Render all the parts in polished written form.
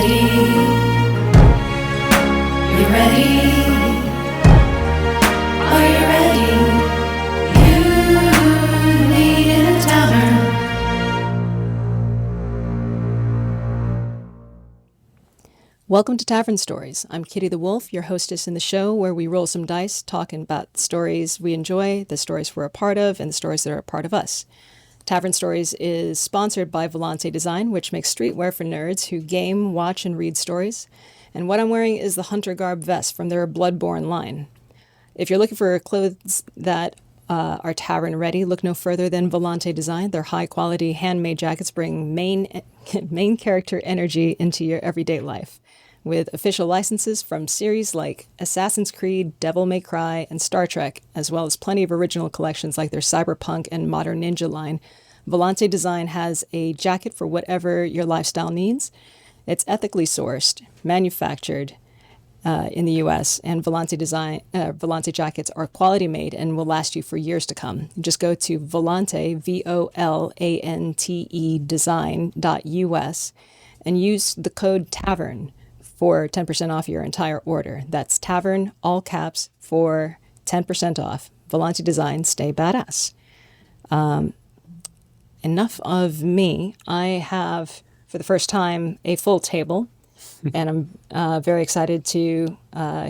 ready? You ready? Are you ready? You need in a tavern. Welcome to Tavern Stories. I'm Kitty the Wolf, your hostess in the show where we roll some dice, talking about the stories we enjoy, the stories we're a part of, and the stories that are a part of us. Tavern Stories is sponsored by Volante Design, which makes streetwear for nerds who game, watch, and read stories. And what I'm wearing is the Hunter Garb vest from their Bloodborne line. If you're looking for clothes that are tavern ready, look no further than Volante Design. Their high quality handmade jackets bring main character energy into your everyday life. With official licenses from series like Assassin's Creed, Devil May Cry, and Star Trek, as well as plenty of original collections like their Cyberpunk and Modern Ninja line, Volante Design has a jacket for whatever your lifestyle needs. It's ethically sourced, manufactured in the U.S., and Volante jackets are quality made and will last you for years to come. Just go to Volante, VOLANTE design.us, and use the code TAVERN for 10% off your entire order. That's Tavern, all caps, for 10% off. Volante Design, stay badass. Enough of me. I have, for the first time, a full table, and I'm very excited to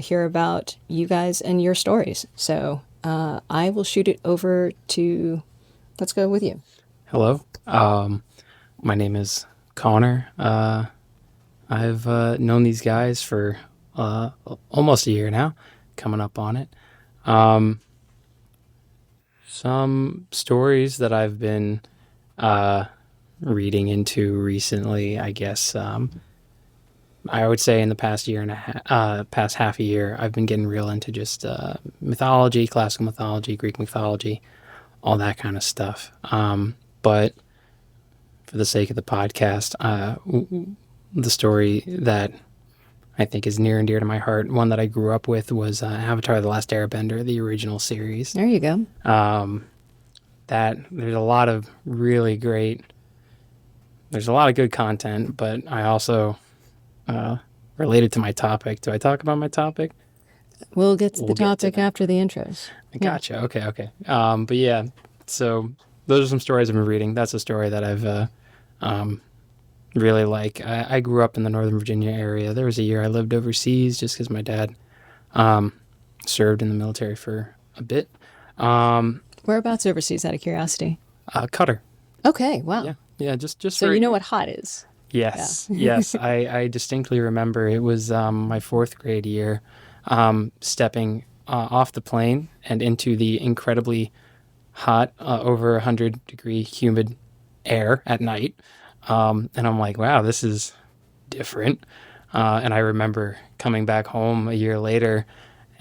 hear about you guys and your stories. So I will shoot it over to, let's go with you. Hello. My name is Connor. I've known these guys for almost a year now, coming up on it. Some stories that I've been reading into recently, I guess. I would say in the past year and past half a year, I've been getting real into just mythology, classical mythology, Greek mythology, all that kind of stuff. But for the sake of the podcast, the story that I think is near and dear to my heart, one that I grew up with, was Avatar: The Last Airbender, the original series. There you go. That there's a lot of really great, there's a lot of good content, but I also, related to my topic. Do I talk about my topic? We'll get to the topic after the intros. Gotcha. Yeah. Okay. But yeah, so those are some stories I've been reading. That's a story that I've really like. I grew up in the Northern Virginia area. There was a year I lived overseas just because my dad served in the military for a bit. Whereabouts overseas, out of curiosity? Qatar. Okay, wow. Yeah. Just so you know what hot is. Yes, yeah. Yes. I distinctly remember it was my fourth grade year, stepping off the plane and into the incredibly hot, over 100-degree humid air at night. And I'm like, wow, this is different. And I remember coming back home a year later,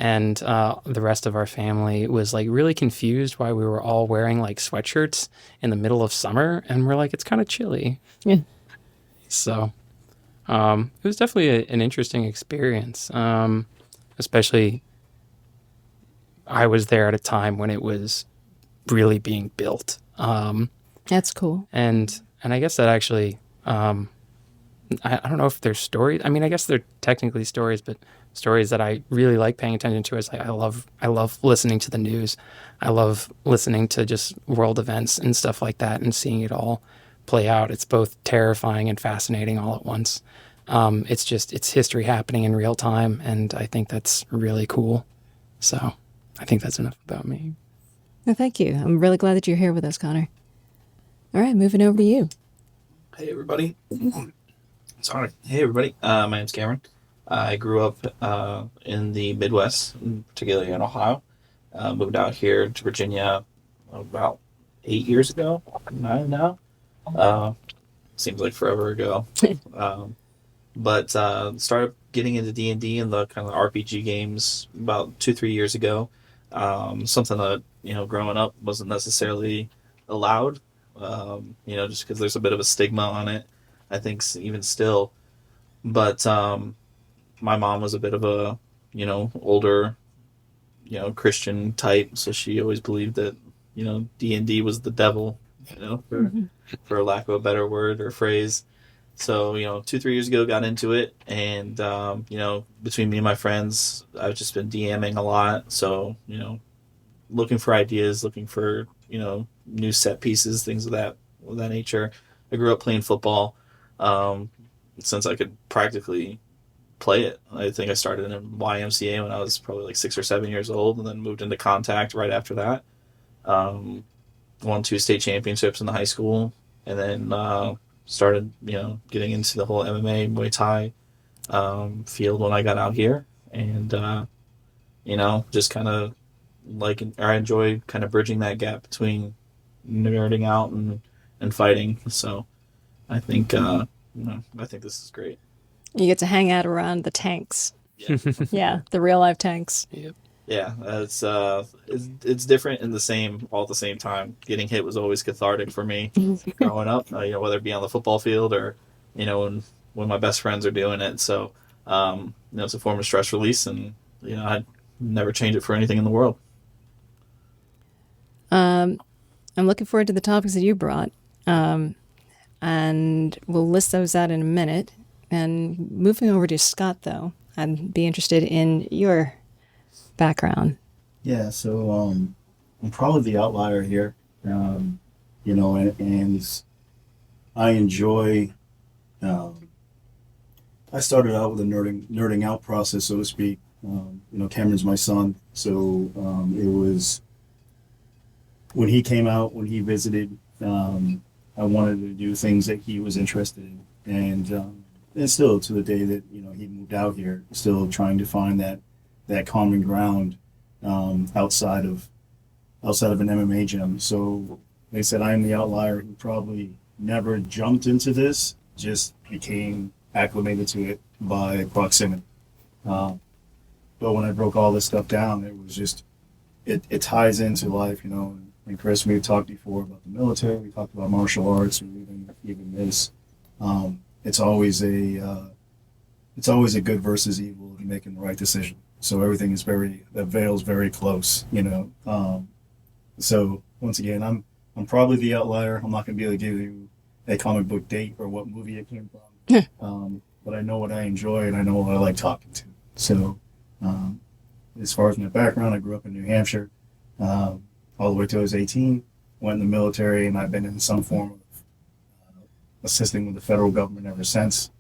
and the rest of our family was like really confused why we were all wearing like sweatshirts in the middle of summer. And we're like, it's kind of chilly. Yeah. So it was definitely an interesting experience, especially I was there at a time when it was really being built. That's cool. And I guess that actually, I don't know if they're stories. I mean, I guess they're technically stories, but stories that I really like paying attention to is like, I love listening to the news. I love listening to just world events and stuff like that and seeing it all play out. It's both terrifying and fascinating all at once. It's history happening in real time, and I think that's really cool. So I think that's enough about me. Well, thank you. I'm really glad that you're here with us, Connor. All right, moving over to you. Hey, everybody. Sorry. Hey, everybody. My name's Kameron. I grew up in the Midwest, particularly in Ohio. Moved out here to Virginia about 8 years ago, 9 now. Seems like forever ago. But started getting into D&D and the kind of RPG games about 2-3 years ago. Something that, growing up wasn't necessarily allowed, just because there's a bit of a stigma on it, I think, even still. But my mom was a bit of a, older, Christian type, so she always believed that, D&D was the devil, for lack of a better word or phrase. So, 2, 3 years ago, got into it. And, between me and my friends, I've just been DMing a lot. So, looking for ideas, looking for, new set pieces, things of that nature. I grew up playing football um, since I could practically play it. I think I started in YMCA when I was probably like 6 or 7 years old, and then moved into contact right after that. Um, Won 2 state championships in the high school, and then started, getting into the whole MMA, Muay Thai field when I got out here, and just kind of I enjoy kind of bridging that gap between nerding out and fighting. So I think I think this is great. You get to hang out around the tanks. Yeah. Yeah, the real life tanks. Yep. Yeah, it's different in the same all at the same time. Getting hit was always cathartic for me growing up. Whether it be on the football field or when my best friends are doing it. So it's a form of stress release, and I'd never change it for anything in the world. I'm looking forward to the topics that you brought, and we'll list those out in a minute. And moving over to Scott, though, I'd be interested in your background. Yeah, so I'm probably the outlier here, and I enjoy. I started out with a nerding out process, so to speak. Cameron's my son, so it was when he came out, when he visited. I wanted to do things that he was interested in, and still to the day that he moved out here, still trying to find that common ground outside of an MMA gym. So they said I am the outlier who probably never jumped into this, just became acclimated to it by proximity. But when I broke all this stuff down, it was just it ties into life, And Chris, we've talked before about the military. We talked about martial arts, or even this. It's always a good versus evil and making the right decision. So everything is that veil's very close, So once again, I'm probably the outlier. I'm not going to be able to give you a comic book date or what movie it came from. But I know what I enjoy, and I know what I like talking to. So as far as my background, I grew up in New Hampshire all the way till I was 18. Went in the military, and I've been in some form of assisting with the federal government ever since.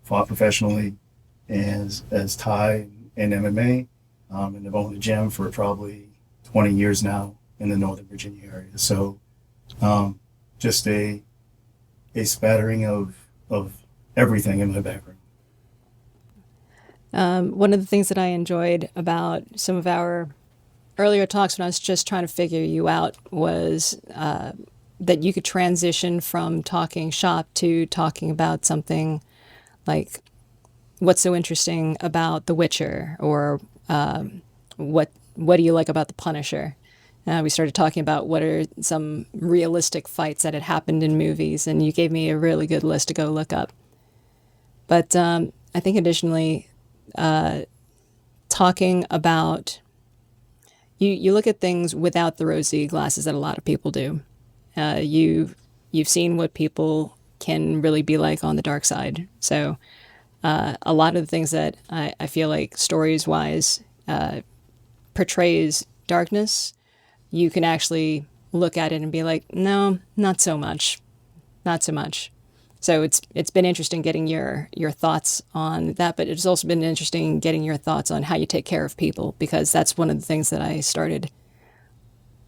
Fought professionally as Thai and MMA, and I've owned a gym for probably 20 years now in the Northern Virginia area. So just a spattering of everything in my background. One of the things that I enjoyed about some of our earlier talks when I was just trying to figure you out was that you could transition from talking shop to talking about something like what's so interesting about The Witcher, or what do you like about The Punisher? We started talking about what are some realistic fights that had happened in movies, and you gave me a really good list to go look up. But I think additionally, talking about you look at things without the rosy glasses that a lot of people do. You've seen what people can really be like on the dark side. So a lot of the things that I feel like stories-wise portrays darkness, you can actually look at it and be like, no, not so much. Not so much. So it's been interesting getting your thoughts on that, but it's also been interesting getting your thoughts on how you take care of people, because that's one of the things that I started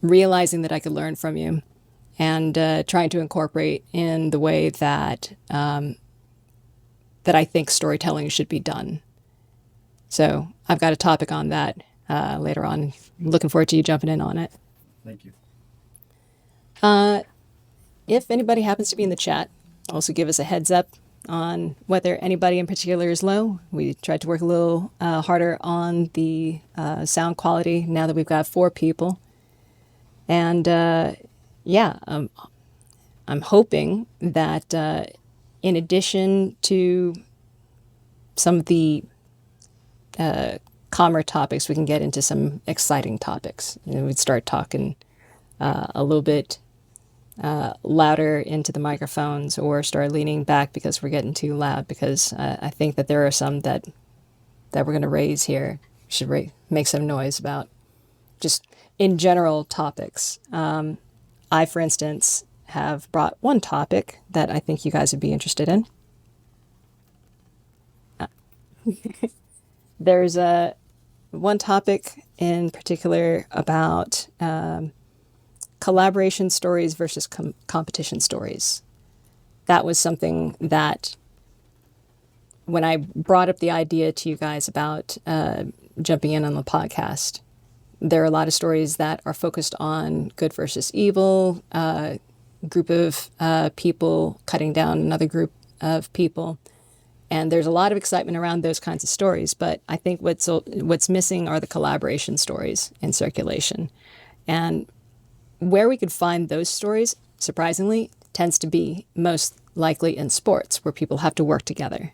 realizing that I could learn from you, and trying to incorporate in the way that that I think storytelling should be done. So I've got a topic on that later on. Looking forward to you jumping in on it. Thank you. If anybody happens to be in the chat, also give us a heads up on whether anybody in particular is low. We tried to work a little harder on the sound quality now that we've got 4 people. And I'm hoping that in addition to some of the calmer topics, we can get into some exciting topics. We'd start talking a little bit louder into the microphones or start leaning back because we're getting too loud, because I think that there are some that we're going to raise here. Should make some noise about just in general topics. I, for instance, have brought one topic that I think you guys would be interested in. There's one topic in particular about collaboration stories versus competition stories. That was something that when I brought up the idea to you guys about jumping in on the podcast, there are a lot of stories that are focused on good versus evil, group of people cutting down another group of people. And there's a lot of excitement around those kinds of stories. But I think what's missing are the collaboration stories in circulation. And where we could find those stories, surprisingly, tends to be most likely in sports, where people have to work together.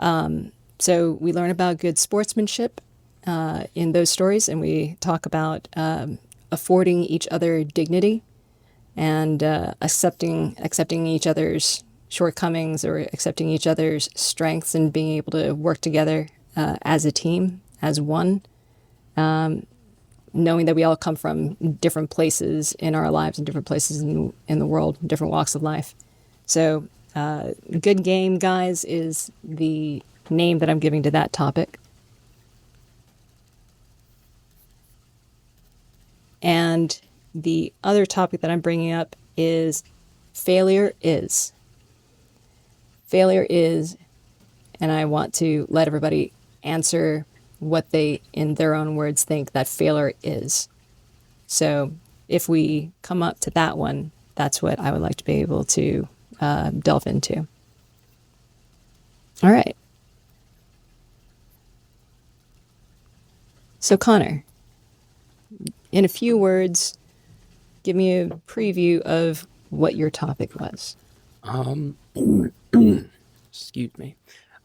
So we learn about good sportsmanship in those stories, and we talk about affording each other dignity and accepting each other's shortcomings or accepting each other's strengths and being able to work together as a team, as one, knowing that we all come from different places in our lives and different places in the world, different walks of life. So Good Game, guys, is the name that I'm giving to that topic. And the other topic that I'm bringing up is failure is. Failure is, and I want to let everybody answer what they, in their own words, think that failure is. So if we come up to that one, that's what I would like to be able to delve into. All right. So Connor, in a few words, give me a preview of what your topic was. Excuse me.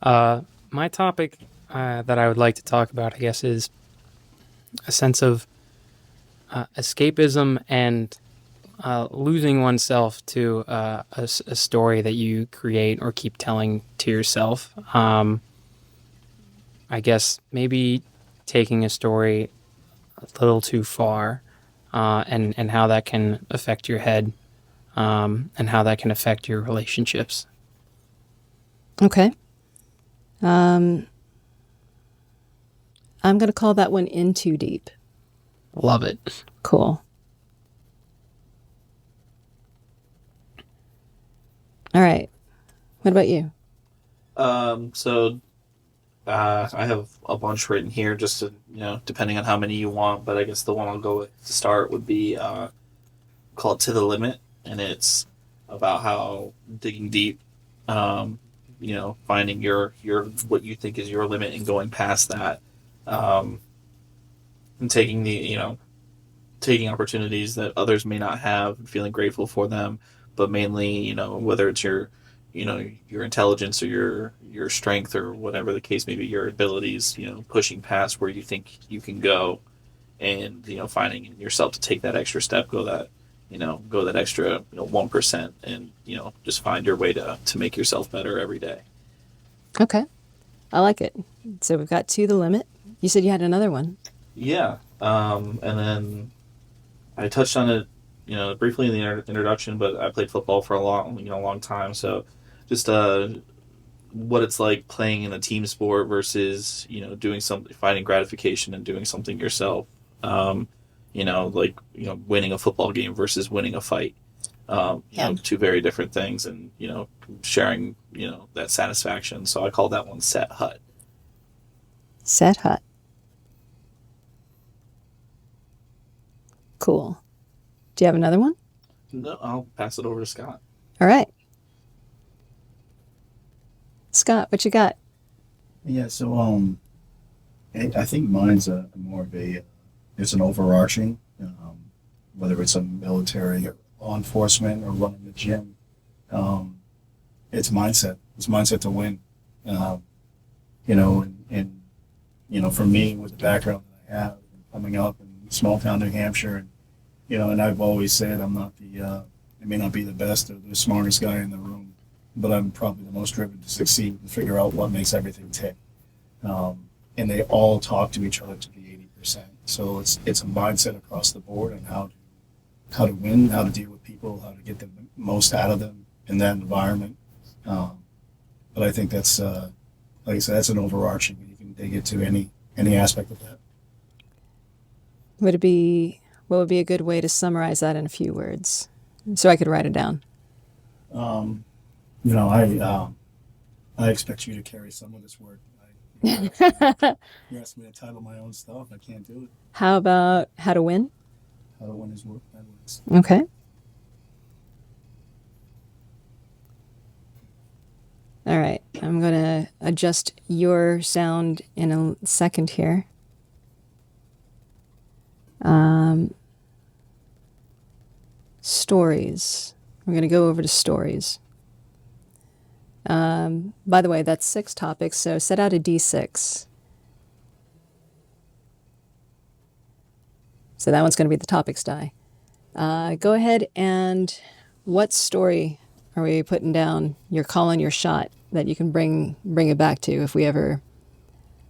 My topic that I would like to talk about, I guess, is a sense of escapism and losing oneself to a story that you create or keep telling to yourself. I guess maybe taking a story a little too far, and how that can affect your head, and how that can affect your relationships. Okay. I'm going to call that one In Too Deep. Love it. Cool. All right. What about you? So I have a bunch written here, just to, depending on how many you want, but I guess the one I'll go with to start would be called To the Limit, and it's about how digging deep, finding your what you think is your limit and going past that, and taking taking opportunities that others may not have and feeling grateful for them, but mainly, whether it's your intelligence or your strength or whatever the case may be, your abilities, pushing past where you think you can go, and, finding in yourself to take that extra step, go that extra, 1%, and, just find your way to make yourself better every day. Okay. I like it. So we've got To the Limit. You said you had another one. Yeah. And then I touched on it, briefly in the introduction, but I played football for a long time. So just what it's like playing in a team sport versus, doing something, finding gratification and doing something yourself. Winning a football game versus winning a fight. Two very different things, and, sharing, that satisfaction. So I call that one Set Hut. Set Hut. Cool. Do you have another one? No, I'll pass it over to Scott. All right. Scott, what you got? Yeah, so I think mine's more of it's an overarching, whether it's a military or law enforcement or running the gym. It's mindset. It's mindset to win. For me, with the background that I have, coming up in small town New Hampshire, and I've always said I'm not I may not be the best or the smartest guy in the room, but I'm probably the most driven to succeed and figure out what makes everything tick. And they all talk to each other to the 80%. So it's a mindset across the board on how to win, how to deal with people, how to get the most out of them in that environment. But I think that's like I said, that's an overarching. You can dig it to any aspect of that. What would be a good way to summarize that in a few words, so I could write it down? You know, I expect you to carry some of this work. You asked me to title my own stuff. I can't do it. How about how to win? How to win is work. That works. Okay. All right. I'm going to adjust your sound in a second here. Stories. We're going to go over to stories. By the way, that's 6 topics, so set out a D6. So that one's going to be the topics die. Go ahead and what story are we putting down? You're calling your shot that you can bring it back to if we ever.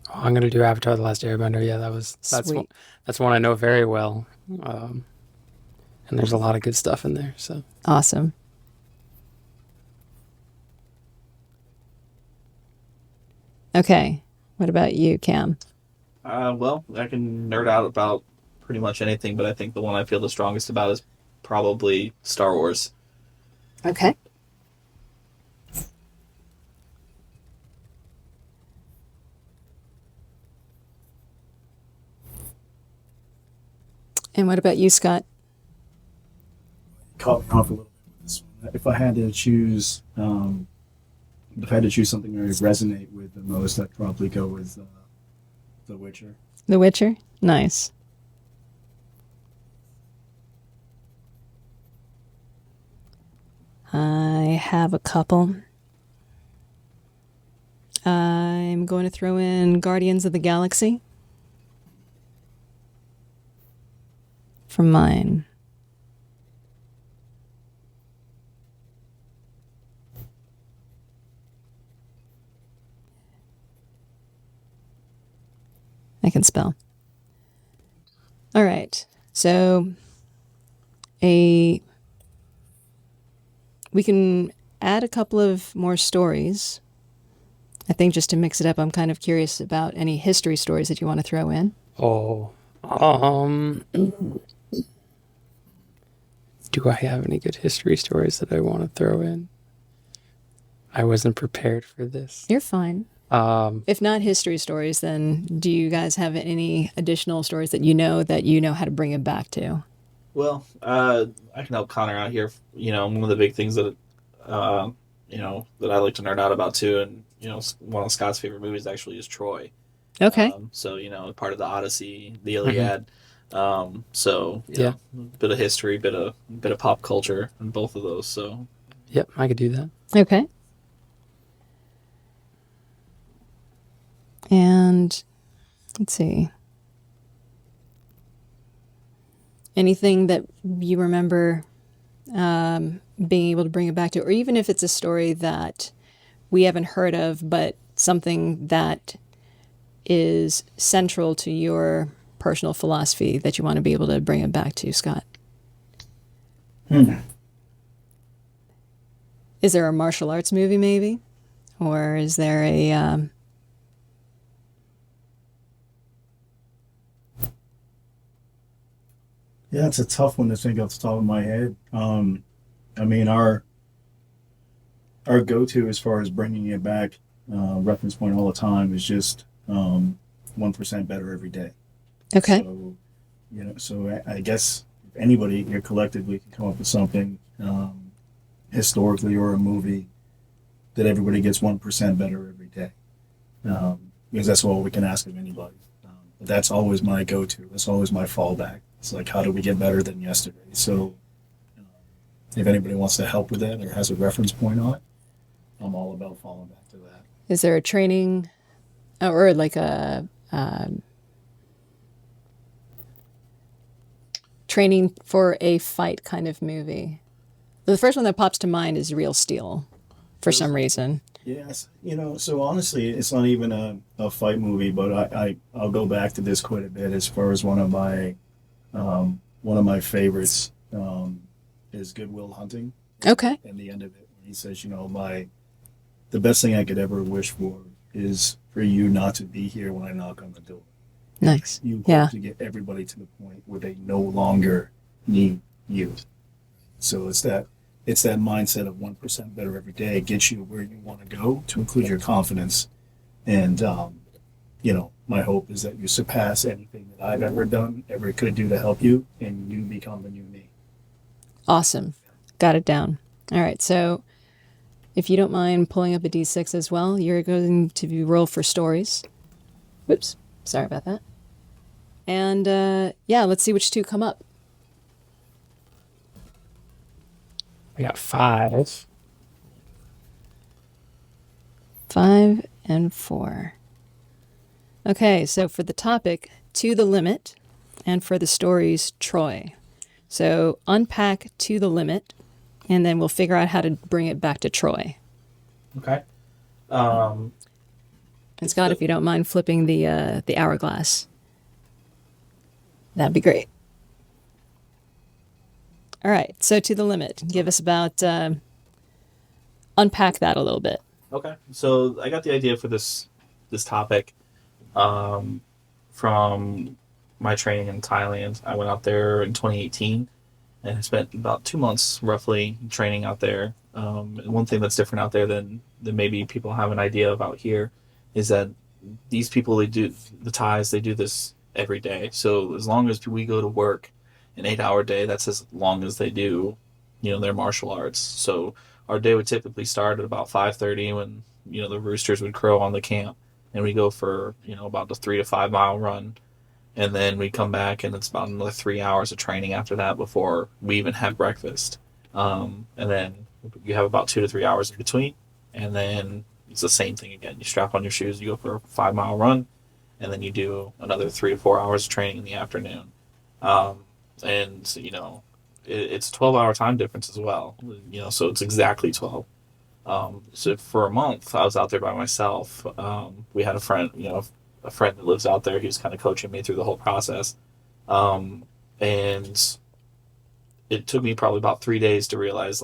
Oh, I'm gonna do Avatar: The Last Airbender. Yeah, Sweet. That's one I know very well, and there's a lot of good stuff in there. So Awesome. Okay. What about you, Cam? Well, I can nerd out about pretty much anything, but I think the one I feel the strongest about is probably Star Wars. Okay. And what about you, Scott? Caught me off a little bit with this one. If I had to choose, something I resonate with the most, I'd probably go with The Witcher. The Witcher? Nice. I have a couple. I'm going to throw in Guardians of the Galaxy for mine. I can spell. All right. So we can add a couple of more stories. I think just to mix it up, I'm kind of curious about any history stories that you want to throw in. Do I have any good history stories that I want to throw in? I wasn't prepared for this. You're fine. If not history stories, then do you guys have any additional stories that you know how to bring it back to? Well, I can help Connor out here. You know, one of the big things that, that I like to nerd out about too, and one of Scott's favorite movies actually is Troy. Okay. So part of the Odyssey, the Iliad. Yeah. Bit of history, bit of pop culture, and both of those. So. Yep, I could do that. Okay. And let's see. Anything that you remember being able to bring it back to, or even if it's a story that we haven't heard of, but something that is central to your personal philosophy that you want to be able to bring it back to, Scott? Is there a martial arts movie maybe? Or is there a... Yeah, it's a tough one to think off the top of my head. I mean, our go-to as far as bringing it back, reference point all the time is just 1% better every day. Okay. So I guess if anybody here collectively can come up with something historically or a movie that everybody gets 1% better every day, because that's all we can ask of anybody. But that's always my go-to. That's always my fallback. It's like, how do we get better than yesterday? So if anybody wants to help with that or has a reference point on it, I'm all about falling back to that. Is there a training or like a training for a fight kind of movie The first one that pops to mind is Real Steel, for some reason. Yes, so honestly, it's not even a fight movie, but I'll go back to this quite a bit as far as one of my favorites is Good Will Hunting. Okay. And the end of it, when he says, the best thing I could ever wish for is for you not to be here when I knock on the door. Nice. You Yeah. hope to get everybody to the point where they no longer need you. So it's that mindset of 1% better every day gets you where you want to go, to include your confidence. And my hope is that you surpass anything that I've ever done, ever could do to help you, and you become the new me. Awesome. Got it down. All right. So if you don't mind pulling up a D6 as well, you're going to roll for stories. Whoops. Sorry about that. And let's see which two come up. I got 5. 5 and 4. Okay, so for the topic, To the Limit, and for the stories, Troy. So unpack To the Limit, and then we'll figure out how to bring it back to Troy. Okay. And Scott, if you don't mind flipping the hourglass, that'd be great. All right, so To the Limit. Give us about, unpack that a little bit. Okay. So I got the idea for this topic from my training in Thailand. I went out there in 2018 and I spent about 2 months roughly training out there. And one thing that's different out there than maybe people have an idea about here is that these people, they do the Thais, they do this every day. So as long as we go to work an 8-hour day, that's as long as they do, their martial arts. So our day would typically start at about 5:30 when, the roosters would crow on the camp. And we go for, about a 3 to 5 mile run. And then we come back and it's about another 3 hours of training after that before we even have breakfast. And then you have about 2 to 3 hours in between. And then it's the same thing again. You strap on your shoes, you go for a 5 mile run, and then you do another 3 to 4 hours of training in the afternoon. It's a 12-hour time difference as well. So it's exactly 12. So for a month, I was out there by myself. We had a friend that lives out there. He was kind of coaching me through the whole process. And it took me probably about 3 days to realize,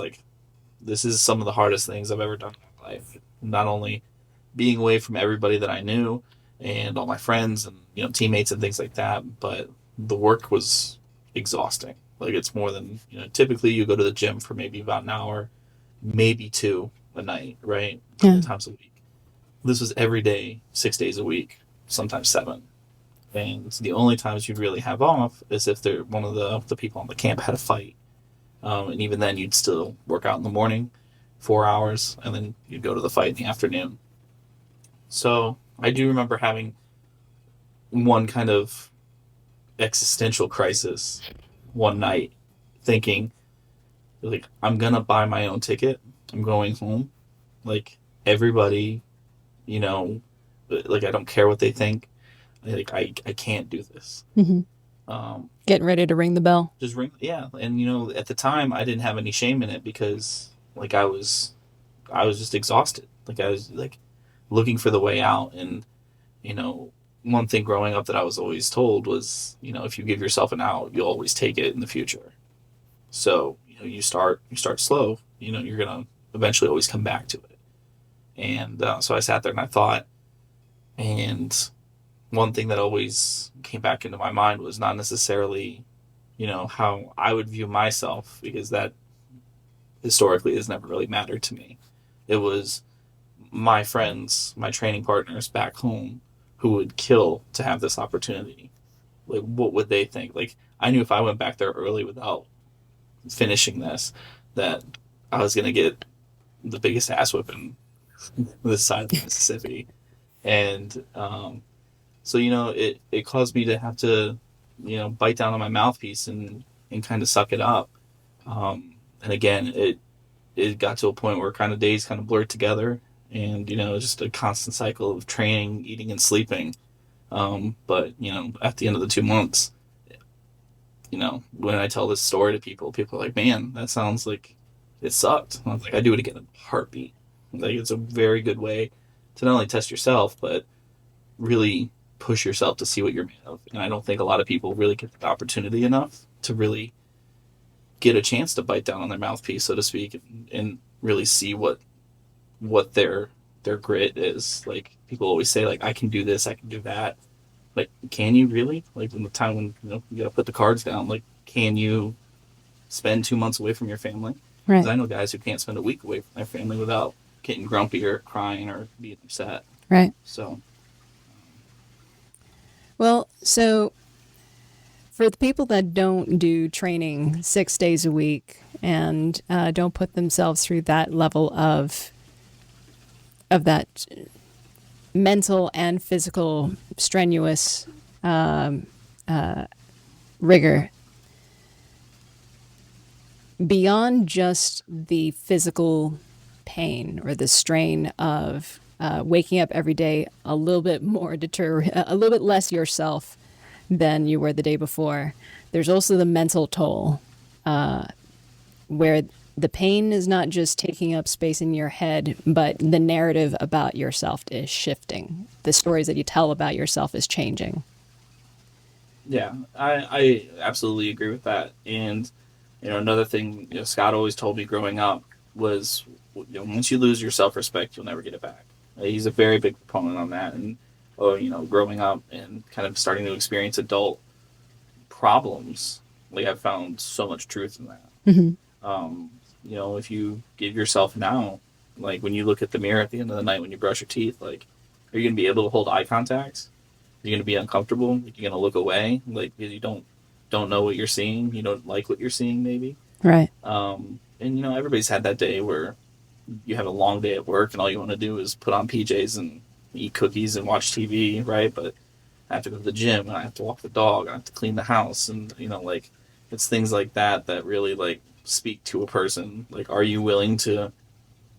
this is some of the hardest things I've ever done in my life. Not only being away from everybody that I knew and all my friends and, teammates and things like that, but the work was exhausting. It's more than, typically you go to the gym for maybe about an hour, maybe 2 a night, right? Yeah. Times a week. This was every day, 6 days a week, sometimes 7. And the only times you'd really have off is if one of the people on the camp had a fight. And even then you'd still work out in the morning, 4 hours, and then you'd go to the fight in the afternoon. So I do remember having one kind of existential crisis one night, thinking, I'm going to buy my own ticket. I'm going home. Everybody, I don't care what they think. I can't do this. Mm-hmm. Getting ready to ring the bell. Just ring, yeah. And at the time, I didn't have any shame in it because I was just exhausted. I was looking for the way out. And one thing growing up that I was always told was, if you give yourself an out, you'll always take it in the future. So you start slow. You're gonna eventually always come back to it. And so I sat there and I thought, and one thing that always came back into my mind was not necessarily, how I would view myself, because that historically has never really mattered to me. It was my friends, my training partners back home who would kill to have this opportunity. What would they think? I knew if I went back there early without finishing this, that I was going to get the biggest ass whipping this side of the Mississippi. And so it caused me to have to bite down on my mouthpiece and kind of suck it up. And again, it got to a point where kind of days kind of blurred together, and just a constant cycle of training, eating, and sleeping. But at the end of the 2 months, when I tell this story to people, people are like, "Man, that sounds like it sucked. I was like, I do it again in a heartbeat. Like, it's a very good way to not only test yourself, but really push yourself to see what you're made of. And I don't think a lot of people really get the opportunity enough to really get a chance to bite down on their mouthpiece, so to speak, and really see what their grit is. Like, people always say, like, I can do this, I can do that. Like, can you really? Like, when the time when you gotta put the cards down, like, can you spend 2 months away from your family? Because I know guys who can't spend a week away from their family without getting grumpy or crying or being upset. Right. So, Well, so for the people that don't do training 6 days a week and don't put themselves through that level of that mental and physical strenuous rigor, beyond just the physical pain or the strain of waking up every day a little bit a little bit less yourself than you were the day before, there's also the mental toll, where the pain is not just taking up space in your head, but the narrative about yourself is shifting. The stories that you tell about yourself is changing. yeah, I absolutely agree with that. And, another thing, Scott always told me growing up was, once you lose your self-respect, you'll never get it back. He's a very big proponent on that. And, growing up and kind of starting to experience adult problems, like, I've found so much truth in that. If you give yourself now, like, when you look at the mirror at the end of the night when you brush your teeth, like, are you going to be able to hold eye contact? Are you going to be uncomfortable? Like, you're going to look away, like, because you don't know what you're seeing. You don't like what you're seeing, maybe. Right. And everybody's had that day where you have a long day at work and all you want to do is put on PJs and eat cookies and watch TV, right? But I have to go to the gym and I have to walk the dog. I have to clean the house, and like, it's things like that that really, like, speak to a person. Like, are you willing to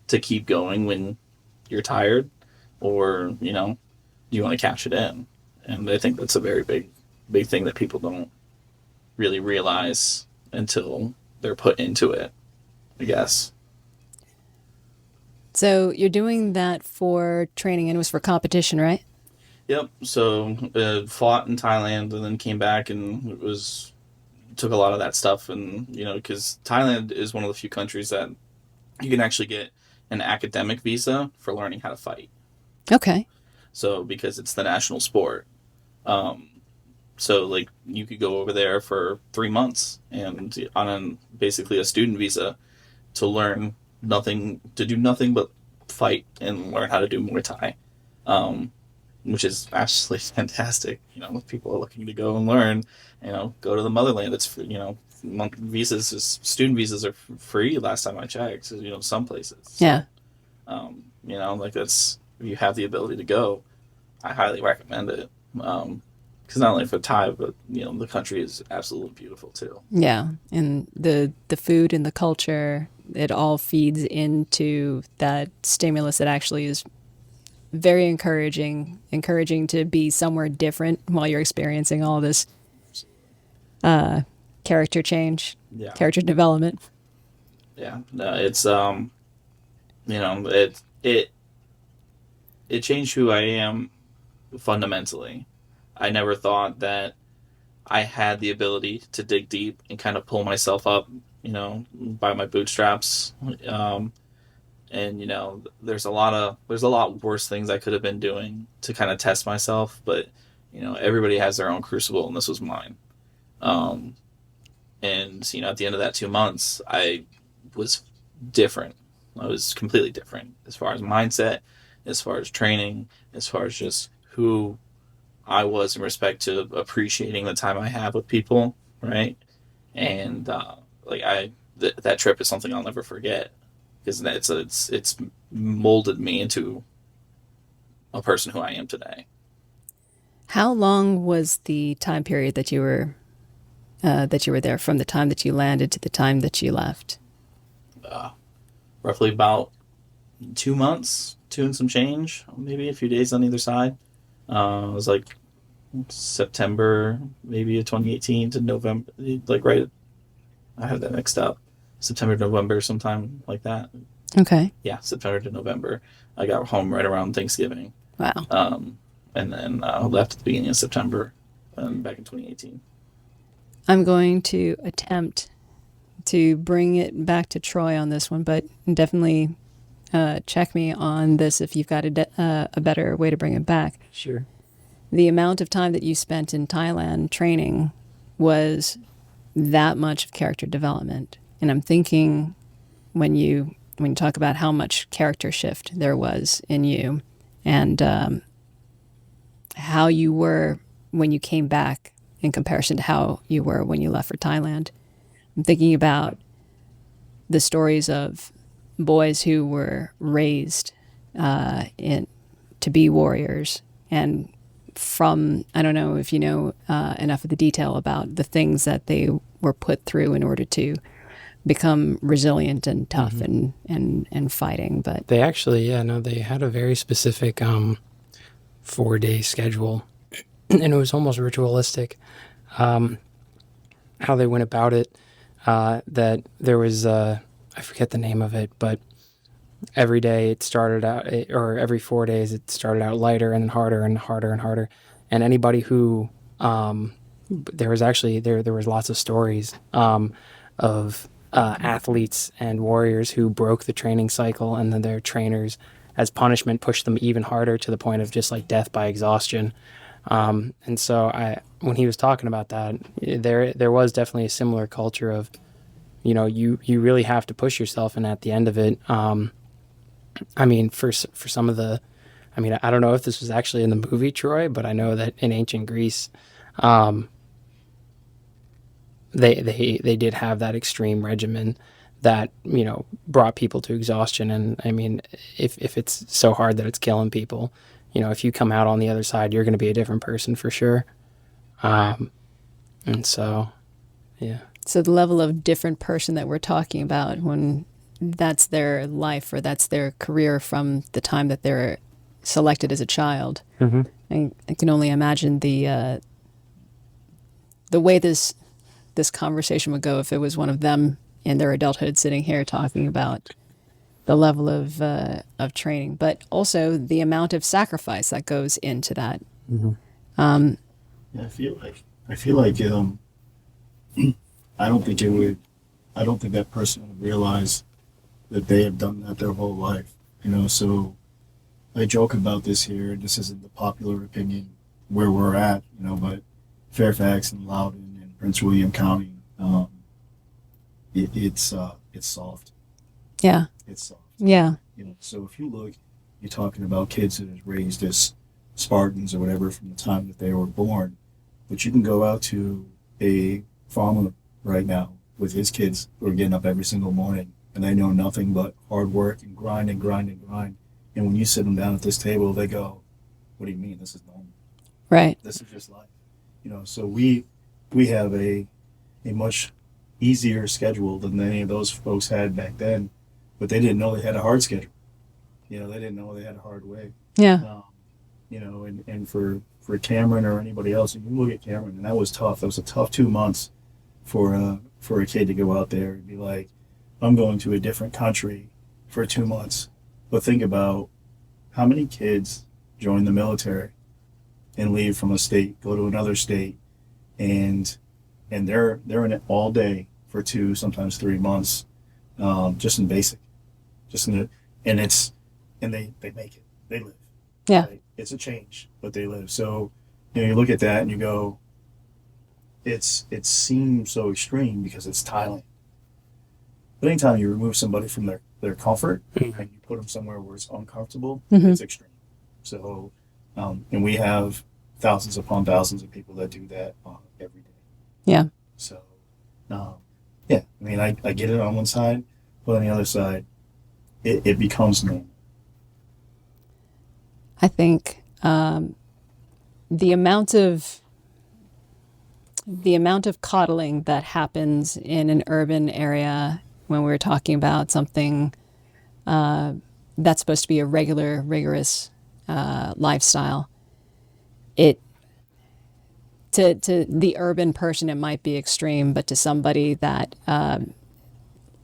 keep going when you're tired, or do you want to cash it in? And I think that's a very big thing that people don't really realize until they're put into it, I guess. So you're doing that for training, and it was for competition, right? Yep. So fought in Thailand and then came back, and took a lot of that stuff. And because Thailand is one of the few countries that you can actually get an academic visa for learning how to fight. Okay. So, because it's the national sport, so, like, you could go over there for 3 months and on basically a student visa to do nothing but fight and learn how to do Muay Thai, which is actually fantastic. If people are looking to go and learn, go to the motherland. It's, student visas are free last time I checked, some places. So, Yeah. like, that's, if you have the ability to go, I highly recommend it. Because not only for Thai, but the country is absolutely beautiful too. Yeah, and the food and the culture, it all feeds into that stimulus that actually is very encouraging to be somewhere different while you're experiencing all this character change, Yeah. character development. Yeah, no, it's it changed who I am fundamentally. I never thought that I had the ability to dig deep and kind of pull myself up, by my bootstraps. And there's a lot worse things I could have been doing to kind of test myself, but everybody has their own crucible, and this was mine. And at the end of that 2 months, I was different. I was completely different as far as mindset, as far as training, as far as just who I was in respect to appreciating the time I have with people, right? And that trip is something I'll never forget, because it's molded me into a person who I am today. How long was the time period that you were there, from the time that you landed to the time that you left? Roughly about 2 months, 2 and some change, maybe a few days on either side. It was like September, maybe of 2018 to November, like, right. I have that mixed up. September, November, sometime like that. Okay. Yeah, September to November. I got home right around Thanksgiving, Wow. and then left at the beginning of September, back in 2018. I'm going to attempt to bring it back to Troy on this one, but definitely check me on this if you've got a better way to bring it back. Sure. The amount of time that you spent in Thailand training was that much of character development. And I'm thinking when you talk about how much character shift there was in you and how you were when you came back in comparison to how you were when you left for Thailand. I'm thinking about the stories of boys who were raised to be warriors, and from, I don't know if you know enough of the detail about the things that they were put through in order to become resilient and tough and fighting. But They actually, they had a very specific 4-day schedule, and it was almost ritualistic how they went about it. That there was, I forget the name of it, but every day it started out, or every 4 days it started out lighter and then harder and harder and harder. And anybody who, there was lots of stories of athletes and warriors who broke the training cycle, and then their trainers, as punishment, pushed them even harder to the point of just like death by exhaustion. And so when he was talking about that, there was definitely a similar culture of, you really have to push yourself, and at the end of it, I mean, for some of the, I mean, I don't know if this was actually in the movie Troy, but I know that in ancient Greece, they did have that extreme regimen that, brought people to exhaustion. And I mean, if it's so hard that it's killing people, if you come out on the other side, you're going to be a different person for sure. And so, yeah. so the level of different person that we're talking about, when that's their life or that's their career from the time that they're selected as a child, I can only imagine the way this conversation would go if it was one of them in their adulthood sitting here talking about the level of training, but also the amount of sacrifice that goes into that. Yeah, I feel like I don't think that person would realize that they have done that their whole life. So I joke about this here. This isn't the popular opinion where we're at, but Fairfax and Loudoun and Prince William County, it's soft. Yeah. It's soft. Yeah. So if you look, you're talking about kids that are raised as Spartans or whatever from the time that they were born, but you can go out to a farmer right now with his kids who are getting up every single morning, and they know nothing but hard work and grind and grind and grind. And when you sit them down at this table, they go, "What do you mean? This is normal. Right. This is just life." So we have a much easier schedule than any of those folks had back then, but they didn't know they had a hard schedule. They didn't know they had a hard way. Yeah. And for Kameron or anybody else, you look at Kameron, and that was tough. That was a tough 2 months for a kid to go out there and be like, I'm going to a different country for 2 months. But think about how many kids join the military and leave from a state, go to another state, and they're in it all day for 2, sometimes 3 months, just in basic, and they make it, they live. Yeah. Right? It's a change, but they live. So, you look at that and you go, it seems so extreme because it's Thailand. But anytime you remove somebody from their comfort and you put them somewhere where it's uncomfortable, it's extreme. So, and we have thousands upon thousands of people that do that every day. Yeah. So, yeah, I mean, I get it on one side, but on the other side, it becomes normal. I think the amount of coddling that happens in an urban area when we're talking about something that's supposed to be a regular, rigorous lifestyle, to the urban person it might be extreme, but to somebody that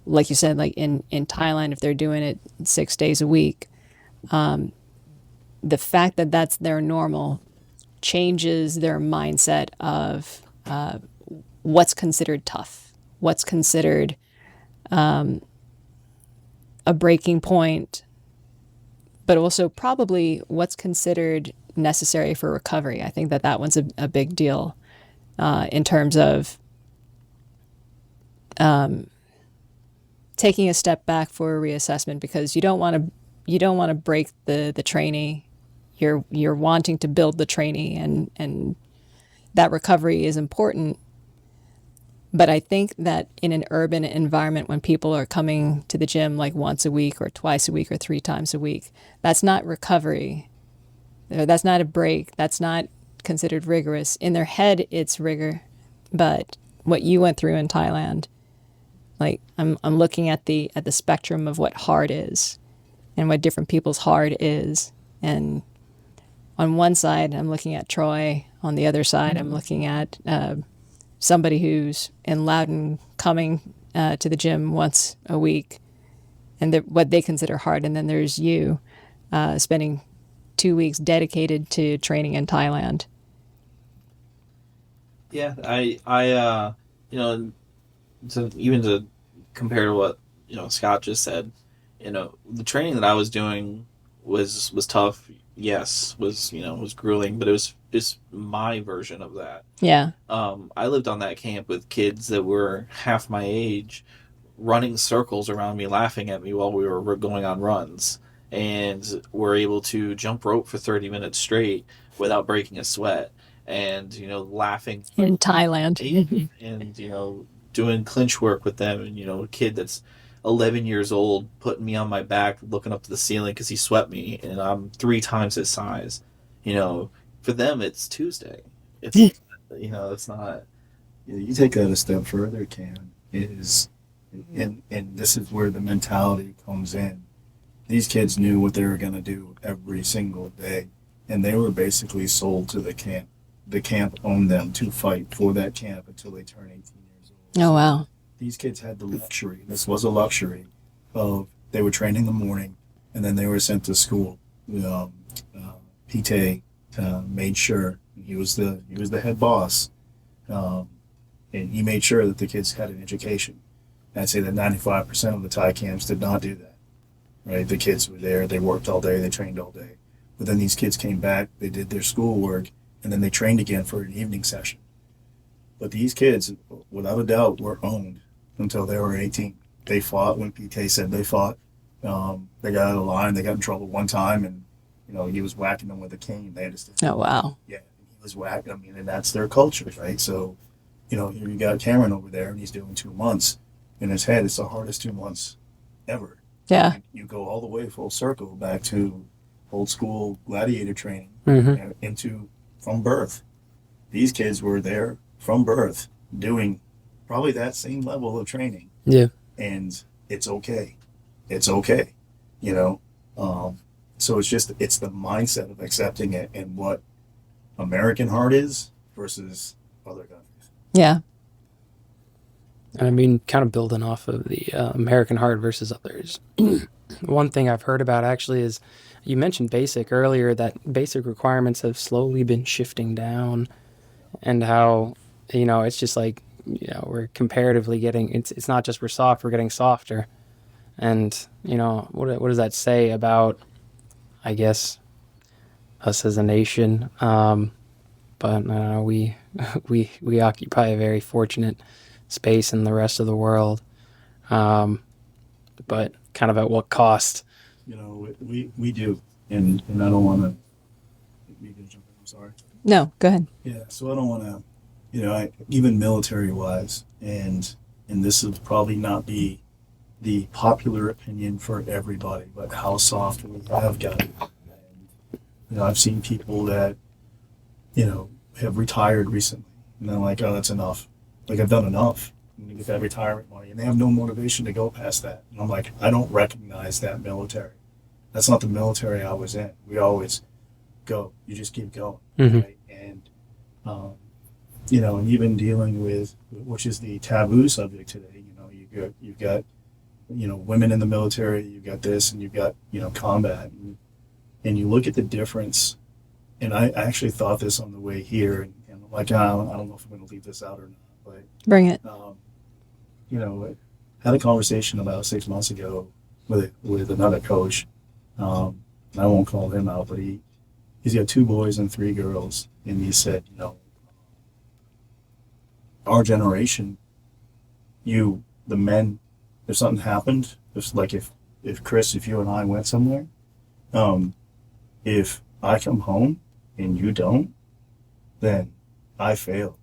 like you said, like in Thailand, if they're doing it 6 days a week, the fact that that's their normal changes their mindset of what's considered tough, what's considered a breaking point, but also probably what's considered necessary for recovery. I think that that one's a big deal in terms of taking a step back for a reassessment, because you don't want to break the trainee. You're wanting to build the trainee, and that recovery is important. But I think that in an urban environment, when people are coming to the gym like once a week or twice a week or 3 times a week, that's not recovery. That's not a break. That's not considered rigorous. In their head, it's rigor. But what you went through in Thailand, like I'm looking at the spectrum of what hard is and what different people's hard is. And on one side, I'm looking at Troy. On the other side, I'm looking at somebody who's in Loudon coming to the gym once a week, and what they consider hard. And then there's you spending 2 weeks dedicated to training in Thailand. Yeah, to compare to what Scott just said, the training that I was doing was tough. Yes, was grueling, but it was just my version of that. Yeah. I lived on that camp with kids that were half my age, running circles around me, laughing at me while we were going on runs, and were able to jump rope for 30 minutes straight without breaking a sweat, and laughing In Thailand. and doing clinch work with them, and a kid that's 11 years old putting me on my back looking up to the ceiling because he swept me, and I'm 3 times his size. For them it's Tuesday. It's it's not. You take that a step further, Cam, and this is where the mentality comes in. These kids knew what they were going to do every single day, and they were basically sold to the camp. The camp owned them to fight for that camp until they turn 18 years old. Oh, wow. These kids had the luxury. This was a luxury of they were trained in the morning, and then they were sent to school. Pete made sure he was the head boss, and he made sure that the kids had an education. And I'd say that 95% of the Thai camps did not do that. Right, the kids were there. They worked all day. They trained all day. But then these kids came back. They did their schoolwork, and then they trained again for an evening session. But these kids, without a doubt, were owned until they were 18. They fought when PK said they fought. They got out of line. They got in trouble one time, and he was whacking them with a cane. They understood. Oh, wow. Yeah, he was whacking them, and that's their culture, right? So, here you got Kameron over there, and he's doing 2 months. In his head, it's the hardest 2 months ever. Yeah. And you go all the way full circle back to old school gladiator training from birth. These kids were there from birth doing probably that same level of training. Yeah. And it's okay. It's okay. So it's the mindset of accepting it and what American heart is versus other countries. Yeah. I mean, kind of building off of the American heart versus others. One thing I've heard about actually is you mentioned basic earlier, that basic requirements have slowly been shifting down, and how, it's just like, we're comparatively getting, it's not just we're soft, we're getting softer. And, what does that say about, I guess, us as a nation? But we occupy a very fortunate space in the rest of the world, but kind of at what cost? We do, and I don't want to. You can jump in. I'm sorry. No, go ahead. Yeah, so I don't want to. Even military wise, and this will probably not be the popular opinion for everybody, but how soft we have gotten. And, I've seen people that have retired recently, and they're like, "Oh, that's enough. Like, I've done enough. I'm going to get that retirement money," and they have no motivation to go past that. And I'm like, I don't recognize that military. That's not the military I was in. We always go. You just keep going, right? And and even dealing with, which is the taboo subject today. You've got women in the military, you've got this, and you've got, combat. And you look at the difference. And I actually thought this on the way here, and I'm like, I don't know if I'm going to leave this out or not. Bring it. But, I had a conversation about 6 months ago with another coach. I won't call him out, but he's got 2 boys and 3 girls. And he said, our generation, the men, if something happened, if Chris, if you and I went somewhere, if I come home and you don't, then I failed.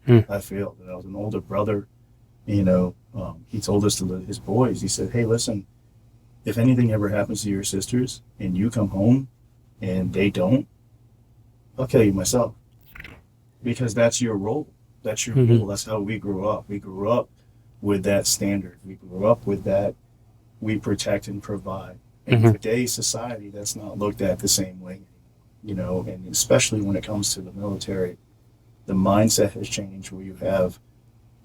I failed. And I was an older brother. He told us to his boys, he said, hey, listen, if anything ever happens to your sisters and you come home and they don't, I'll kill you myself. Because that's your role. That's your role. That's how we grew up. We grew up with that standard. We grew up with that. We protect and provide. And in today's society, that's not looked at the same way. And especially when it comes to the military, the mindset has changed where you have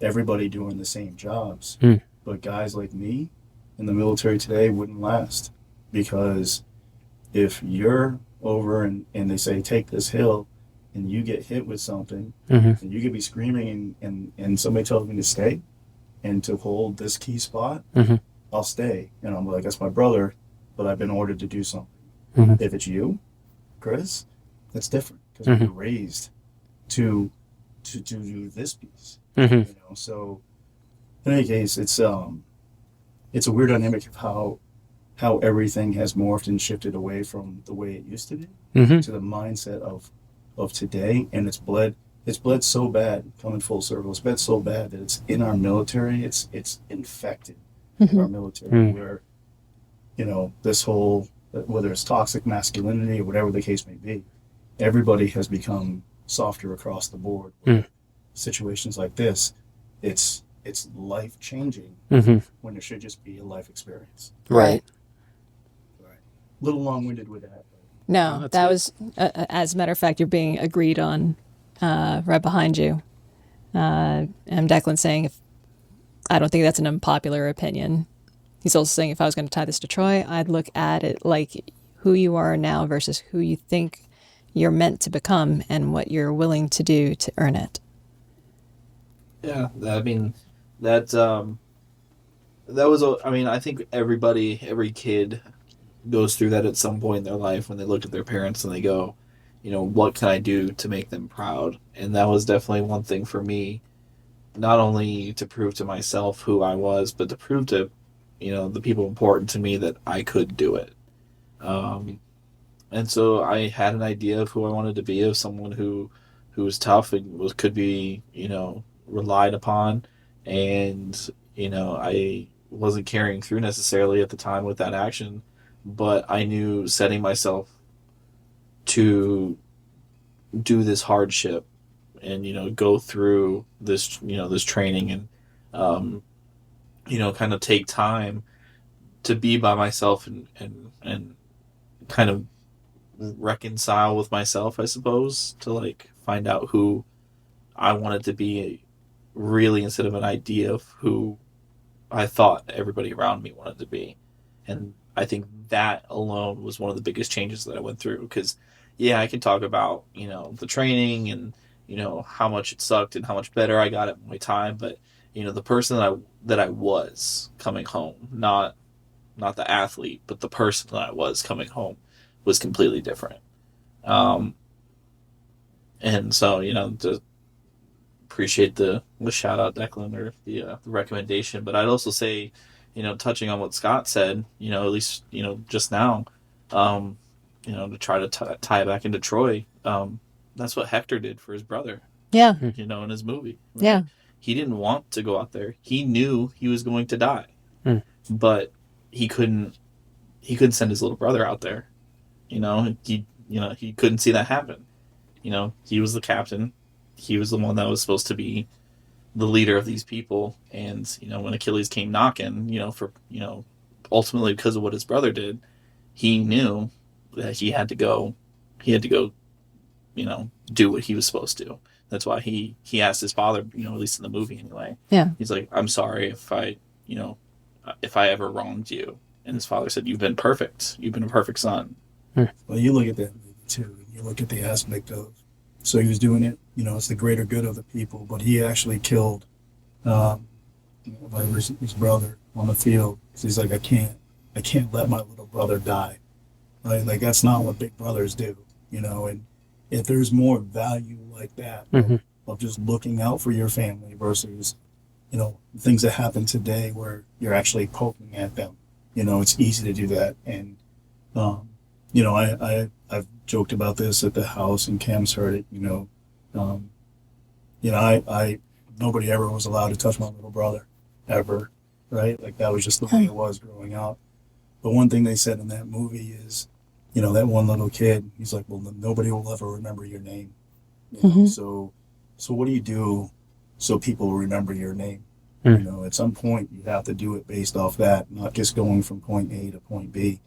everybody doing the same jobs. But guys like me in the military today wouldn't last, because if you're over and they say, take this hill, and you get hit with something, and you could be screaming and somebody tells me to stay and to hold this key spot, I'll stay. And I'm like, that's my brother, but I've been ordered to do something. If it's you, Chris, that's different, because we were raised to do this piece. So in any case, it's a weird dynamic of how everything has morphed and shifted away from the way it used to be to the mindset of today. And it's bled so bad, coming full circle, it's bled so bad that it's in our military, it's infected in our military, where this whole, whether it's toxic masculinity or whatever the case may be, everybody has become softer across the board. Situations like this, it's life changing when it should just be a life experience. Right. A little long winded with that. No, that was, as a matter of fact, you're being agreed on right behind you. And Declan's saying, I don't think that's an unpopular opinion. He's also saying, if I was going to tie this to Troy, I'd look at it like who you are now versus who you think you're meant to become and what you're willing to do to earn it. Yeah, that was, I think every kid goes through that at some point in their life when they look at their parents and they go, what can I do to make them proud? And that was definitely one thing for me, not only to prove to myself who I was, but to prove to, the people important to me that I could do it. And so I had an idea of who I wanted to be, of someone who was tough and could be, relied upon. And, I wasn't carrying through necessarily at the time with that action, but I knew setting myself to do this hardship and, go through this, this training and, kind of take time to be by myself and kind of reconcile with myself, I suppose, to find out who I wanted to be really, instead of an idea of who I thought everybody around me wanted to be. And I think that alone was one of the biggest changes that I went through, because I can talk about, the training and, how much it sucked and how much better I got at my time. But, the person that I was coming home, not the athlete, but the person that I was coming home, was completely different. And so, to appreciate the shout out, Declan, or the recommendation. But I'd also say, touching on what Scott said, at least, just now, to try to tie it back into Troy, that's what Hector did for his brother. Yeah. In his movie. Right? Yeah. He didn't want to go out there. He knew he was going to die, but he couldn't send his little brother out there. He couldn't see that happen. He was the captain. He was the one that was supposed to be the leader of these people. And, when Achilles came knocking, ultimately because of what his brother did, he knew that he had to go, do what he was supposed to. That's why he asked his father, at least in the movie anyway. Yeah. He's like, I'm sorry if I if I ever wronged you. And his father said, "You've been perfect. You've been a perfect son." Well, you look at that movie too, and you look at the aspect of, so he was doing it, it's the greater good of the people, but he actually killed his brother on the field. So he's like, I can't let my little brother die. Right? Like that's not what big brothers do, and if there's more value like that of just looking out for your family versus, things that happen today where you're actually poking at them, it's easy to do that. And, I've joked about this at the house and Cam's heard it, I nobody ever was allowed to touch my little brother ever, right? Like that was just the way it was growing up. But one thing they said in that movie is, that one little kid, he's like, well, nobody will ever remember your name. So what do you do so people will remember your name? At some point you have to do it based off that, not just going from point A to point B.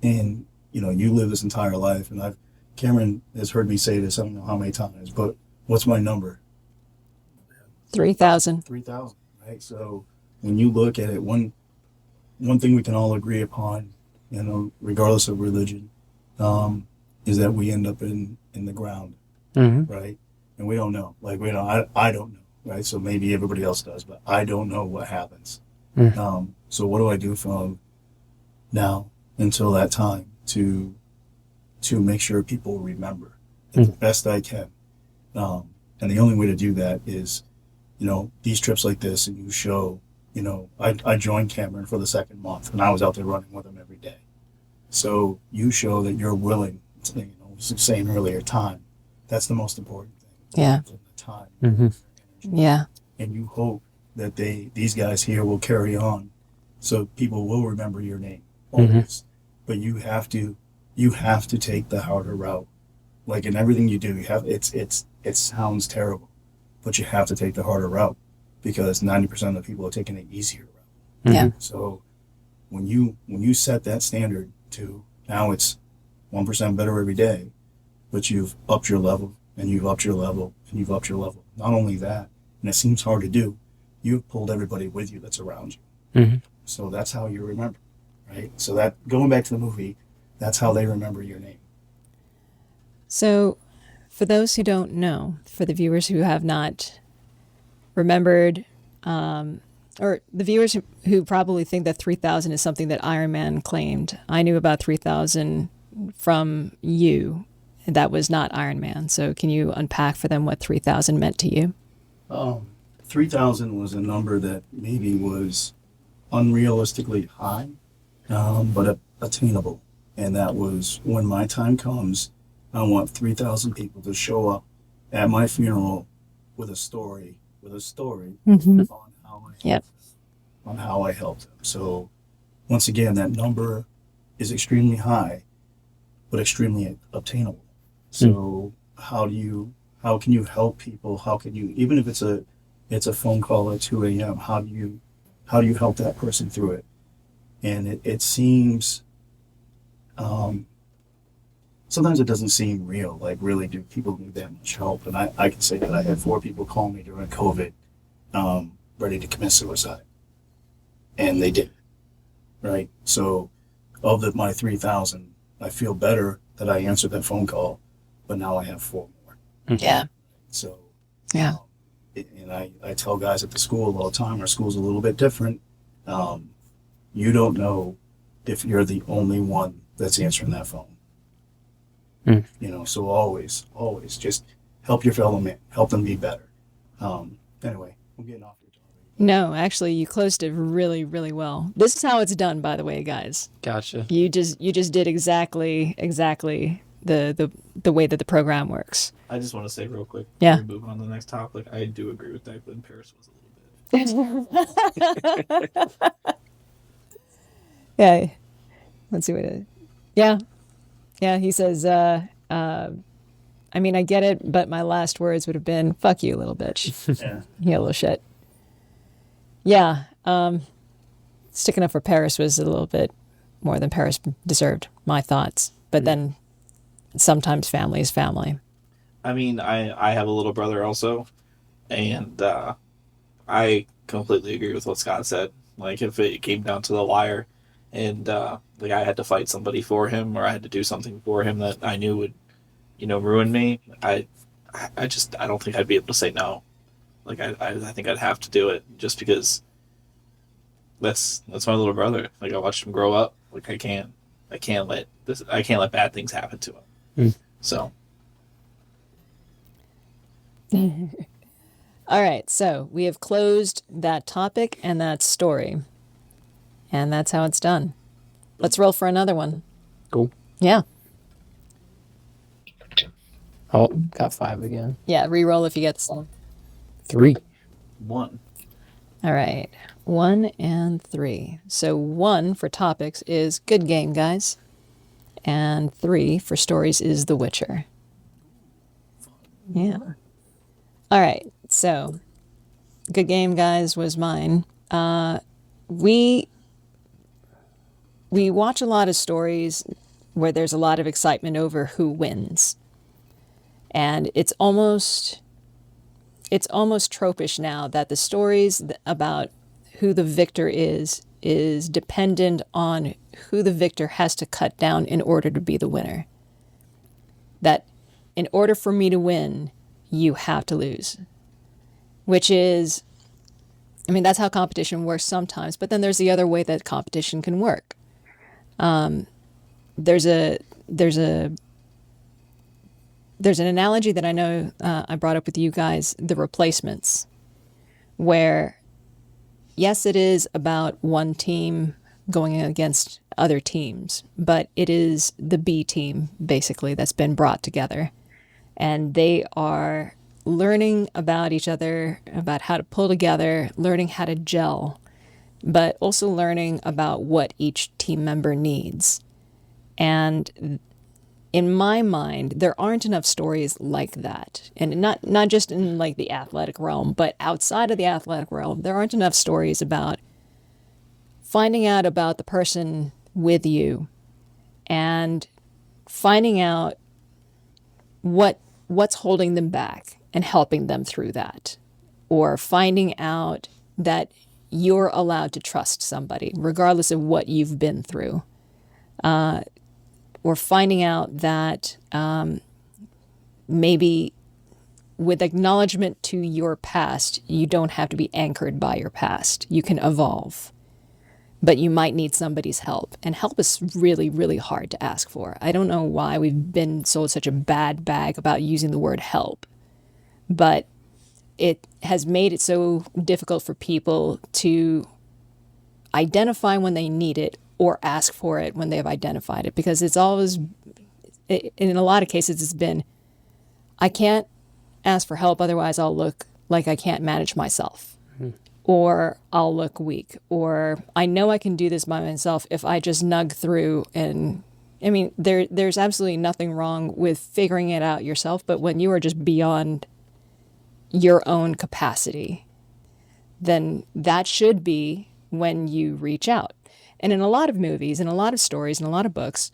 And, you live this entire life, and Cameron has heard me say this, I don't know how many times, but what's my number? 3,000. 3,000, right? So when you look at it, one thing we can all agree upon, regardless of religion, is that we end up in the ground, right? And we don't know. Like I don't know, right? So maybe everybody else does, but I don't know what happens. So what do I do from now until that time to make sure people remember the best I can? And the only way to do that is, these trips like this, and you show, I joined Kameron for the second month, and I was out there running with him every day. So you show that you're willing to, saying earlier, time. That's the most important thing. Yeah. The time. Yeah. And you hope that these guys here will carry on, so people will remember your name always. But you have to take the harder route. Like in everything you do, it sounds terrible, but you have to take the harder route because 90% of the people are taking the easier route. Yeah. So when you set that standard to now it's 1% better every day, but you've upped your level and you've upped your level and you've upped your level. Not only that, and it seems hard to do, you've pulled everybody with you that's around you. So that's how you remember, right? So that, going back to the movie, that's how they remember your name. So for those who don't know, for the viewers who have not remembered, or the viewers who probably think that 3,000 is something that Iron Man claimed, I knew about 3,000 from you, and that was not Iron Man. So can you unpack for them what 3,000 meant to you? 3,000 was a number that maybe was unrealistically high, but attainable. And that was, when my time comes, I want 3,000 people to show up at my funeral with a story on how I helped them. So once again, that number is extremely high, but extremely obtainable. So how can you help people? How can you, even if it's a phone call at 2 a.m., how do you help that person through it? And it seems, sometimes it doesn't seem real. Like, really, do people need that much help? And I can say that I had 4 people call me during COVID, ready to commit suicide. And they did. Right? So of my 3,000, I feel better that I answered that phone call, but now I have 4 more. Yeah. So, Yeah. And I tell guys at the school all the time, our school's a little bit different. You don't know if you're the only one that's answering that phone. So always just help your fellow man, help them be better. Anyway, I'm getting off your topic. No, actually, you closed it really, really well. This is how it's done, by the way, guys. Gotcha. You just did exactly the way that the program works. I just want to say real quick, Yeah. before we move on to the next topic, I do agree with that, but Paris was a little bit. Yeah. Let's see what it. Yeah. Yeah. He says, I mean, I get it, but my last words would have been, fuck you, little bitch. Yeah. You little shit. Yeah. Sticking up for Paris was a little bit more than Paris deserved, my thoughts. But then sometimes family is family. I mean, I have a little brother also, and I completely agree with what Scott said. Like if it came down to the wire, and like I had to fight somebody for him, or I had to do something for him that I knew would, ruin me. I don't think I'd be able to say no. Like I think I'd have to do it just because that's my little brother. Like I watched him grow up. Like I can't let bad things happen to him. Mm. So All right, so we have closed that topic and that story. And that's how it's done. Let's roll for another one. Cool. Yeah. Oh, got 5 again. Yeah, re-roll if you get some. 3. 1. All right, 1 and 3. So 1 for topics is good game, guys. And 3 for stories is The Witcher. Yeah. All right, so good game, guys, was mine. We watch a lot of stories where there's a lot of excitement over who wins. And it's almost tropish now that the stories about who the victor is dependent on who the victor has to cut down in order to be the winner. That in order for me to win, you have to lose. Which is, I mean, that's how competition works sometimes, but then there's the other way that competition can work. There's an analogy that I know I brought up with you guys, the replacements, where yes, it is about one team going against other teams, but it is the B team basically that's been brought together, and they are learning about each other, about how to pull together, learning how to gel, but also learning about what each team member needs. And in my mind, there aren't enough stories like that. And not just in like the athletic realm, but outside of the athletic realm, there aren't enough stories about finding out about the person with you and finding out what's holding them back and helping them through that. Or finding out that you're allowed to trust somebody, regardless of what you've been through. Or finding out that maybe with acknowledgement to your past, you don't have to be anchored by your past. You can evolve. But you might need somebody's help. And help is really, really hard to ask for. I don't know why we've been sold such a bad bag about using the word help. But it has made it so difficult for people to identify when they need it or ask for it when they have identified it, because it's always, in a lot of cases, it's been, I can't ask for help, otherwise I'll look like I can't manage myself, or I'll look weak, or I know I can do this by myself if I just nug through. And I mean, there's absolutely nothing wrong with figuring it out yourself, but when you are just beyond your own capacity, then that should be when you reach out. And in a lot of movies, in a lot of stories, in a lot of books,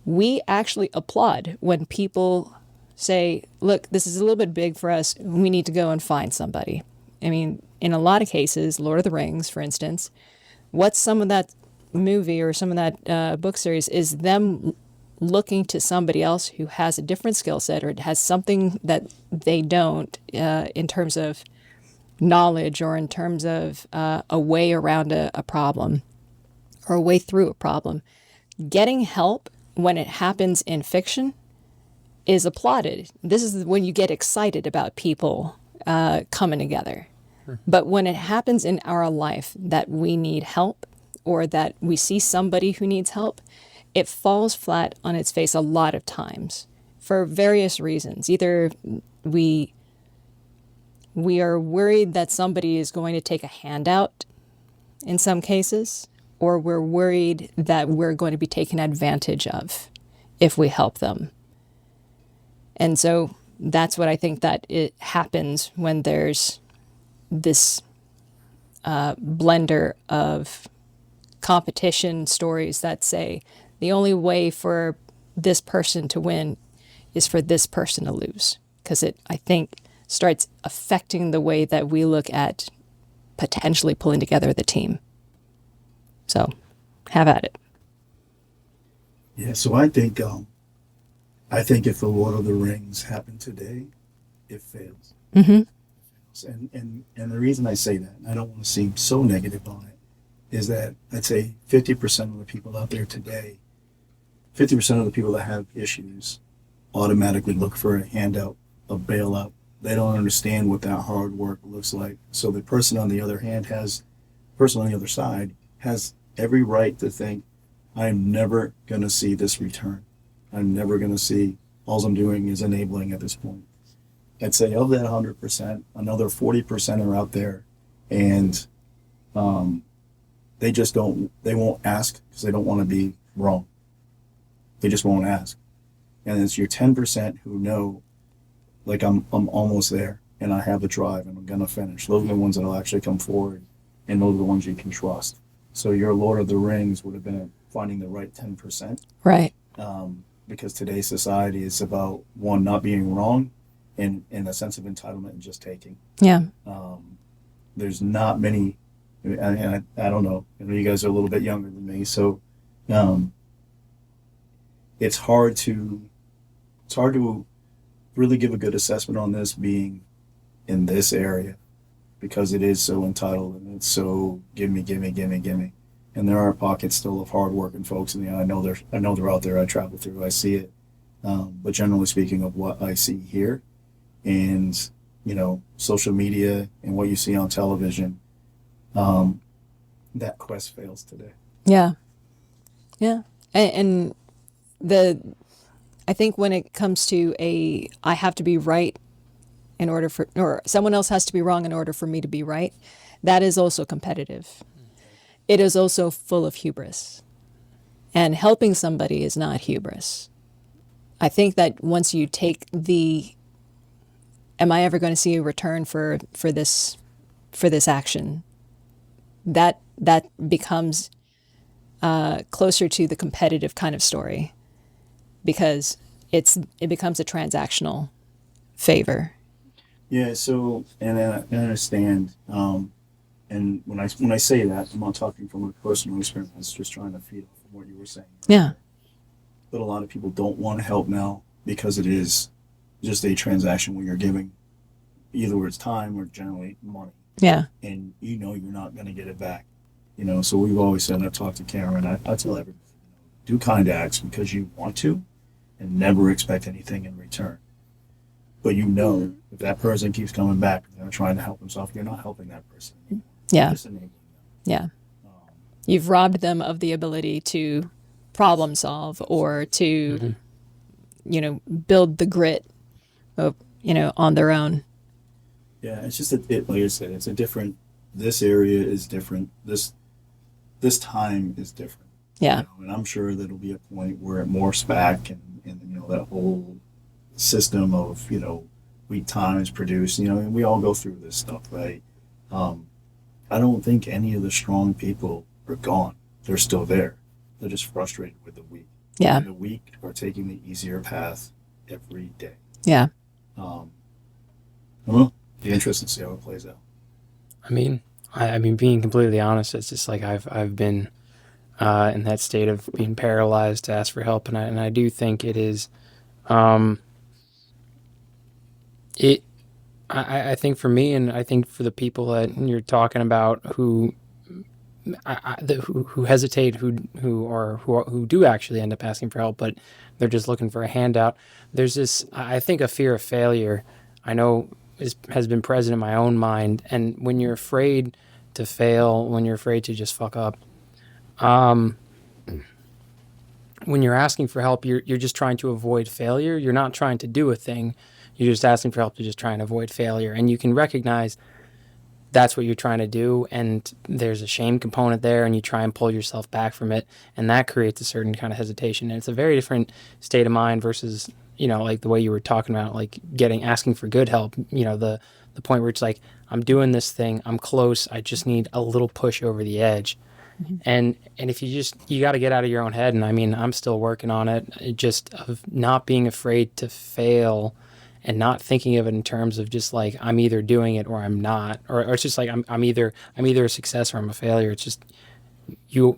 we actually applaud when people say, look, this is a little bit big for us. We need to go and find somebody. I mean, in a lot of cases, Lord of the Rings, for instance, what's some of that movie or some of that book series is them looking to somebody else who has a different skill set or has something that they don't in terms of knowledge or in terms of a way around a problem or a way through a problem. Getting help when it happens in fiction is applauded. This is when you get excited about people coming together. But when it happens in our life that we need help or that we see somebody who needs help, it falls flat on its face a lot of times for various reasons. Either we are worried that somebody is going to take a handout in some cases, or we're worried that we're going to be taken advantage of if we help them. And so that's what I think that it happens when there's this blender of competition stories that say the only way for this person to win is for this person to lose. Because it, I think, starts affecting the way that we look at potentially pulling together the team. So have at it. Yeah, so I think if the Lord of the Rings happened today, it fails. Mm-hmm. And the reason I say that, and I don't want to seem so negative on it, is that I'd say 50% of the people out there today, 50% of the people that have issues automatically look for a handout, a bailout. They don't understand what that hard work looks like. So the person on the other side has every right to think, I'm never going to see this return. I'm never going to see, all I'm doing is enabling at this point. I'd say of that 100%, another 40% are out there, and they won't ask because they don't want to be wrong. They just won't ask. And it's your 10% who know, like, I'm almost there, and I have the drive, and I'm going to finish. Those are the ones that will actually come forward, and those are the ones you can trust. So your Lord of the Rings would have been finding the right 10%. Right. Because today's society is about, one, not being wrong, and a sense of entitlement and just taking. Yeah. There's not many, and I don't know, you guys are a little bit younger than me, so it's hard to really give a good assessment on this being in this area, because it is so entitled and it's so give me. And there are pockets still of hardworking folks, and I know they're out there. I travel through, I see it. But generally speaking, of what I see here, and social media and what you see on television, that quest fails today. Yeah. Yeah. And I think when it comes to I have to be right in order for, or someone else has to be wrong in order for me to be right, that is also competitive. It is also full of hubris. And helping somebody is not hubris. I think that once you take am I ever going to see a return for this action, that becomes closer to the competitive kind of story, because it becomes a transactional favor. Yeah. So, and I understand. And when I say that, I'm not talking from a personal experience, just trying to feed off of what you were saying. Yeah. But a lot of people don't want to help now because it is just a transaction where you're giving either it's time or generally money. Yeah. And you're not going to get it back. So we've always said, I've talked to Kameron, I tell everybody, do kind acts because you want to, and never expect anything in return. But if that person keeps coming back and they're trying to help themselves, you're not helping that person anymore. Yeah. You're just enabling them. Yeah. You've robbed them of the ability to problem solve or to, build the grit of, on their own. Yeah, it's just like I said, it's a different. This area is different. This time is different. Yeah. And I'm sure there'll be a point where it morphs back, and that whole system of weak times produce. And we all go through this stuff, right? I don't think any of the strong people are gone. They're still there. They're just frustrated with the weak. Yeah. And the weak are taking the easier path every day. Yeah. I don't know. Be interested to see how it plays out. I mean, being completely honest, it's just like I've been in that state of being paralyzed to ask for help, and I do think it is. I think for me, and I think for the people that you're talking about who hesitate, who do actually end up asking for help, but they're just looking for a handout. There's this, I think, a fear of failure. I know has been present in my own mind, and when you're afraid to fail, when you're afraid to just fuck up, when you're asking for help, you're just trying to avoid failure. You're not trying to do a thing. You're just asking for help to just try and avoid failure. And you can recognize that's what you're trying to do, and there's a shame component there, and you try and pull yourself back from it, and that creates a certain kind of hesitation. And it's a very different state of mind versus, like the way you were talking about, like asking for good help, the point where it's like, I'm doing this thing, I'm close, I just need a little push over the edge. Mm-hmm. And if you got to get out of your own head, and I'm still working on it, just of not being afraid to fail, and not thinking of it in terms of just like, I'm either doing it or I'm not, or it's just like I'm either a success or I'm a failure. It's just you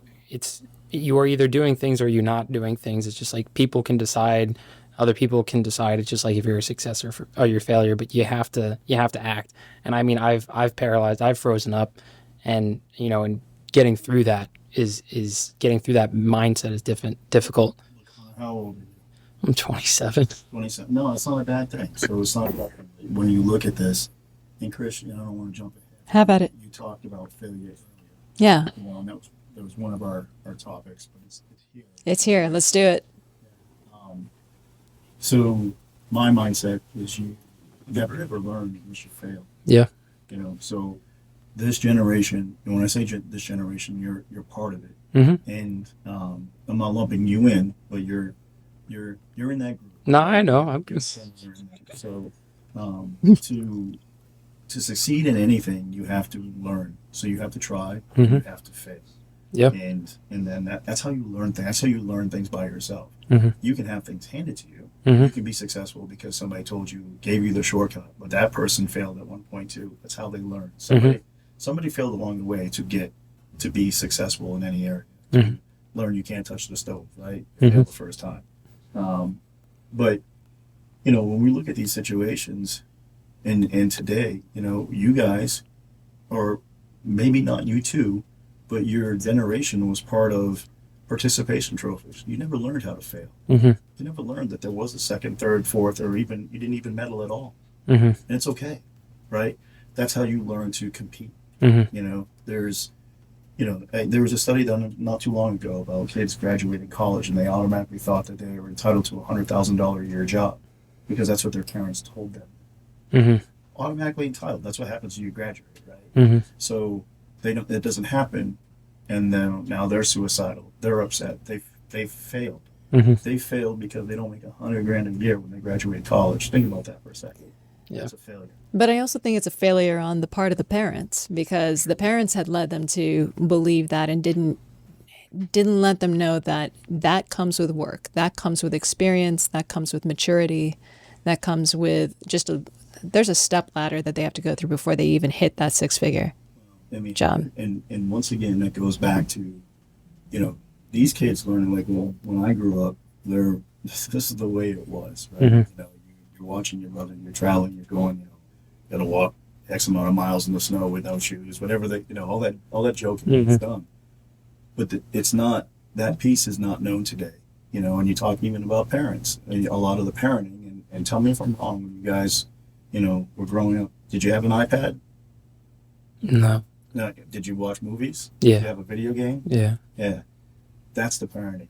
are either doing things or you're not doing things. It's just like people can decide, other people can decide. It's just like if you're a success or you're a failure, but you have to act. And I mean, I've paralyzed, I've frozen up, and and getting through that is getting through that mindset is difficult. How old are you? I'm 27. 27. No, it's not a bad thing. So it's not a bad thing. When you look at this, and Chris, I don't want to jump ahead. How about it? You talked about failure earlier. Yeah, And that was one of our topics, but it's here. it's here. Let's do it. So my mindset is you never ever learn unless you fail. Yeah. So this generation, and when I say this generation, you're part of it. Mm-hmm. And I'm not lumping you in, but you're in that group. No, I know. I'm So to succeed in anything, you have to learn. So you have to try. Mm-hmm. You have to fail. Yep. And then that's how you learn things. That's how you learn things by yourself. Mm-hmm. You can have things handed to you. Mm-hmm. You can be successful because somebody told you, gave you the shortcut, but that person failed at one point too. That's how they learn. Somebody failed along the way to be successful in any area. Mm-hmm. Learn you can't touch the stove, right? Mm-hmm. Fail the first time. But when we look at these situations, and today, you guys, or maybe not you too, but your generation was part of participation trophies. You never learned how to fail. Mm-hmm. You never learned that there was a second, third, fourth, or even you didn't even medal at all. Mm-hmm. And it's okay, right? That's how you learn to compete. Mm-hmm. There was a study done not too long ago about kids graduating college and they automatically thought that they were entitled to a $100,000 a year job because that's what their parents told them. Mm-hmm. Automatically entitled. That's what happens when you graduate, right? Mm-hmm. So it doesn't happen, and then now they're suicidal. They're upset. They failed. Mm-hmm. They failed because they don't make $100,000 a year when they graduate college. Think about that for a second. Yeah. That's a failure. But I also think it's a failure on the part of the parents because the parents had led them to believe that and didn't let them know that comes with work, that comes with experience, that comes with maturity, that comes with there's a step ladder that they have to go through before they even hit that six-figure job. And once again, that goes back to, these kids learning, like, well, when I grew up, this is the way it was, right? Mm-hmm. You're watching your brother, you're traveling, you're going, got to walk X amount of miles in the snow with no shoes, whatever all that joking is done. But it's not, that piece is not known today, and you talk even about parents, a lot of the parenting, and tell me if I'm wrong, when you guys, were growing up, did you have an iPad? No. No. Did you watch movies? Yeah. Did you have a video game? Yeah. Yeah. That's the parenting,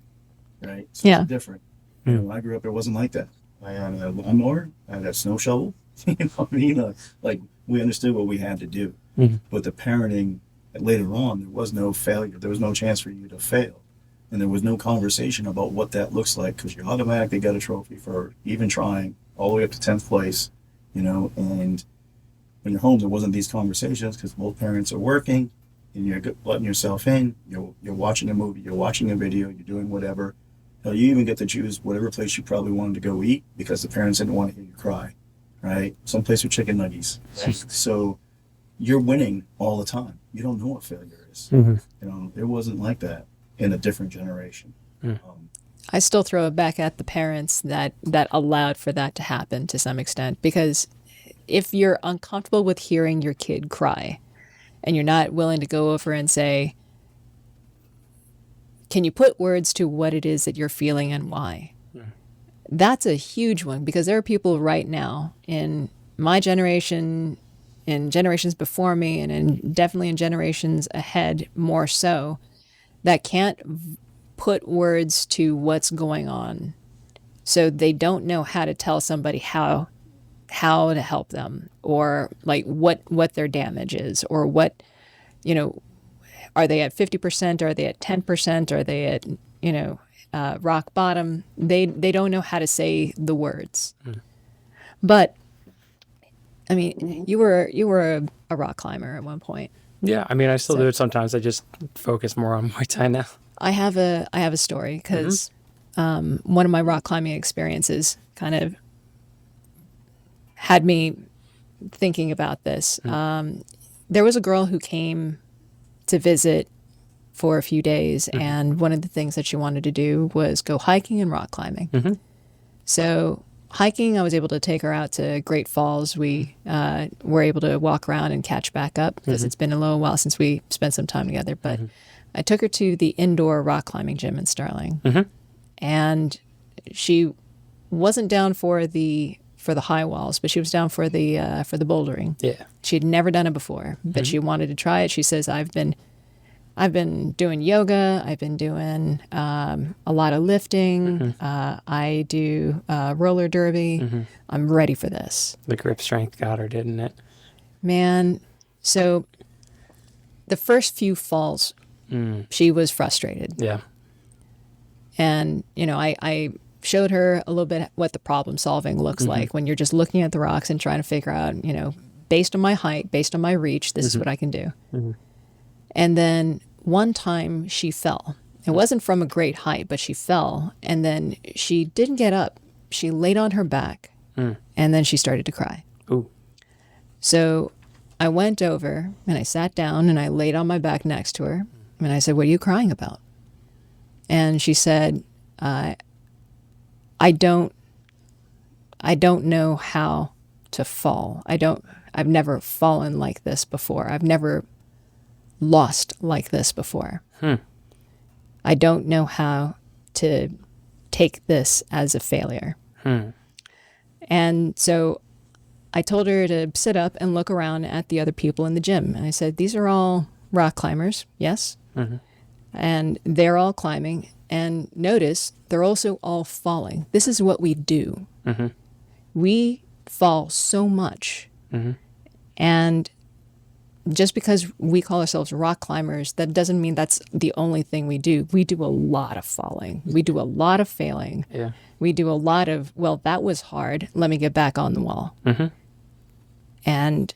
right? So Yeah. it's different. When I grew up, it wasn't like that. I had a lawnmower, I had a snow shovel. You know what I mean? Like we understood what we had to do. Mm-hmm. But the parenting, later on, there was no failure. There was no chance for you to fail. And there was no conversation about what that looks like because you automatically got a trophy for even trying all the way up to 10th place, and when you're home, there wasn't these conversations because both parents are working and you're letting yourself in. You're watching a movie, you're watching a video, you're doing whatever. Hell, you even get to choose whatever place you probably wanted to go eat because the parents didn't want to hear you cry, right? Some place with chicken nuggets. Right? So you're winning all the time. You don't know what failure is. Mm-hmm. It wasn't like that in a different generation. I still throw it back at the parents that allowed for that to happen to some extent because if you're uncomfortable with hearing your kid cry and you're not willing to go over and say, can you put words to what it is that you're feeling and why? Yeah. That's a huge one because there are people right now in my generation, in generations before me, and definitely in generations ahead more so, that can't put words to what's going on. So they don't know how to tell somebody how to help them or like what their damage is or what, are they at 50%? Are they at 10%? Are they at, rock bottom? They don't know how to say the words. But I mean, you were a rock climber at one point. Yeah. I mean, I still do it sometimes. I just focus more on Muay Thai now. I have a story because one of my rock climbing experiences kind of had me thinking about this. There was a girl who came to visit for a few days, and one of the things that she wanted to do was go hiking and rock climbing. So hiking, I was able to take her out to Great Falls. We were able to walk around and catch back up because it's been a little while since we spent some time together. But I took her to the indoor rock climbing gym in Sterling, and she wasn't down for the high walls, but she was down for the bouldering. Yeah. She had never done it before, but she wanted to try it. She says, I've been doing yoga. I've been doing a lot of lifting. I do roller derby. I'm ready for this. The grip strength got her, didn't it? Man, so the first few falls, she was frustrated. Yeah. And, I showed her a little bit what the problem solving looks like when you're just looking at the rocks and trying to figure out, based on my height, based on my reach, this is what I can do. And then one time she fell. It wasn't from a great height, but she fell. And then she didn't get up. She laid on her back and then she started to cry. Ooh. So I went over and I sat down and I laid on my back next to her. And I said, "What are you crying about?" And she said, I don't know how to fall. I've never fallen like this before. I've never lost like this before. I don't know how to take this as a failure. And so I told her to sit up and look around at the other people in the gym. And I said, "These are all rock climbers, yes? And they're all climbing. And notice they're also all falling. This is what we do. We fall so much. And just because we call ourselves rock climbers, that doesn't mean that's the only thing we do. We do a lot of falling. We do a lot of failing. Yeah. We do a lot of, well, that was hard. Let me get back on the wall." And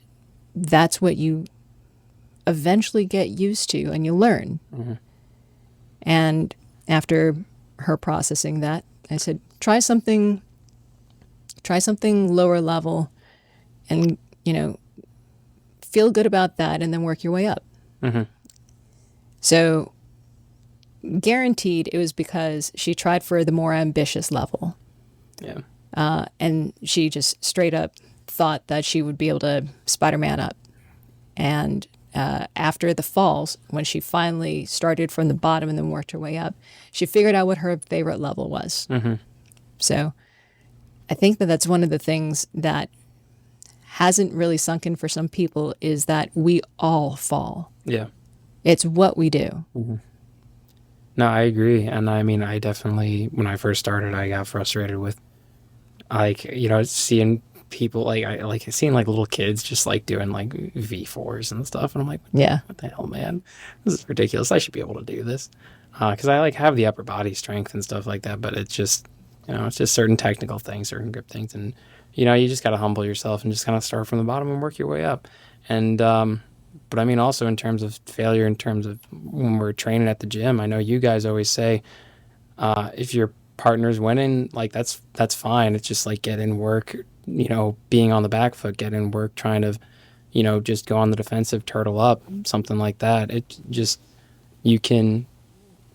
that's what you eventually get used to and you learn. And after her processing that, I said, try something lower level and, feel good about that and then work your way up. So guaranteed it was because she tried for the more ambitious level. Yeah. And she just straight up thought that she would be able to Spider-Man up. And after the falls, when she finally started from the bottom and then worked her way up, she figured out what her favorite level was. So I think that that's one of the things that hasn't really sunk in for some people is that we all fall. Yeah. It's what we do. No, I agree. And I mean, I definitely, when I first started, I got frustrated with seeing people seeing little kids just doing V4s and stuff. And I'm like, Yeah. what the hell, man? This is ridiculous. I should be able to do this. Because I have the upper body strength and stuff like that, but it's just, it's just certain technical things, certain grip things. And, you just got to humble yourself and just kind of start from the bottom and work your way up. And, but I mean, also in terms of failure, in terms of when we're training at the gym, I know you guys always say, if your partner's winning, that's fine. It's just get in work, being on the back foot, get in work, trying to, just go on the defensive, turtle up, something like that. It just, you can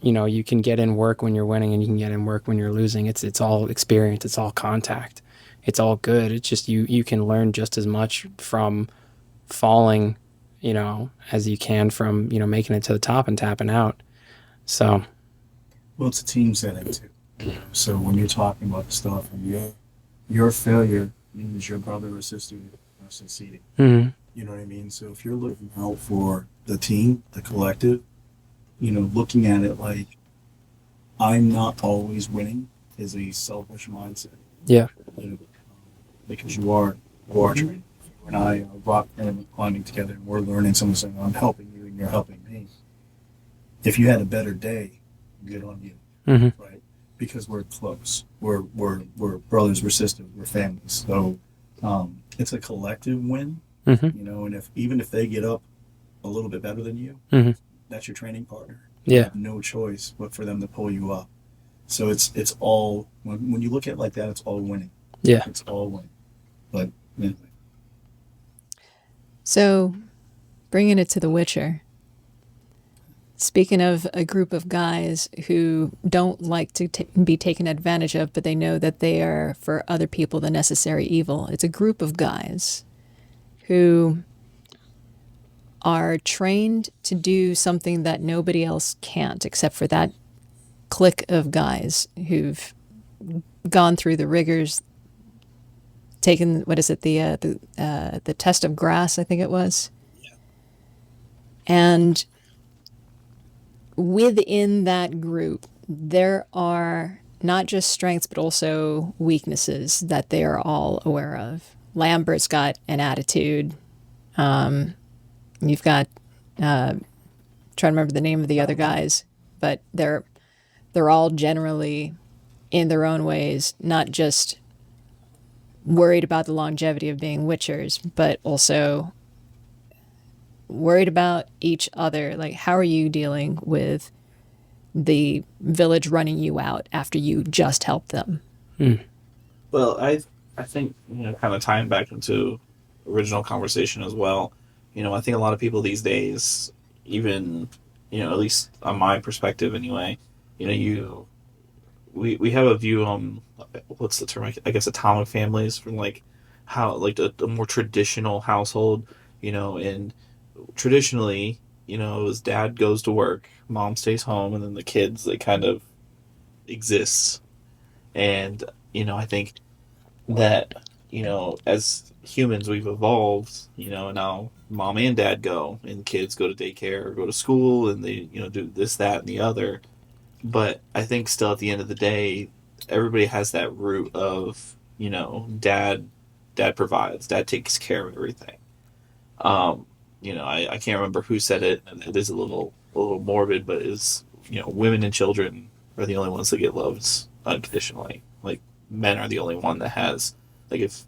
get in work when you're winning and you can get in work when you're losing. It's all experience. It's all contact. It's all good. It's just, you can learn just as much from falling, as you can from, making it to the top and tapping out. So. Well, it's a team setting too. So when you're talking about stuff and your failure means your brother or sister are succeeding. You know what I mean? So if you're looking out for the team, the collective, looking at it like I'm not always winning is a selfish mindset. Yeah. Because you are training. You and I are rock climbing together and we're learning something. I'm helping you and you're helping me. If you had a better day, good on you. Right? Because we're close. We're brothers, we're sisters, we're families. So it's a collective win. And even if they get up a little bit better than you, that's your training partner. Yeah. You have no choice but for them to pull you up. So it's all when you look at it like that, it's all winning. Yeah. It's all winning. But anyway. So bringing it to The Witcher. Speaking of a group of guys who don't like to be taken advantage of, but they know that they are for other people the necessary evil, it's a group of guys who are trained to do something that nobody else can't, except for that clique of guys who've gone through the rigors, taken, what is it, the test of grass, I think it was. And within that group, there are not just strengths, but also weaknesses that they are all aware of. Lambert's got an attitude. You've got, trying to remember the name of the other guys, but they're all generally, in their own ways, not just worried about the longevity of being witchers, but also worried about each other. Like, how are you dealing with the village running you out after you just helped them? Well, I think, kind of tying back into original conversation as well. I think a lot of people these days, even at least on my perspective anyway, we have a view on, what's the term? I guess atomic families, from like how, like, a more traditional household, and traditionally, as dad goes to work, mom stays home, and then the kids, they kind of exist. And I think that as humans, we've evolved, and now mom and dad go, and kids go to daycare or go to school, and they do this, that, and the other. But I think still, at the end of the day, everybody has that root of dad provides, dad takes care of everything. I can't remember who said it, and it is a little morbid, but is women and children are the only ones that get loved unconditionally. Like, men are the only one that has, like, if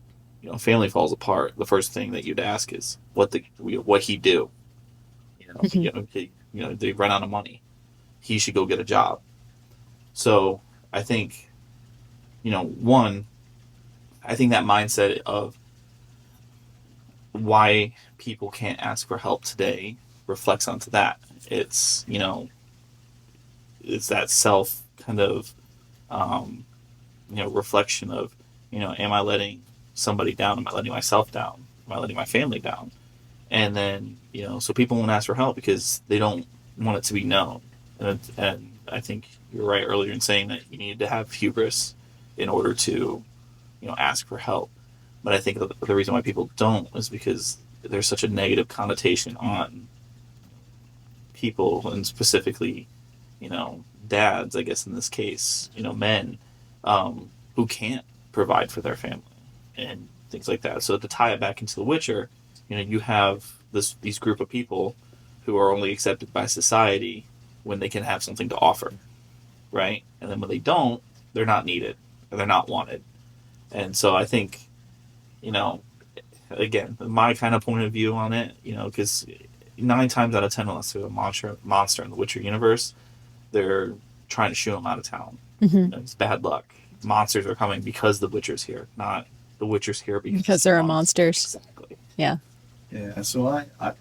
family falls apart, the first thing that you'd ask is what he do. They run out of money, he should go get a job. So I think I think that mindset of why people can't ask for help today reflects onto that. It's it's that self kind of reflection of am I letting somebody down? Am I letting myself down? Am I letting my family down? And then so people won't ask for help because they don't want it to be known. And I think you're right earlier in saying that you need to have hubris in order to ask for help. But I think the reason why people don't is because there's such a negative connotation on people, and specifically, dads, I guess in this case, men, who can't provide for their family and things like that. So to tie it back into The Witcher, you have these group of people who are only accepted by society when they can have something to offer, right? And then when they don't, they're not needed, or they're not wanted. And so I think, again, my kind of point of view on it, because 9 times out of 10, unless there's a monster in the Witcher universe, they're trying to shoo him out of town. It's bad luck. Monsters are coming because the Witcher's here, not the Witcher's here because there are monsters. Exactly. Yeah. Yeah, so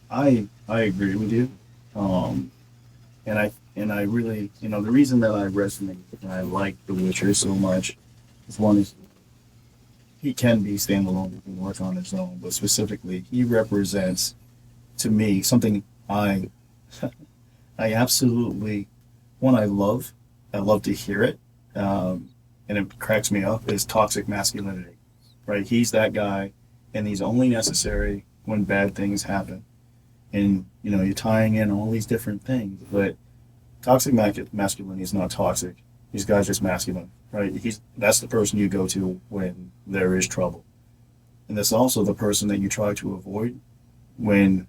I agree with you, and I really, the reason that I resonate and I like The Witcher so much is, one is he can be standalone, he can work on his own, but specifically he represents to me something I absolutely, I love to hear it, and it cracks me up, is toxic masculinity, right? He's that guy, and he's only necessary when bad things happen. And you're tying in all these different things, but toxic masculinity is not toxic. These guys are just masculine, right? That's the person you go to when there is trouble, and that's also the person that you try to avoid when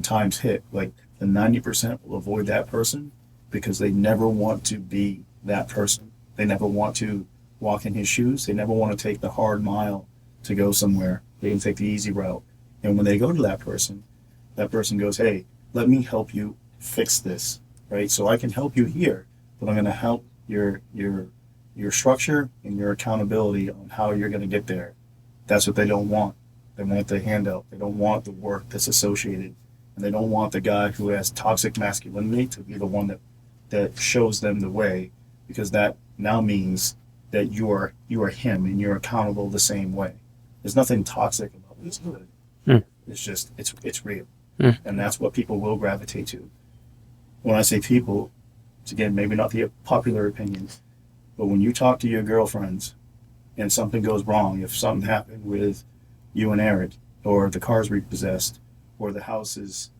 times hit. Like, the 90% will avoid that person because they never want to be that person. They never want to walk in his shoes. They never want to take the hard mile to go somewhere. They can take the easy route. And when they go to that person goes, hey, let me help you fix this, right? So I can help you here, but I'm going to help your structure and your accountability on how you're going to get there. That's what they don't want. They want the handout. They don't want the work that's associated and they don't want the guy who has toxic masculinity to be the one that shows them the way, because that now means that you are him and you're accountable the same way. There's nothing toxic about it. It's good. It's just it's real, and that's what people will gravitate to. When I say people, it's again maybe not the popular opinion, but when you talk to your girlfriends and something goes wrong, if something happened with you and Eric, or the car's repossessed, or the house is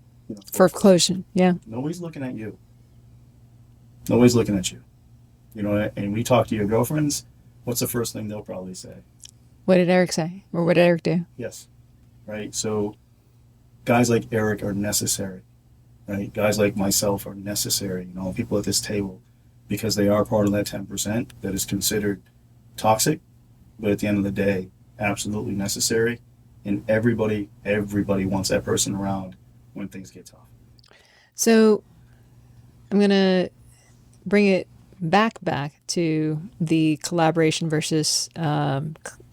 Foreclosure. Yeah. nobody's looking at you. Nobody's looking at you. You know, and when you talk to your girlfriends, what's the first thing they'll probably say? What did Eric say? Or what did Eric do? Yes. Right? So guys like Eric are necessary. Right? Guys like myself are necessary, you know, people at this table, because they are part of that 10% that is considered toxic, but at the end of the day, absolutely necessary. And everybody wants that person around when things get tough. So I'm going to bring it back to the collaboration versus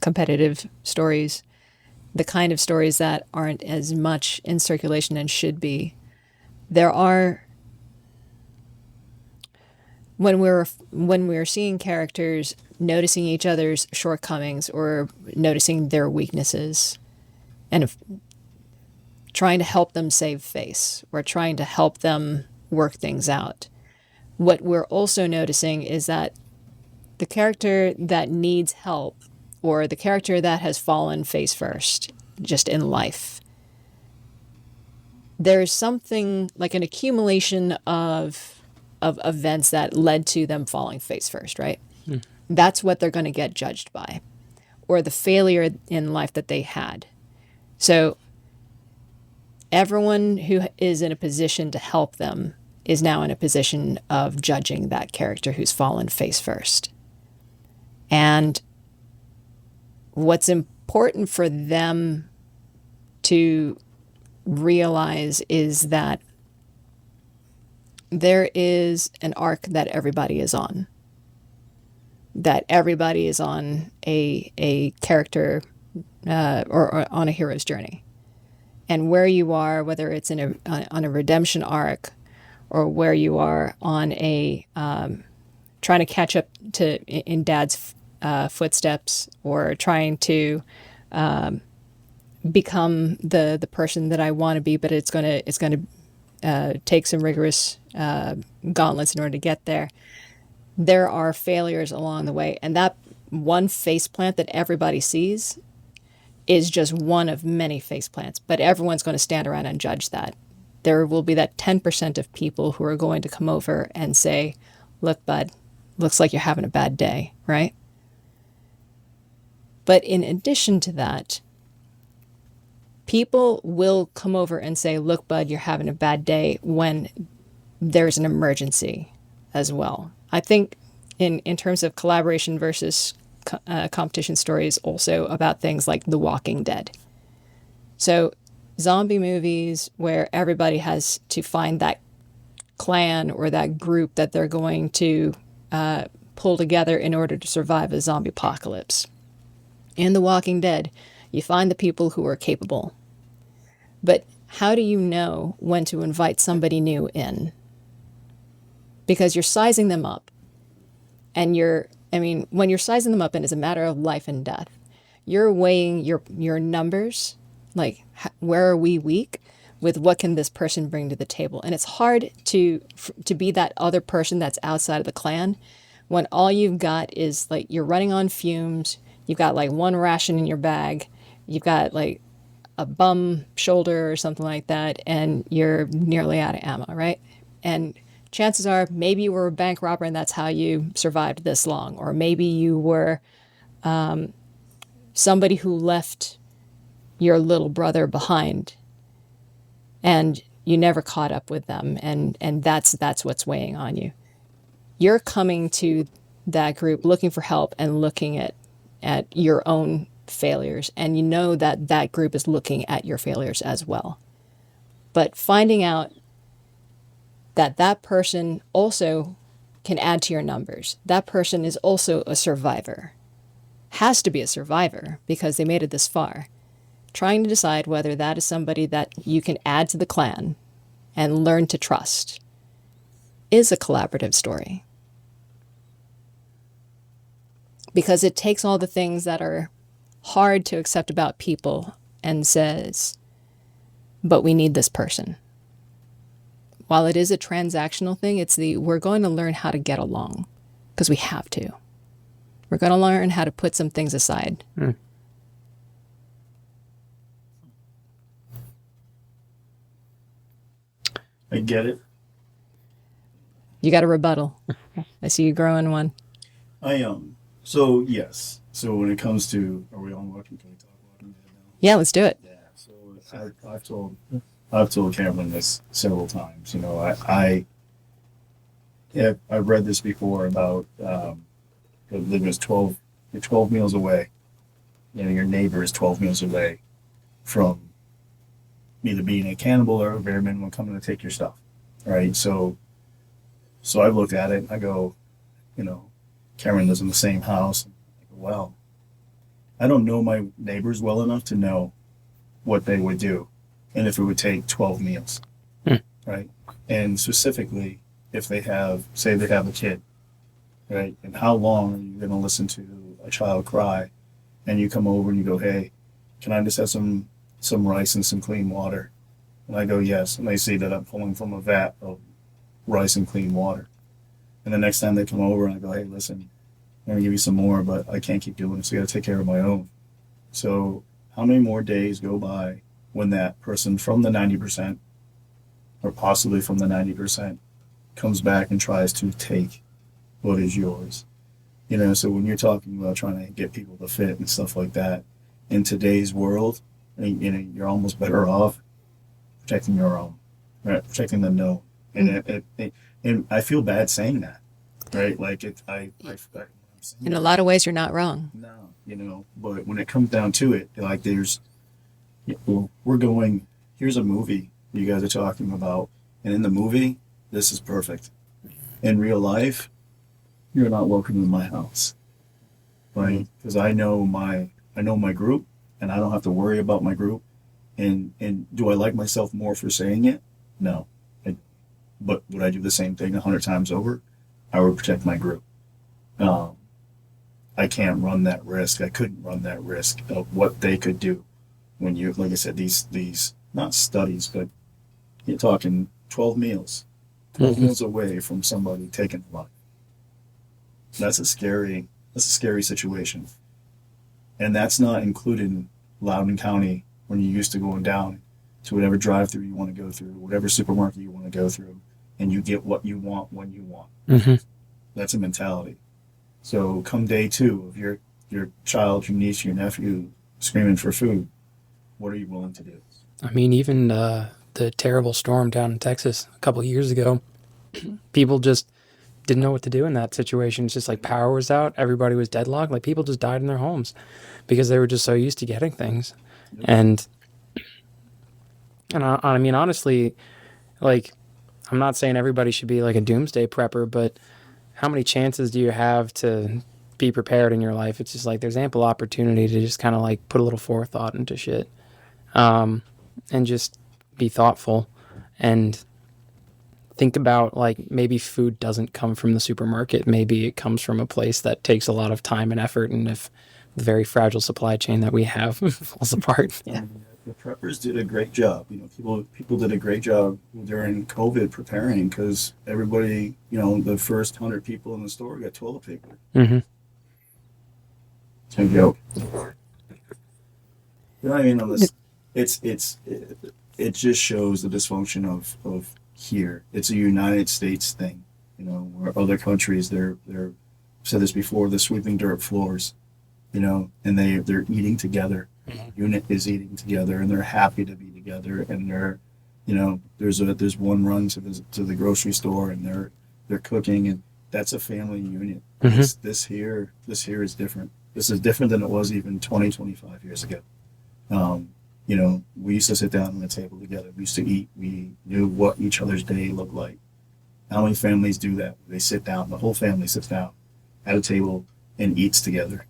competitive stories, the kind of stories that aren't as much in circulation and should be. There are, when we're seeing characters noticing each other's shortcomings or noticing their weaknesses and trying to help them save face or trying to help them work things out. What we're also noticing is that the character that needs help, or the character that has fallen face first just in life, there's something like an accumulation of events that led to them falling face first, right? That's what they're going to get judged by, or the failure in life that they had. So everyone who is in a position to help them is now in a position of judging that character who's fallen face first. And what's important for them to realize is that there is an arc that everybody is on. That everybody is on a character or on a hero's journey. And where you are, whether it's on a redemption arc, or where you are on a trying to catch up to in Dad's footsteps, or trying to become the person that I want to be, but it's gonna take some rigorous gauntlets in order to get there. There are failures along the way, and that one faceplant that everybody sees is just one of many faceplants, but everyone's going to stand around and judge that. There will be that 10% of people who are going to come over and say, look, bud, looks like you're having a bad day, right? But in addition to that, people will come over and say, look, bud, you're having a bad day when there's an emergency as well. I think in terms of collaboration versus competition stories, also about things like The Walking Dead. So zombie movies where everybody has to find that clan or that group that they're going to pull together in order to survive a zombie apocalypse. In The Walking Dead, you find the people who are capable. But how do you know when to invite somebody new in? Because you're sizing them up. And when you're sizing them up and it's a matter of life and death, you're weighing your numbers, like where are we weak, with what can this person bring to the table. And it's hard to be that other person that's outside of the clan when all you've got is like you're running on fumes, you've got like one ration in your bag, you've got like a bum shoulder or something like that, and you're nearly out of ammo, right? And chances are maybe you were a bank robber and that's how you survived this long. Or maybe you were somebody who left your little brother behind and you never caught up with them. And that's what's weighing on you. You're coming to that group looking for help and looking at your own failures. And you know that group is looking at your failures as well. But finding out that person also can add to your numbers. That person is also a survivor. Has to be a survivor because they made it this far. trying to decide whether that is somebody that you can add to the clan and learn to trust is a collaborative story. Because it takes all the things that are hard to accept about people and says, but we need this person. While it is a transactional thing, we're going to learn how to get along because we have to. We're going to learn how to put some things aside. I get it. You got a rebuttal. I see you growing one. So yes. So when it comes to, are we on working? Can we talk about it now? Yeah, let's do it. Yeah. So I've told Kameron this several times. You know, I've read this before about living is 12. You're 12 meals away. You know, your neighbor is 12 meals away from either being a cannibal or a bare minimum coming to take your stuff. Right. So I looked at it and I go, you know, Kameron lives in the same house. I go, well, I don't know my neighbors well enough to know what they would do and if it would take 12 meals. Right. And specifically, if they have a kid, right? And how long are you going to listen to a child cry and you come over and you go, hey, can I just have some rice and some clean water? And I go, yes. And they see that I'm pulling from a vat of rice and clean water. And the next time they come over and I go, hey, listen, I'm going to give you some more, but I can't keep doing this. I got to take care of my own. So how many more days go by when that person from the 90% or possibly from the 90% comes back and tries to take what is yours? You know, so when you're talking about trying to get people to fit and stuff like that, in today's world, you know, you're almost better off protecting your own, right? Protecting the known. And I feel bad saying that, right? Like In a lot of ways, you're not wrong. No, you know, but when it comes down to it, like here's a movie you guys are talking about, and in the movie, this is perfect. In real life, you're not welcome in my house, right? Because I know my group, and I don't have to worry about my group. And do I like myself more for saying it? No. But would I do the same thing 100 times over? I would protect my group. I can't run that risk. I couldn't run that risk of what they could do when you, like I said, these not studies, but you're talking 12 meals, 12 meals away from somebody taking a life. That's a scary situation. And that's not including Loudoun County when you're used to going down to whatever drive-through you want to go through, whatever supermarket you want to go through, and you get what you want when you want. That's a mentality. So come day 2 of your child, your niece, your nephew screaming for food, what are you willing to do? I mean, even the terrible storm down in Texas a couple of years ago, people just didn't know what to do in that situation. It's just like power was out, everybody was deadlocked, like people just died in their homes because they were just so used to getting things. And I mean, honestly, like, I'm not saying everybody should be like a doomsday prepper, but how many chances do you have to be prepared in your life? It's just like there's ample opportunity to just kind of like put a little forethought into shit, and just be thoughtful and think about, like, maybe food doesn't come from the supermarket. Maybe it comes from a place that takes a lot of time and effort, and if the very fragile supply chain that we have falls apart. Yeah. The preppers did a great job. You know, people did a great job during COVID preparing because everybody, you know, the first 100 people in the store got toilet paper. It's a joke. You know what I mean? On this, it just shows the dysfunction of here. It's a United States thing. You know, where other countries they're I've said this before, they're sweeping dirt floors. You know, and they're eating together. Unit is eating together, and they're happy to be together. And they're, you know, there's one run to the grocery store, and they're cooking, and that's a family unit. This here is different. This is different than it was even 20, 25 years ago. You know, we used to sit down on the table together. We used to eat. We knew what each other's day looked like. How many families do that? They sit down. The whole family sits down at a table and eats together.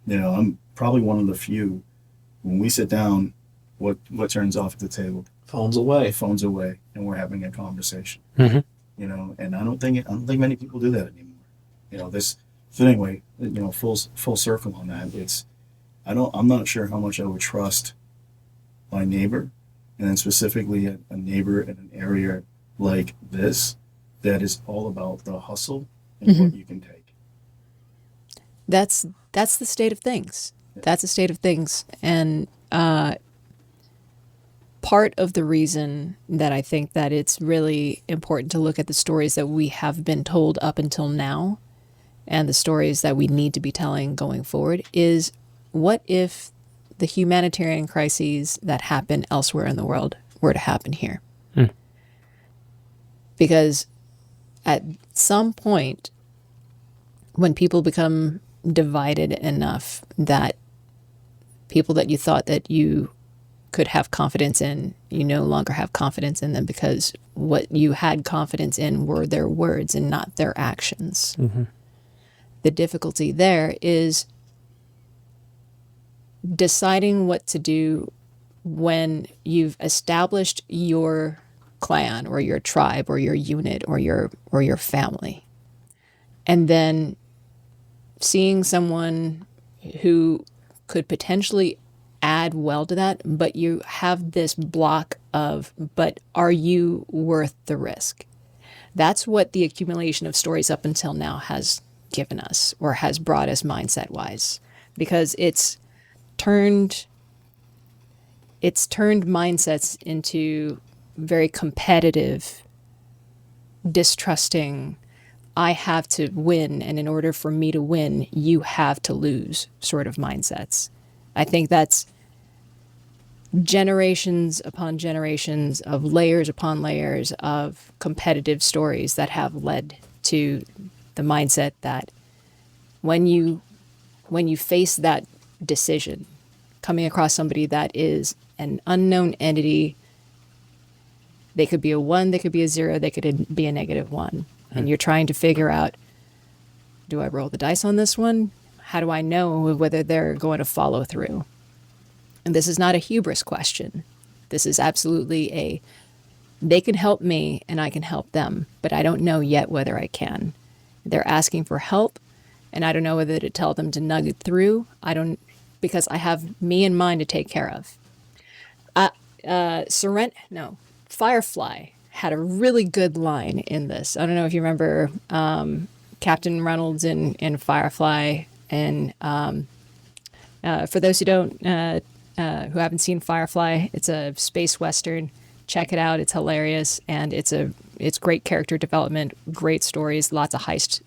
You know, probably one of the few. When we sit down, what turns off at the table? Phones away. Phones away, and we're having a conversation. Mm-hmm. You know, and I don't think many people do that anymore. You know, this. So anyway, you know, full circle on that. I'm not sure how much I would trust my neighbor, and then specifically a neighbor in an area like this that is all about the hustle and what you can take. That's the state of things. That's the state of things. And part of the reason that I think that it's really important to look at the stories that we have been told up until now and the stories that we need to be telling going forward is, what if the humanitarian crises that happen elsewhere in the world were to happen here? Because at some point, when people become divided enough that people that you thought that you could have confidence in, you no longer have confidence in them, because what you had confidence in were their words and not their actions. Mm-hmm. The difficulty there is deciding what to do when you've established your clan or your tribe or your unit or your family, and then seeing someone who could potentially add well to that, but you have this block of, but are you worth the risk? That's what the accumulation of stories up until now has given us, or has brought us mindset wise, because it's turned mindsets into very competitive, distrusting, I have to win, and in order for me to win, you have to lose sort of mindsets. I think that's generations upon generations of layers upon layers of competitive stories that have led to the mindset that when you face that decision, coming across somebody that is an unknown entity, they could be a 1, they could be a 0, they could be a -1. And you're trying to figure out, do I roll the dice on this one? How do I know whether they're going to follow through? And this is not a hubris question. This is absolutely they can help me and I can help them, but I don't know yet whether I can. They're asking for help, and I don't know whether to tell them to nug it through. Because I have me in mind to take care of. Firefly had a really good line in this. I don't know if you remember Captain Reynolds in Firefly, and for those who who haven't seen Firefly, it's a space western. Check it out; it's hilarious, and it's great character development, great stories, lots of heist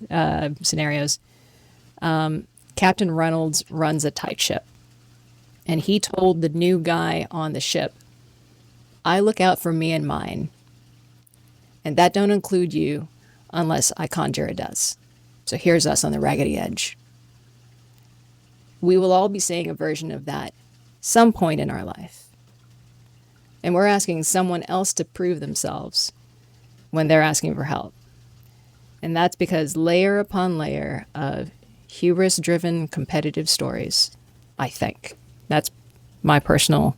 scenarios. Captain Reynolds runs a tight ship, and he told the new guy on the ship, I look out for me and mine, and that don't include you unless I conjure it does. So here's us on the raggedy edge. We will all be saying a version of that some point in our life. And we're asking someone else to prove themselves when they're asking for help. And that's because layer upon layer of hubris-driven competitive stories, I think. That's my personal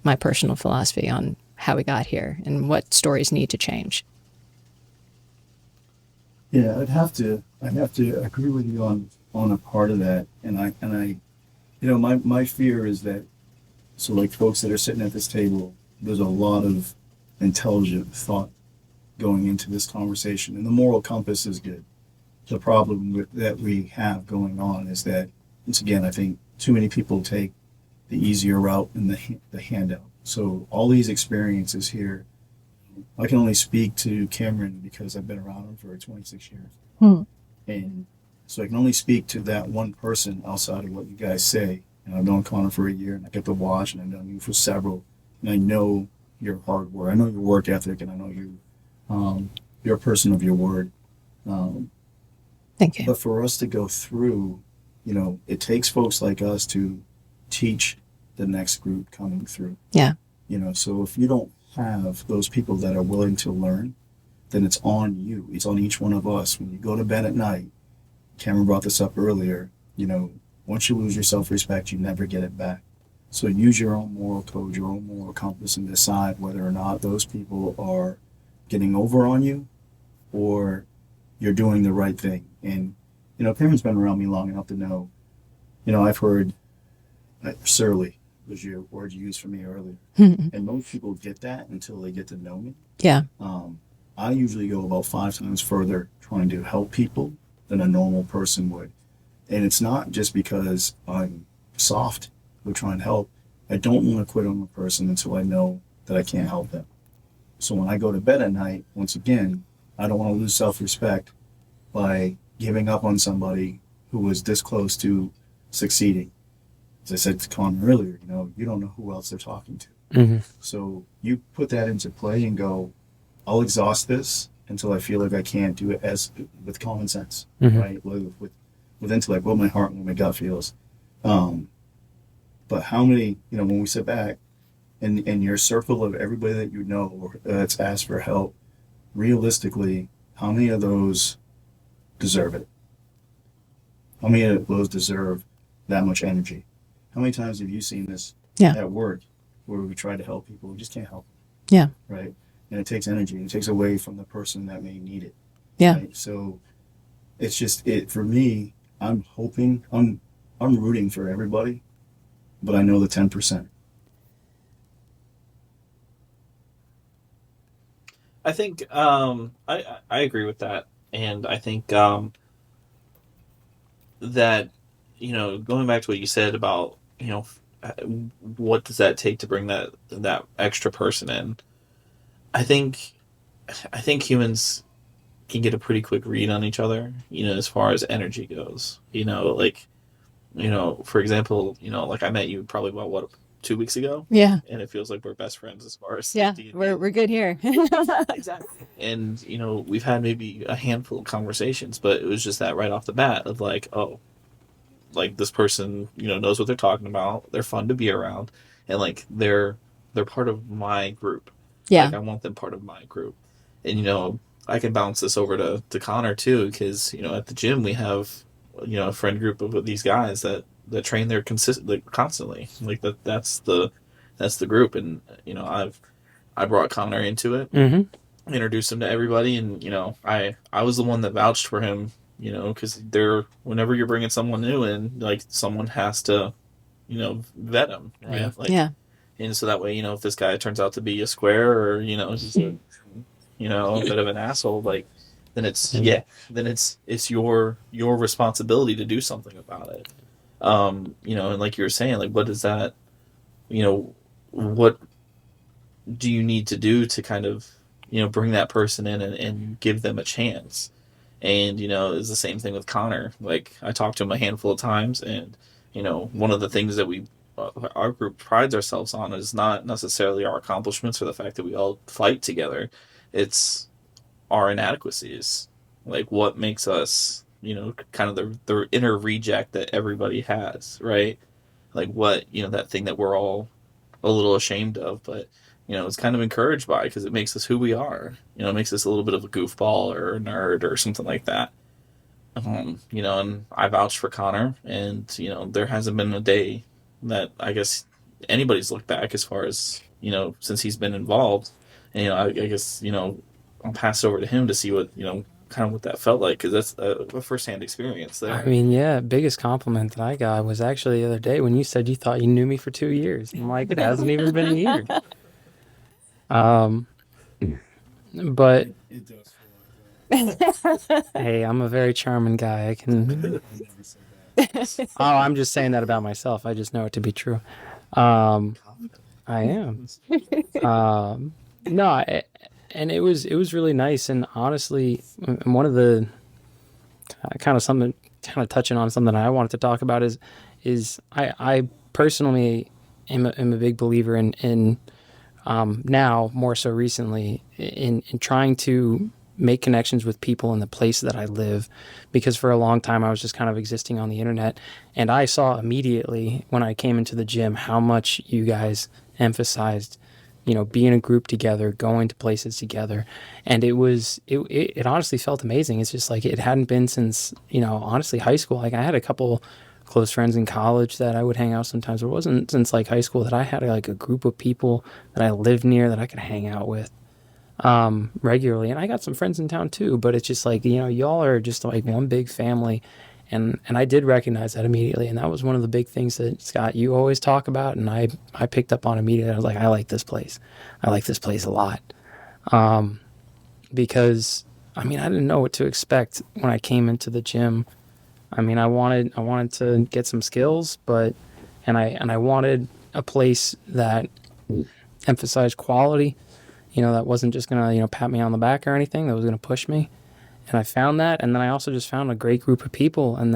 philosophy on how we got here and what stories need to change. Yeah, I'd have to agree with you on a part of that, and I you know, my fear is that, so like folks that are sitting at this table, there's a lot of intelligent thought going into this conversation, and the moral compass is good. The problem that we have going on is that, once again, I think too many people take the easier route and the handout. So all these experiences here, I can only speak to Kameron because I've been around him for 26 years. And so I can only speak to that one person outside of what you guys say. And I've known Connor for a year, and I get to watch, and I've known you for several. And I know your hard work. I know your work ethic, and I know you're a person of your word. Thank you. But for us to go through, you know, it takes folks like us to teach the next group coming through. Yeah. You know, so if you don't have those people that are willing to learn, then it's on you. It's on each one of us. When you go to bed at night, Cameron brought this up earlier, you know, once you lose your self-respect, you never get it back. So use your own moral code, your own moral compass, and decide whether or not those people are getting over on you or you're doing the right thing. And, Karen's been around me long enough to know, I've heard surly was your word you used for me earlier. And most people get that until they get to know me. Yeah. I usually go about 5 times further trying to help people than a normal person would. And it's not just because I'm soft with trying to help. I don't want to quit on a person until I know that I can't help them. So when I go to bed at night, once again, I don't want to lose self-respect by giving up on somebody who was this close to succeeding. As I said to Connor earlier, you don't know who else they're talking to. Mm-hmm. So you put that into play and go, I'll exhaust this until I feel like I can't do it with common sense, right? With intellect, what my heart and what my gut feels. But how many, when we sit back in your circle of everybody that that's asked for help, realistically, how many of those deserve it? How many of those deserve that much energy? How many times have you seen this at work where we try to help people? We just can't help them. Yeah. Right? And it takes energy. It takes away from the person that may need it. Yeah. Right? So it's just for me, I'm hoping, I'm rooting for everybody, but I know the 10%. I think I agree with that, and I think that going back to what you said about what does that take to bring that extra person in. I think humans can get a pretty quick read on each other, as far as energy goes. For example, like I met you probably about what 2 weeks ago. Yeah. And it feels like we're best friends as far as D&D. We're good here. Exactly. And we've had maybe a handful of conversations, but it was just that right off the bat of like, oh, like this person, knows what they're talking about. They're fun to be around, and like they're part of my group. Yeah. Like I want them part of my group, and I can bounce this over to Connor too, because at the gym we have a friend group of these guys that train there constantly. Like that's the group, and I brought Connor into it, introduced him to everybody, and I was the one that vouched for him. Because whenever you're bringing someone new in, like someone has to, vet them, right? Yeah. And so that way, if this guy turns out to be a square or just a bit of an asshole, like then it's your responsibility to do something about it. And like you were saying, like what is that? What do you need to do to kind of bring that person in and give them a chance? And, it's the same thing with Connor. Like, I talked to him a handful of times, and, one of the things that our group prides ourselves on is not necessarily our accomplishments or the fact that we all fight together. It's our inadequacies. Like, what makes us, kind of the inner reject that everybody has, right? Like, what, that thing that we're all a little ashamed of, but it's kind of encouraged by, because it makes us who we are. It makes us a little bit of a goofball or a nerd or something like that. And I vouched for Connor, and there hasn't been a day that I guess anybody's looked back as far as since he's been involved. And I guess I'll pass it over to him to see what kind of what that felt like, because that's a first-hand experience there. I mean, yeah, biggest compliment that I got was actually the other day when you said you thought you knew me for 2 years. I'm like, it hasn't even been a year. But It does feel like that. hey, I'm a very charming guy. I can. I never said that. Oh, I'm just saying that about myself. I just know it to be true. I am. No, and it was really nice. And honestly, one of the kind of touching on something I wanted to talk about is I personally am a big believer in now more so recently in trying to make connections with people in the place that I live, because for a long time I was just kind of existing on the internet, and I saw immediately when I came into the gym how much you guys emphasized being a group together, going to places together, and it honestly felt amazing. It's just like it hadn't been since honestly high school. Like I had a couple close friends in college that I would hang out sometimes. It wasn't since like high school that I had like a group of people that I lived near that I could hang out with regularly. And I got some friends in town too, but it's just like, y'all are just like one big family. And I did recognize that immediately. And that was one of the big things that, Scott, you always talk about. And I picked up on immediately. I was like, I like this place. I like this place a lot. Because, I didn't know what to expect when I came into the gym. I wanted to get some skills, and I wanted a place that emphasized quality, that wasn't just going to, pat me on the back or anything, that was going to push me. And I found that, and then I also just found a great group of people, and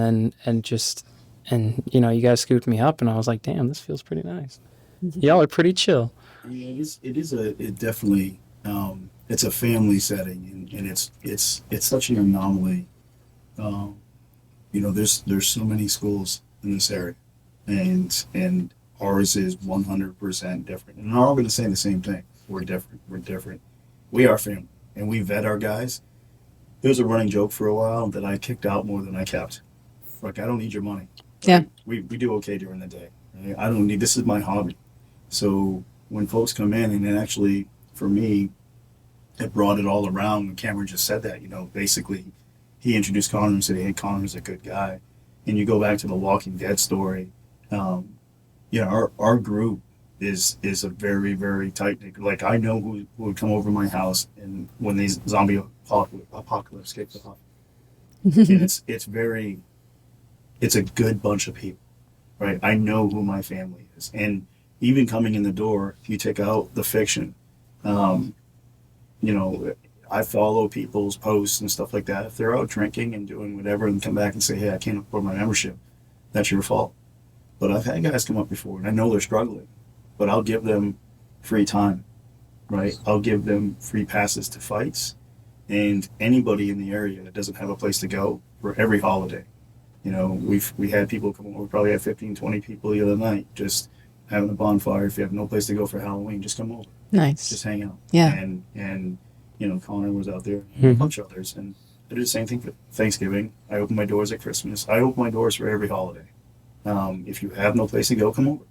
you guys scooped me up, and I was like, damn, this feels pretty nice. Y'all are pretty chill. Yeah, it definitely, it's a family setting, and it's such an anomaly. There's so many schools in this area, and ours is 100% different. And I'm all going to say the same thing. We're different. We're different. We are family, and we vet our guys. There was a running joke for a while that I kicked out more than I kept. Like, I don't need your money. Yeah. We do okay during the day. Right? I don't need, this is my hobby. So when folks come in, and then actually, for me, it brought it all around when Kameron just said that, basically he introduced Connor and said, hey, Connor's a good guy. And you go back to the Walking Dead story, our group is a very, very tight knit. Like, I know who would come over my house and when these zombie apocalypse kicks off. And it's a good bunch of people, right? I know who my family is. And even coming in the door, if you take out the fiction, I follow people's posts and stuff like that. If they're out drinking and doing whatever and come back and say, hey, I can't afford my membership, that's your fault. But I've had guys come up before, and I know they're struggling, but I'll give them free time, right? I'll give them free passes to fights, and anybody in the area that doesn't have a place to go for every holiday. We had people come over. We probably had 15, 20 people the other night just having a bonfire. If you have no place to go for Halloween, just come over. Nice. Just hang out. Yeah. And Connor was out there, and a bunch of others, and I did the same thing for Thanksgiving. I opened my doors at Christmas. I open my doors for every holiday. If you have no place to go, come over.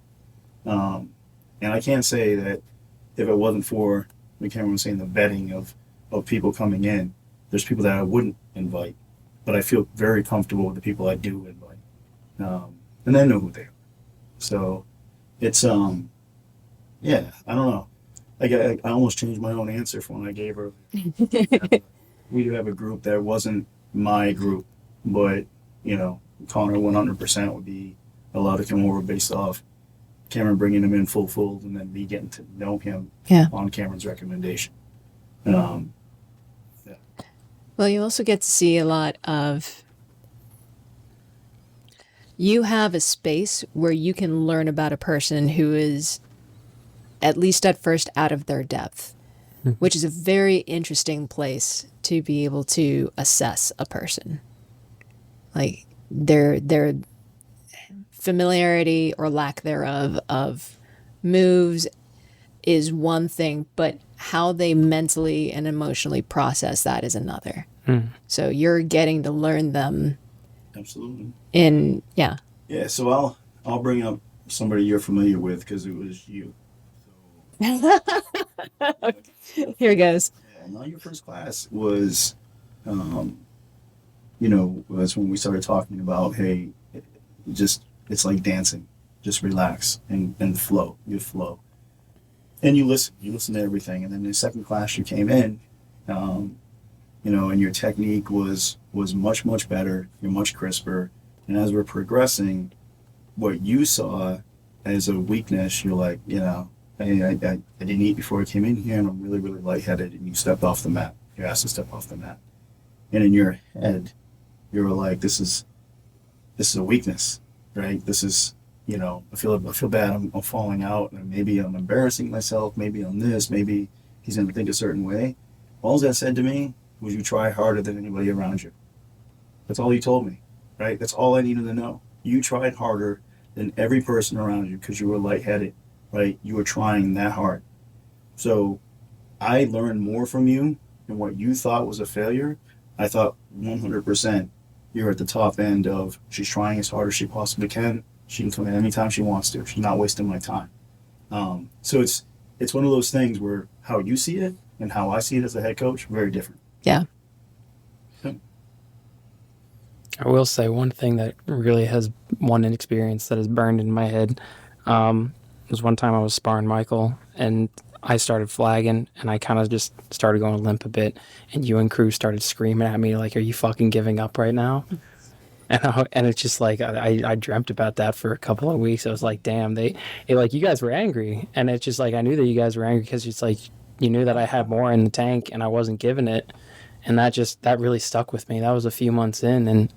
And I can't say that if it wasn't for, Cameron was saying, the vetting of people coming in, there's people that I wouldn't invite, but I feel very comfortable with the people I do invite. And they know who they are. So it's, I don't know. I almost changed my own answer from what I gave her. We do have a group that wasn't my group, but, Connor 100% would be allowed to come over based off Kameron bringing him in full fold and then me getting to know him on Cameron's recommendation. Well, you also get to see a lot of, you have a space where you can learn about a person who is, at least at first, out of their depth, which is a very interesting place to be able to assess a person. Like, their familiarity or lack thereof of moves is one thing, but how they mentally and emotionally process that is another. So you're getting to learn them. Absolutely. Yeah, so I'll bring up somebody you're familiar with because it was you. Here goes. Now your first class was, that's when we started talking about, hey, it's like dancing. Just relax and flow. You flow. And you listen to everything. And then the second class you came in, and your technique was much, much better. You're much crisper. And as we're progressing, what you saw as a weakness, you're like, hey, I didn't eat before I came in here, and I'm really, really lightheaded. And you stepped off the mat. You asked to step off the mat. And in your head, you were like, this is a weakness, right? This is, I feel bad. I'm falling out, and maybe I'm embarrassing myself. Maybe I'm this. Maybe he's going to think a certain way. All that said to me was, you try harder than anybody around you. That's all you told me, right? That's all I needed to know. You tried harder than every person around you because you were lightheaded, right? You were trying that hard. So I learned more from you than what you thought was a failure. I thought 100%, you're at the top end of she's trying as hard as she possibly can. She can come in anytime she wants to. She's not wasting my time. So it's one of those things where how you see it and how I see it as a head coach, very different. Yeah. I will say one thing that really has one experience that has burned in my head was one time I was sparring Michael and I started flagging and I kind of just started going limp a bit and you and crew started screaming at me like, are you fucking giving up right now? And it's just like I dreamt about that for a couple of weeks. I was like, damn, like you guys were angry. And it's just like I knew that you guys were angry because it's like you knew that I had more in the tank and I wasn't giving it. And that really stuck with me. That was a few months in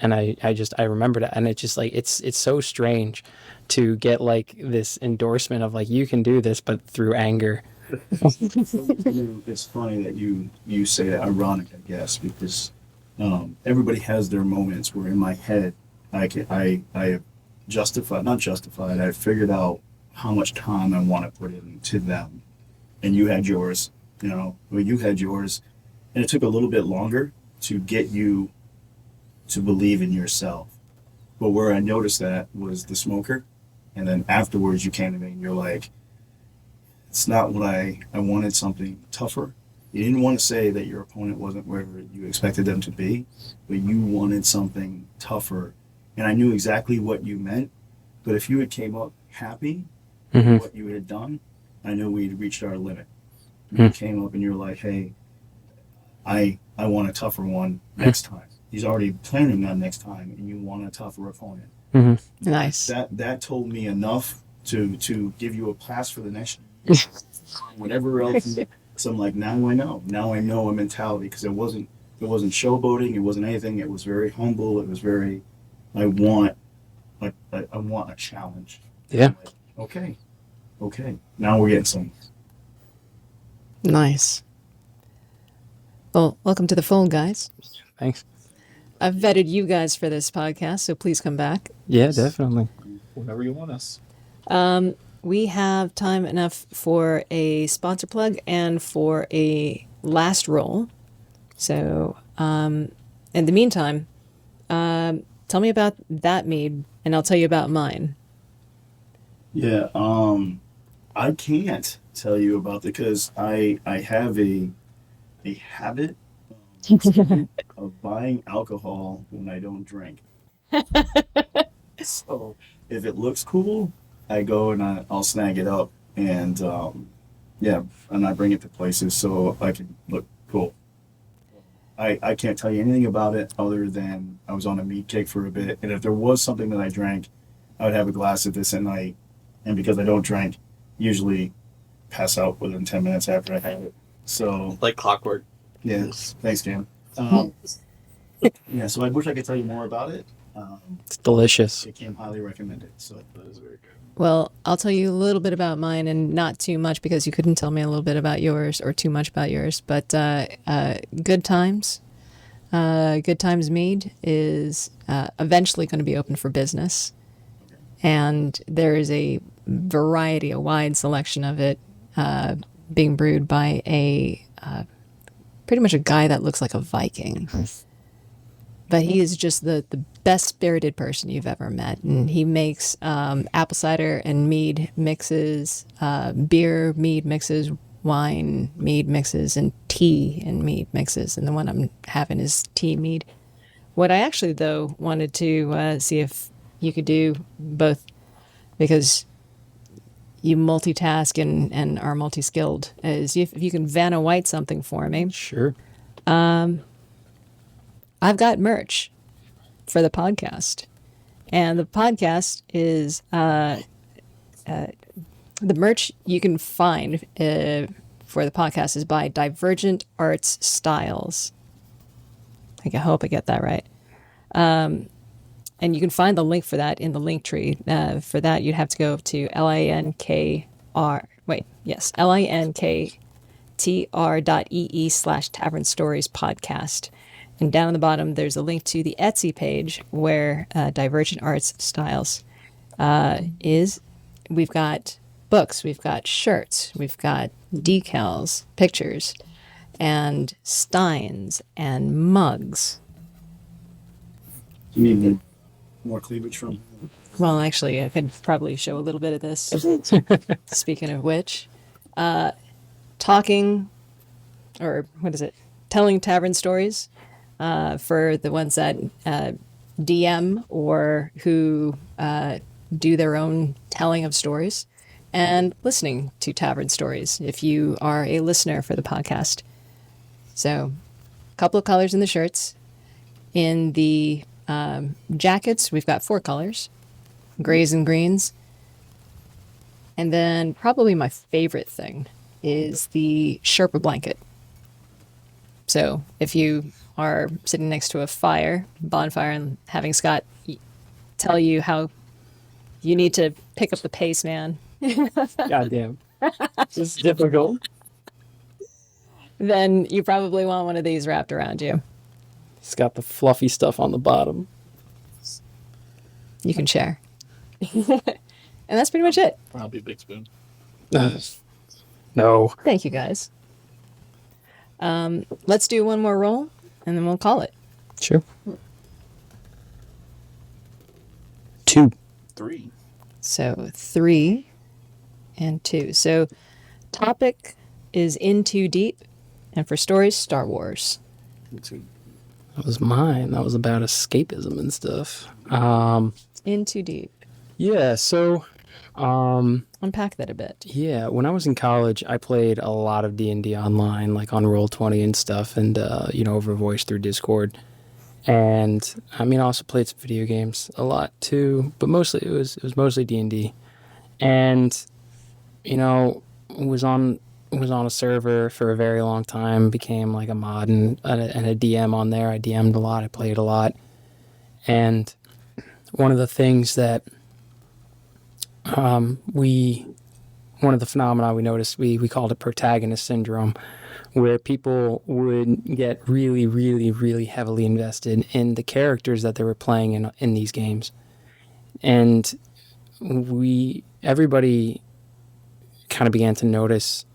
and I remembered it, and it's just like it's so strange to get like this endorsement of like you can do this, but through anger. It's funny that you say that. Ironic, I guess, because everybody has their moments where in my head I have not justified. I figured out how much time I want to put into them, and you had yours. You had yours, and it took a little bit longer to get you to believe in yourself. But where I noticed that was the smoker. And then afterwards you came to me and you're like, it's not what I wanted, something tougher. You didn't want to say that your opponent wasn't where you expected them to be, but you wanted something tougher. And I knew exactly what you meant. But if you had came up happy with what you had done, I knew we'd reached our limit. You came up and you're like, hey, I want a tougher one next time. He's already planning on next time, and you want a tougher opponent. Nice. That told me enough to give you a pass for the next whatever else. So I'm like, now I know. Now I know a mentality, because it wasn't showboating. It wasn't anything. It was very humble. It was very, I want a challenge. Yeah. Like, okay. Now we're getting some. Nice. Well, welcome to the fold, guys. Thanks. I've vetted you guys for this podcast, so please come back. Yeah, definitely. Whenever you want us. We have time enough for a sponsor plug and for a last roll. So, in the meantime, tell me about that mead, and I'll tell you about mine. Yeah, I can't tell you about it because I have a habit of buying alcohol when I don't drink. So if it looks cool, I go and I'll snag it up and and I bring it to places so I can look cool. I can't tell you anything about it other than I was on a meat kick for a bit, and if there was something that I drank, I would have a glass of this at night, and because I don't drink, usually pass out within 10 minutes after I have it. So Like clockwork. yes, thanks, Cam. So I wish I could tell you more about it. It's delicious. It came highly recommended, so that is very good. Well, I'll tell you a little bit about mine, and not too much because you couldn't tell me a little bit about yours or too much about yours. But Good Times Mead is eventually going to be open for business, and there is a wide selection of it being brewed by a pretty much a guy that looks like a Viking. But he is just the best-spirited person you've ever met. And he makes apple cider and mead mixes, beer mead mixes, wine mead mixes, and tea and mead mixes. And the one I'm having is tea mead. What I actually, though, wanted to see if you could do both, because you multitask and are multi-skilled, is if you can Vanna White something for me. Sure. I've got merch for the podcast, and the podcast is the merch you can find for the podcast is by Divergent Arts Styles. I hope I get that right. And you can find the link for that in the link tree. For that, you'd have to go to linktr.ee/Tavern Stories podcast. And down on the bottom, there's a link to the Etsy page where Divergent Arts Styles is. We've got books, we've got shirts, we've got decals, pictures, and steins and mugs. You need more cleavage from. Well, actually, I could probably show a little bit of this. Speaking of which, talking, or what is it? Telling tavern stories for the ones that DM or who do their own telling of stories, and listening to tavern stories if you are a listener for the podcast. So, a couple of colors in the shirts. In the jackets, we've got 4 colors: grays and greens. And then probably my favorite thing is the Sherpa blanket. So if you are sitting next to a bonfire, and having Scott tell you how you need to pick up the pace, man, Goddamn. This is difficult. then you probably want one of these wrapped around you. It's got the fluffy stuff on the bottom. You can share. And that's pretty much it. Probably Big Spoon. No. Thank you, guys. Let's do one more roll, and then we'll call it. Sure. 2. 3. So 3 and 2. So topic is In Too Deep, and for stories, Star Wars. That was mine. That was about escapism and stuff. In Too Deep. Yeah, so Unpack that a bit. yeah, when I was in college, I played a lot of D&D online, like on Roll20 and stuff, and over voice through Discord. And I mean, I also played some video games a lot too, but mostly it was mostly D&D. And was on a server for a very long time, became like a mod and a DM on there. I DM'd a lot, I played a lot. And one of the things that one of the phenomena we noticed, we called it protagonist syndrome, where people would get really, really, really heavily invested in the characters that they were playing in these games. And everybody kind of began to notice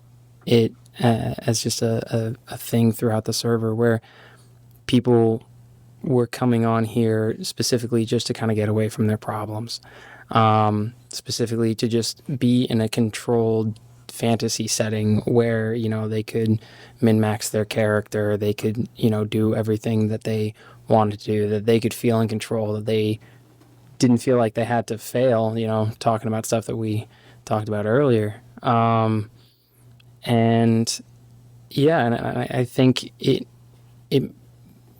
it as just a thing throughout the server, where people were coming on here specifically just to kind of get away from their problems. Specifically to just be in a controlled fantasy setting where, they could min-max their character, they could, do everything that they wanted to do, that they could feel in control, that they didn't feel like they had to fail, talking about stuff that we talked about earlier. And yeah, and I think it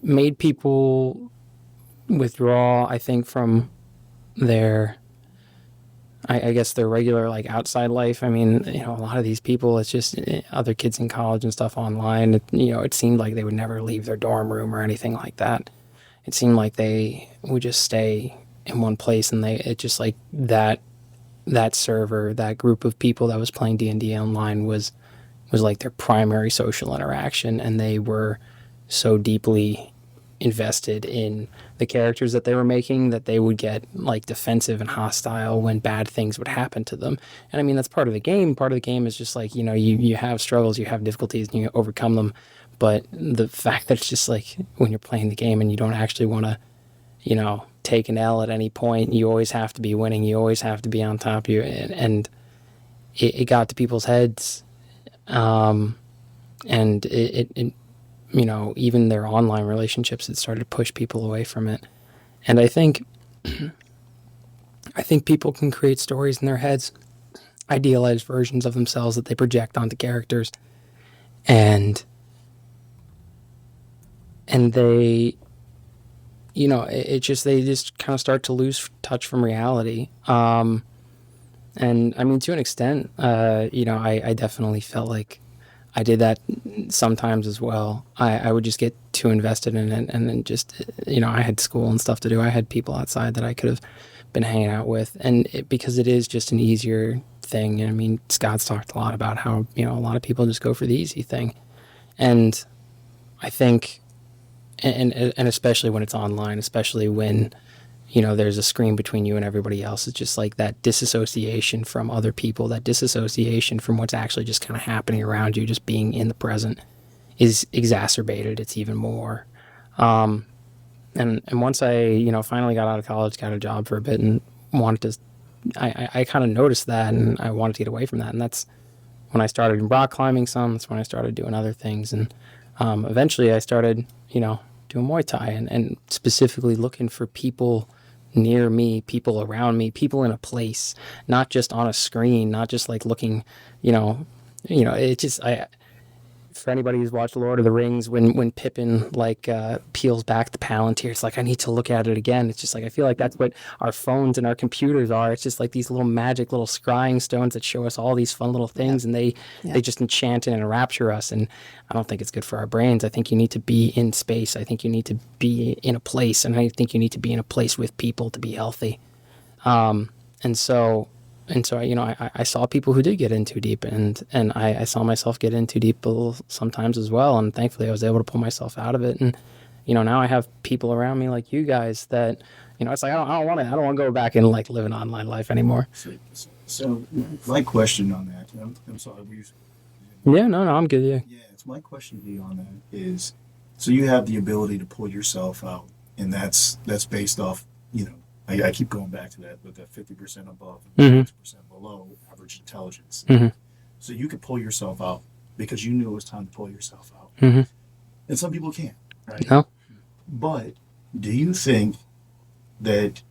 made people withdraw, I think, from their, I guess, their regular, like, outside life. I mean, a lot of these people, it's just other kids in college and stuff online. It seemed like they would never leave their dorm room or anything like that. It seemed like they would just stay in one place, and it just, like, that server, that group of people that was playing D&D online was like their primary social interaction, and they were so deeply invested in the characters that they were making that they would get, like, defensive and hostile when bad things would happen to them. And I mean, that's part of the game. Part of the game is just like, you have struggles, you have difficulties, and you overcome them. But the fact that it's just like when you're playing the game and you don't actually want to, take an L at any point, you always have to be winning, you always have to be on top of you. And it got to people's heads. And it even their online relationships, it started to push people away from it. And I think people can create stories in their heads, idealized versions of themselves that they project onto characters, and they, they just kind of start to lose touch from reality. And I mean, to an extent, I definitely felt like I did that sometimes as well. I would just get too invested in it, and then just, I had school and stuff to do. I had people outside that I could have been hanging out with, and because it is just an easier thing. I mean, Scott's talked a lot about how, a lot of people just go for the easy thing. And I think, and especially when it's online, especially when, there's a screen between you and everybody else, it's just like that disassociation from other people, that disassociation from what's actually just kind of happening around you, just being in the present, is exacerbated. It's even more. and once I finally got out of college, got a job for a bit, and wanted to, I kind of noticed that, and I wanted to get away from that, and that's when I started rock climbing some. That's when I started doing other things, and eventually I started doing Muay Thai, and specifically looking for people near me, people around me, people in a place, not just on a screen, not just like looking, it just for anybody who's watched Lord of the Rings, when Pippin peels back the Palantir, it's like I need to look at it again. It's just like I feel like that's what our phones and our computers are. It's just like these little magic little scrying stones that show us all these fun little things, and they just enchant and enrapture us. And I don't think it's good for our brains. I think you need to be in space. I think you need to be in a place, and I think you need to be in a place with people to be healthy. And so I saw people who did get in too deep, and I saw myself get in too deep sometimes as well. And thankfully I was able to pull myself out of it. And, now I have people around me like you guys that, it's like, I don't want to go back and like live an online life anymore. So my question on that, I'm sorry. Yeah, no, I'm good. Yeah. Yeah, it's my question to you on that is, so you have the ability to pull yourself out, and that's based off, I keep going back to that, but that 50% above and 50% below average intelligence. Mm-hmm. So you could pull yourself out because you knew it was time to pull yourself out. Mm-hmm. And some people can't, right? No. But do you think that,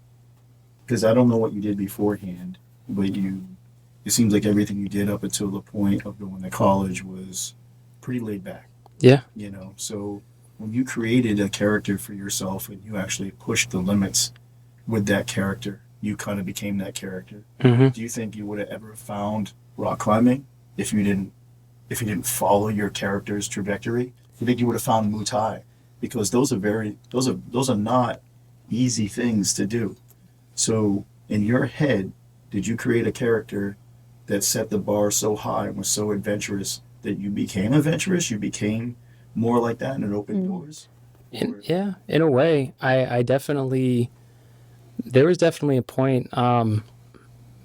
because I don't know what you did beforehand, but it seems like everything you did up until the point of going to college was pretty laid back. Yeah. So when you created a character for yourself and you actually pushed the limits with that character, you kind of became that character. Mm-hmm. Do you think you would have ever found rock climbing if you didn't follow your character's trajectory? Do you think you would have found Muay Thai? Because those are not easy things to do. So in your head, did you create a character that set the bar so high and was so adventurous that you became adventurous? You became more like that and it opened doors? In a way, I definitely. There was definitely a point,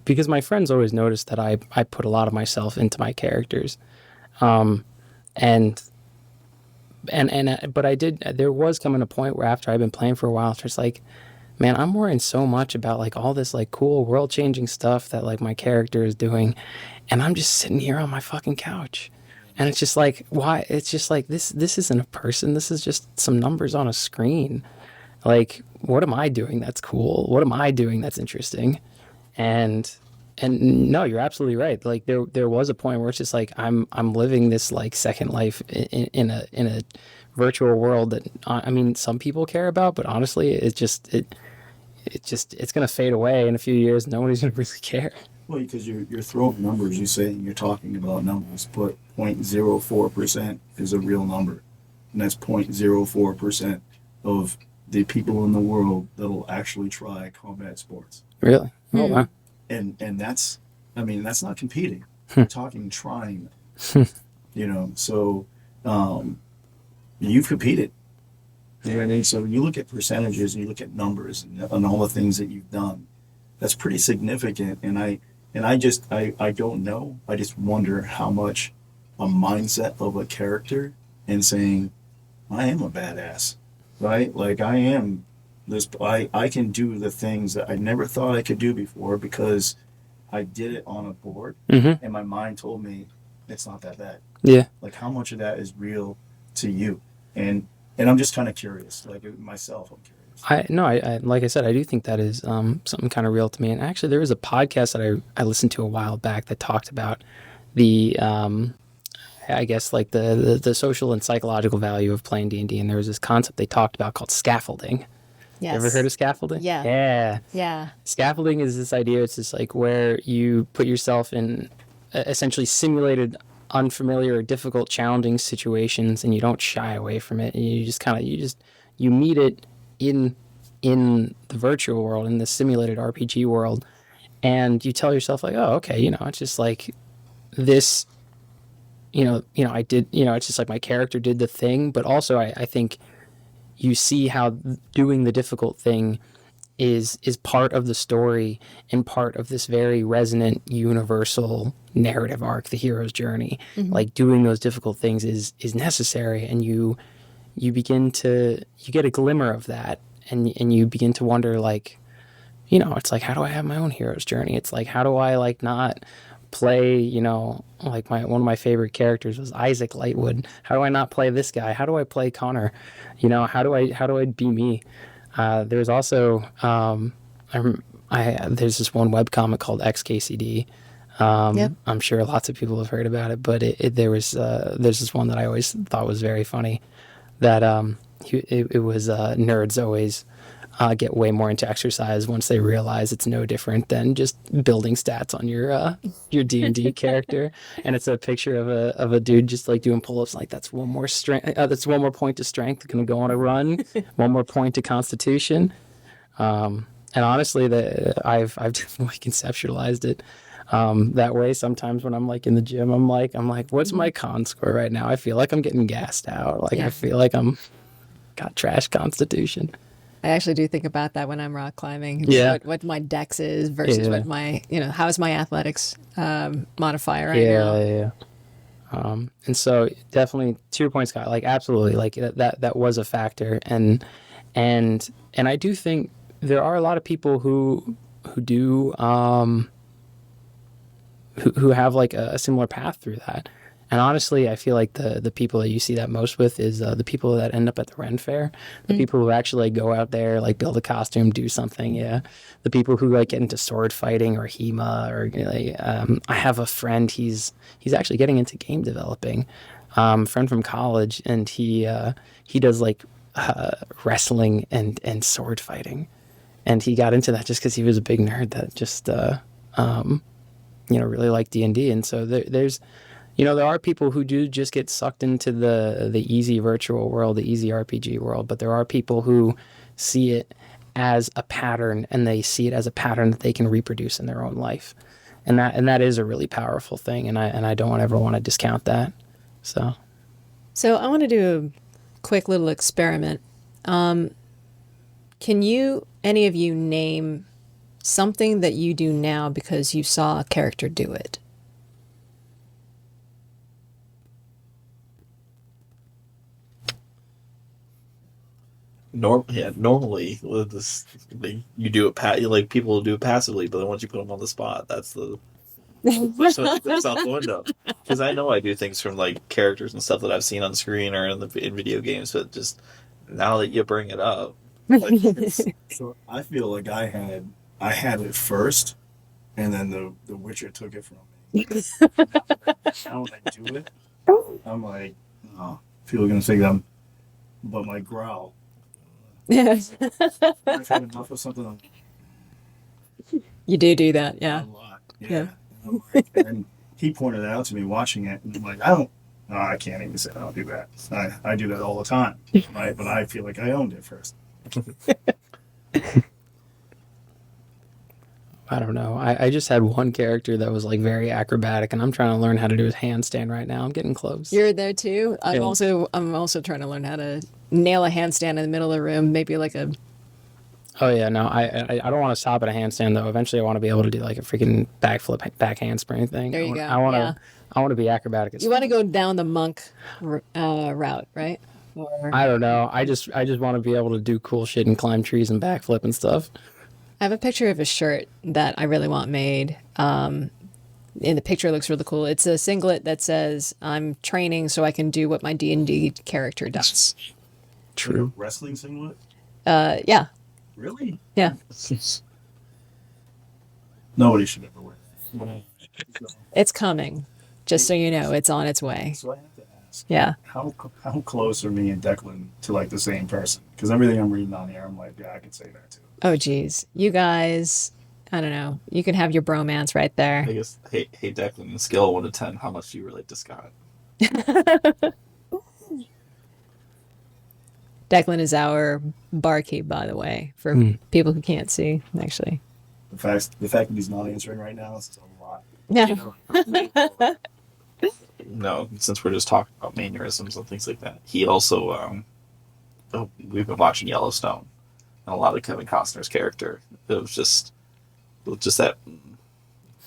because my friends always noticed that I put a lot of myself into my characters, but there was coming a point where after I'd been playing for a while, it's just like, man, I'm worrying so much about like all this like cool world changing stuff that like my character is doing, and I'm just sitting here on my fucking couch. And it's just like, why? It's just like, this isn't a person. This is just some numbers on a screen. Like, what am I doing that's cool? What am I doing that's interesting? And no, you're absolutely right. Like there was a point where it's just like I'm living this like second life in a virtual world that some people care about, but honestly it's gonna fade away in a few years. Nobody's gonna really care. Well, because you're throwing numbers. You're talking about numbers, but 0.04% is a real number, and that's 0.04% of the people in the world that'll actually try combat sports. Really? Oh, wow. And that's not competing. We're talking trying. So you've competed. You know what I mean? So you look at percentages and you look at numbers and all the things that you've done. That's pretty significant. And I don't know. I just wonder how much a mindset of a character and saying, I am a badass. Right? Like I am this, I can do the things that I never thought I could do before because I did it on a board and my mind told me it's not that bad. Yeah. Like how much of that is real to you? And I'm just kind of curious, like myself, I'm curious. I like I said, I do think that is something kind of real to me. And actually there was a podcast that I listened to a while back that talked about the I guess like the social and psychological value of playing D&D, and there was this concept they talked about called scaffolding. Yes. You ever heard of scaffolding? Yeah. Yeah. Scaffolding is this idea. It's just like where you put yourself in essentially simulated, unfamiliar, or difficult, challenging situations, and you don't shy away from it. And you just you meet it in the virtual world, in the simulated RPG world, and you tell yourself like, oh, okay, it's just like this. I did, it's just like my character did the thing, but also I think you see how doing the difficult thing is part of the story and part of this very resonant, universal narrative arc, the hero's journey. Like doing those difficult things is necessary, and you get a glimmer of that and you begin to wonder, like, you know, it's like, how do I have my own hero's journey? It's like, how do I like not play, you know, like one of my favorite characters was Isaac Lightwood. How do I not play this guy? How do I play Connor? You know, how do I be me? There's also there's this one webcomic called XKCD. Yep. I'm sure lots of people have heard about it, but there's this one that I always thought was very funny, that it was nerds always get way more into exercise once they realize it's no different than just building stats on your D&D character. And it's a picture of a dude just like doing pull-ups, like that's one more strength, that's one more point to strength, gonna go on a run, one more point to constitution. And honestly, I've definitely conceptualized it that way. Sometimes when I'm like in the gym, I'm like, what's my con score right now? I feel like I'm getting gassed out. Like, I feel like I'm got trash constitution. I actually do think about that when I'm rock climbing. Yeah. What my dex is versus what my, you know, how is my athletics modifier right Yeah, now? yeah. And so definitely to your point, Scott, like absolutely, like that was a factor, and I do think there are a lot of people who do who have like a similar path through that. And honestly, I feel like the people that you see that most with is the people that end up at the Ren Fair, the people who actually like, go out there, like build a costume, do something. Yeah, the people who like get into sword fighting or HEMA, or like, I have a friend. He's actually getting into game developing. Friend from college, and he does like wrestling and sword fighting, and he got into that just because he was a big nerd that just really liked D&D. And so there's. You know, there are people who do just get sucked into the easy virtual world, the easy RPG world, but there are people who see it as a pattern, and they see it as a pattern that they can reproduce in their own life. And that is a really powerful thing, and I don't ever want to discount that. So I want to do a quick little experiment. Can any of you name something that you do now because you saw a character do it? Normally you do it like people do it passively, but then once you put them on the spot, that's that's out the window. Because I know I do things from like characters and stuff that I've seen on screen or in video games, but just now that you bring it up, like, So I feel like I had it first, and then the Witcher took it from me. Now when I do it, I'm like, oh, people are gonna think I'm, but my growl. Yes. I've had enough of something You do that, a yeah. lot. Yeah. And he pointed it out to me watching it, and I'm like, I can't even say I don't do that. I do that all the time, right? But I feel like I owned it first. I don't know. I just had one character that was like very acrobatic, and I'm trying to learn how to do his handstand right now. I'm getting close. You're there too. I'm Yeah. also trying to learn how to nail a handstand in the middle of the room. Maybe like a. Oh yeah, no, I don't want to stop at a handstand though. Eventually, I want to be able to do like a freaking backflip, back handspring thing. There you go. I want to be acrobatic. You want to go down the monk route, right? Or I don't know. I just want to be able to do cool shit and climb trees and backflip and stuff. I have a picture of a shirt that I really want made. And the picture looks really cool. It's a singlet that says, "I'm training so I can do what my D&D character does." True. Wrestling singlet? Yeah, Really? yeah. Nobody should ever wear that. It's coming. Just so you know, it's on its way. So I have to ask, Yeah. how close are me and Declan to like the same person? Because everything I'm reading on here, I'm like, yeah, I could say that too. Oh, geez. You guys, I don't know. You can have your bromance right there. I guess, hey Declan, scale of 1 to 10, how much do you relate to Scott? Declan is our barkeep, by the way, for people who can't see, actually. The fact that he's not answering right now is a lot. Yeah. No, since we're just talking about mannerisms and things like that, he also we've been watching Yellowstone, and a lot of Kevin Costner's character. It was just that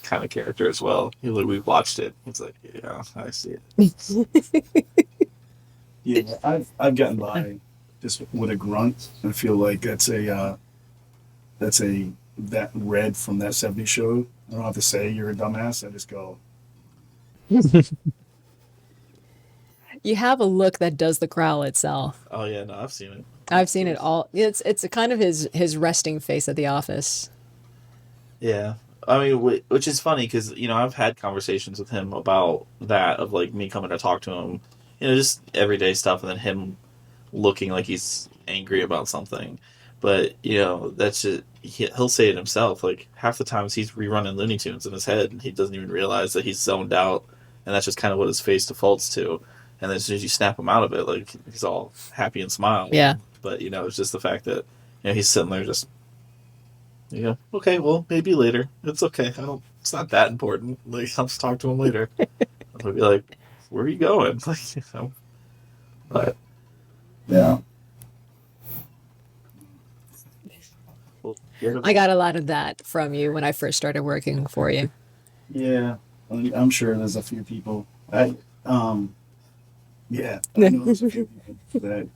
kind of character as well. We watched it. It's like, yeah, I see it. Yeah, I've gotten by just with a grunt and feel like that red from that '70s show. I don't have to say you're a dumbass. I just go, You have a look that does the growl itself. Oh yeah, no, I've seen it. I've seen it all. It's a kind of his resting face at the office. Yeah, I mean, which is funny because I've had conversations with him about that of like me coming to talk to him, just everyday stuff, and then him looking like he's angry about something. But that's just he'll say it himself. Like half the times he's rerunning Looney Tunes in his head, and he doesn't even realize that he's zoned out, and that's just kind of what his face defaults to. And then as soon as you snap him out of it, like he's all happy and smiling. Yeah. But it's just the fact that he's sitting there just okay, well maybe later. It's okay. It's not that important. Like I'll just talk to him later. I'll be like, where are you going? Like but yeah. well, I got a lot of that from you when I first started working for you. Yeah, I'm sure there's a few people. Yeah, I know there's a few people that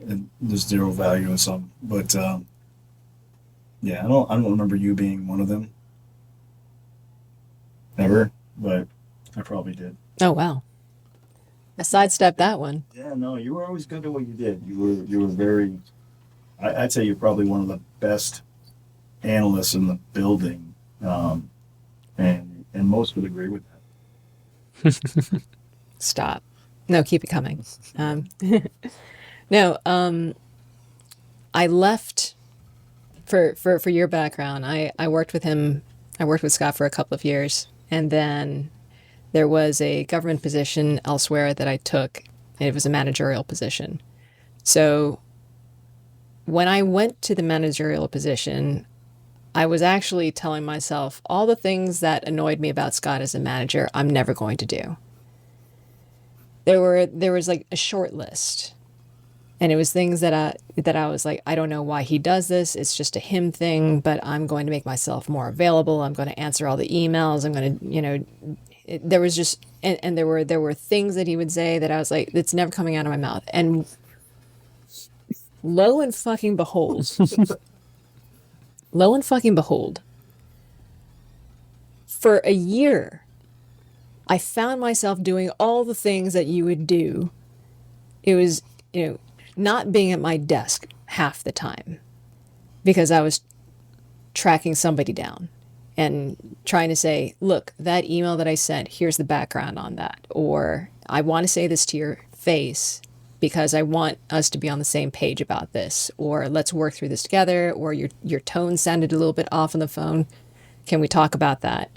and there's zero value in some, but yeah, I don't remember you being one of them ever, but I probably did. Oh wow. I sidestepped that one. Yeah, no, you were always good at what you did. You were very. I'd say you're probably one of the best analysts in the building, and most would agree with that. Stop. No, keep it coming. No, I left for your background. I worked with him. I worked with Scott for a couple of years, and then there was a government position elsewhere that I took, and it was a managerial position. So when I went to the managerial position, I was actually telling myself all the things that annoyed me about Scott as a manager, I'm never going to do. There was like a short list, and it was things that I was like, I don't know why he does this. It's just a him thing, but I'm going to make myself more available. I'm going to answer all the emails. I'm going to, there was just, and there were things that he would say that I was like, it's never coming out of my mouth. And lo and fucking behold, for a year, I found myself doing all the things that you would do. It was, not being at my desk half the time because I was tracking somebody down and trying to say, look, that email that I sent, here's the background on that. Or I want to say this to your face because I want us to be on the same page about this. Or let's work through this together. Or your tone sounded a little bit off on the phone. Can we talk about that?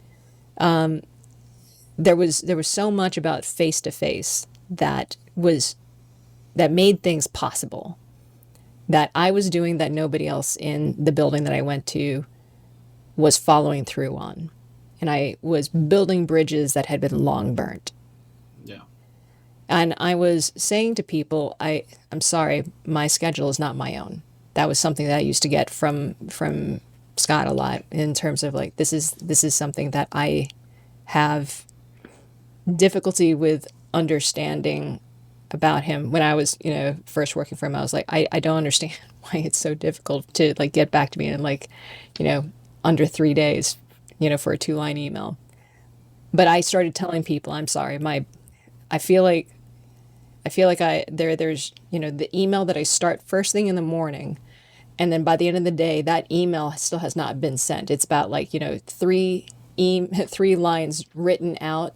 There was so much about face to face that made things possible that I was doing that nobody else in the building that I went to was following through on. And I was building bridges that had been long burnt. yeah. And I was saying to people, I'm sorry, my schedule is not my own. That was something that I used to get from Scott a lot in terms of like, this is something that I have difficulty with understanding about him. When I was, first working for him, I was like, I don't understand why it's so difficult to like get back to me in like, under 3 days, for a 2-line email. But I started telling people, I'm sorry, I feel like there's, the email that I start first thing in the morning, and then by the end of the day, that email still has not been sent. It's about like, 3 lines written out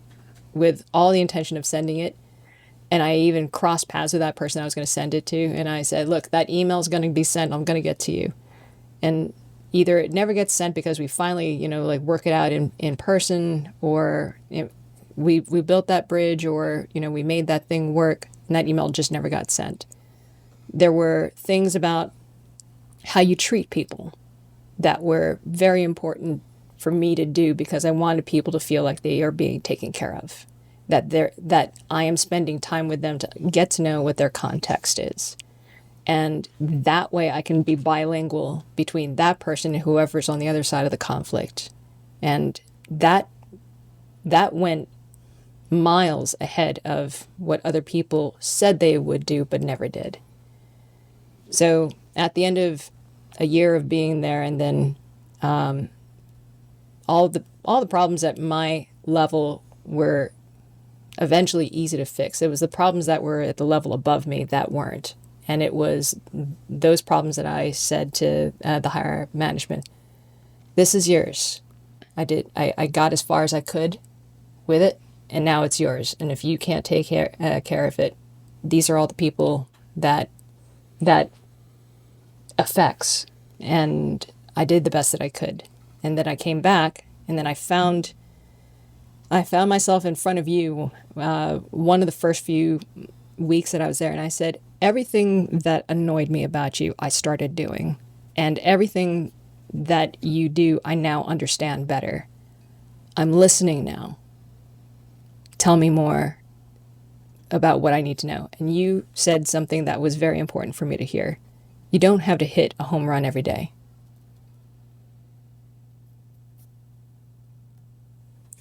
with all the intention of sending it. And I even crossed paths with that person I was going to send it to. And I said, look, that email is going to be sent. I'm going to get to you. And either it never gets sent because we finally, work it out in person, or we built that bridge, or, we made that thing work, and that email just never got sent. There were things about how you treat people that were very important for me to do because I wanted people to feel like they are being taken care of, that I am spending time with them to get to know what their context is. And that way I can be bilingual between that person and whoever's on the other side of the conflict. And that went miles ahead of what other people said they would do but never did. So at the end of a year of being there, and then all the problems at my level were eventually easy to fix. It was the problems that were at the level above me that weren't. And it was those problems that I said to the higher management, this is yours. I got as far as I could with it, and now it's yours. And if you can't take care of it, these are all the people that affects. And I did the best that I could. And then I came back, and then I found myself in front of you one of the first few weeks that I was there, and I said, everything that annoyed me about you, I started doing. And everything that you do, I now understand better. I'm listening now. Tell me more about what I need to know. And you said something that was very important for me to hear. You don't have to hit a home run every day.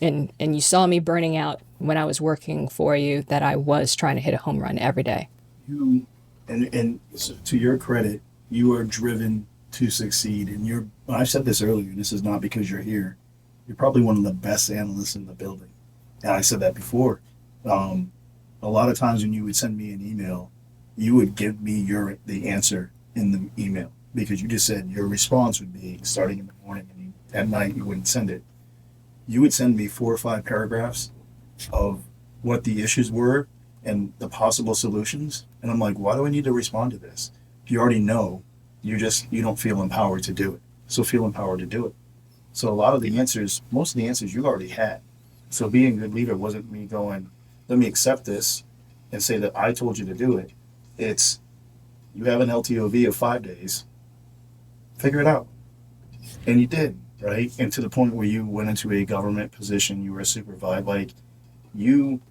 And you saw me burning out when I was working for you, that I was trying to hit a home run every day. You, and so to your credit, you are driven to succeed. And I've said this earlier, and this is not because you're here. You're probably one of the best analysts in the building. And I said that before. A lot of times when you would send me an email, you would give me the answer in the email, because you just said your response would be starting in the morning, and at night you wouldn't send it. You would send me 4 or 5 paragraphs of what the issues were and the possible solutions. And I'm like, why do I need to respond to this? If you already know, you don't feel empowered to do it. So feel empowered to do it. So a lot of the answers, most of the answers you already had. So being a good leader wasn't me going, let me accept this and say that I told you to do it. It's, you have an LTOV of 5 days, figure it out. And you did, right? And to the point where you went into a government position, you were a supervisor, like you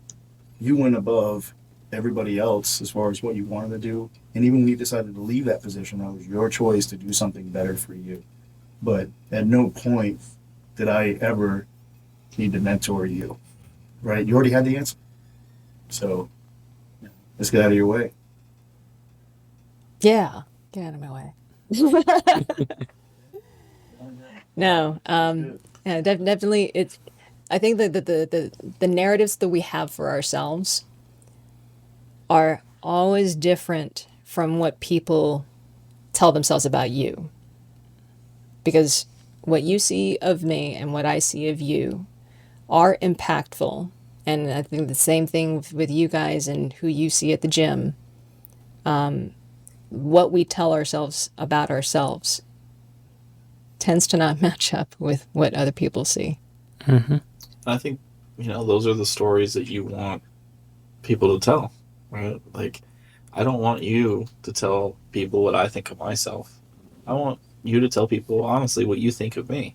went above everybody else as far as what you wanted to do. And even when you decided to leave that position, that was your choice to do something better for you. But at no point did I ever need to mentor you, right? You already had the answer. So let's get out of your way. Yeah, get out of my way. No, yeah, definitely. I think that the narratives that we have for ourselves are always different from what people tell themselves about you. Because what you see of me and what I see of you are impactful. And I think the same thing with you guys and who you see at the gym. What we tell ourselves about ourselves tends to not match up with what other people see. Mm-hmm. I think, those are the stories that you want people to tell, right? Like, I don't want you to tell people what I think of myself. I want you to tell people, honestly, what you think of me.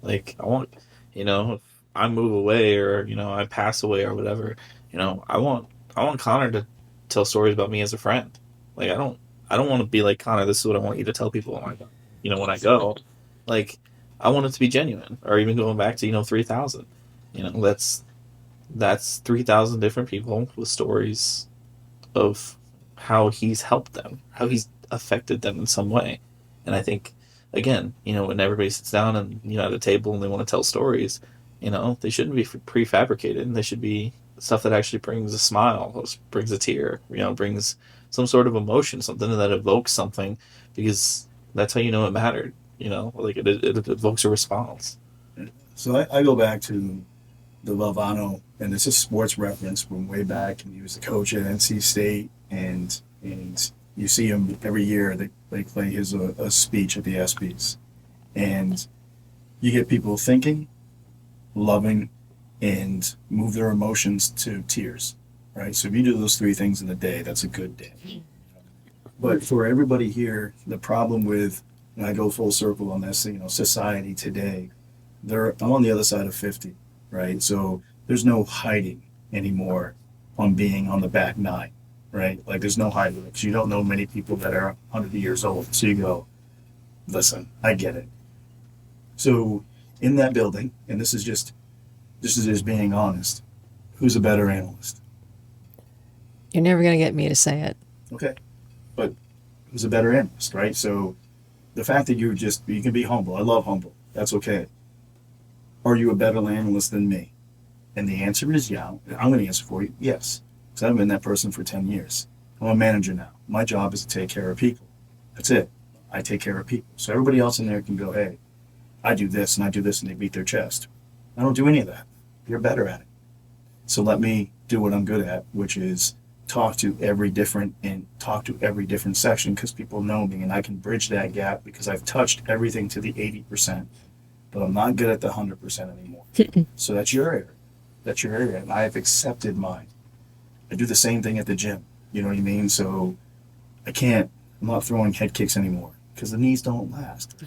Like, I want, if I move away or, I pass away or whatever, I want Connor to tell stories about me as a friend. Like, I don't want to be like, Connor, this is what I want you to tell people when I go. Like, I want it to be genuine. Or even going back to, 3,000. That's 3,000 different people with stories of how he's helped them, how he's affected them in some way. And I think, again, when everybody sits down and, at a table and they want to tell stories, they shouldn't be prefabricated. They should be stuff that actually brings a smile, brings a tear, brings some sort of emotion, something that evokes something, because that's how it mattered. Like it evokes a response. So I go back to the Valvano, and it's a sports reference from way back, and he was the coach at NC State, and you see him every year. They play his a speech at the ESPYs, and you get people thinking, loving, and move their emotions to tears, right? So if you do those 3 things in a day, that's a good day. But for everybody here, the problem with, and I go full circle on this, society today, I'm on the other side of 50, right? So there's no hiding anymore on being on the back 9, right? Like there's no hiding, because you don't know many people that are 100 years old. So you go, listen, I get it. So in that building, and this is just being honest, Who's a better analyst? You're never going to get me to say it. Okay, but who's a better analyst, right? So the fact that you can be humble. I love humble. That's okay. Are you a better analyst than me? And the answer is yeah. I'm going to answer for you, yes. Because I've been that person for 10 years. I'm a manager now. My job is to take care of people. That's it. I take care of people. So everybody else in there can go, hey, I do this and I do this, and they beat their chest. I don't do any of that. You're better at it. So let me do what I'm good at, which is talk to every different section, because people know me and I can bridge that gap because I've touched everything to the 80%, but I'm not good at the 100% anymore. So that's your area. That's your area. And I have accepted mine. I do the same thing at the gym. You know what I mean? So I'm not throwing head kicks anymore because the knees don't last.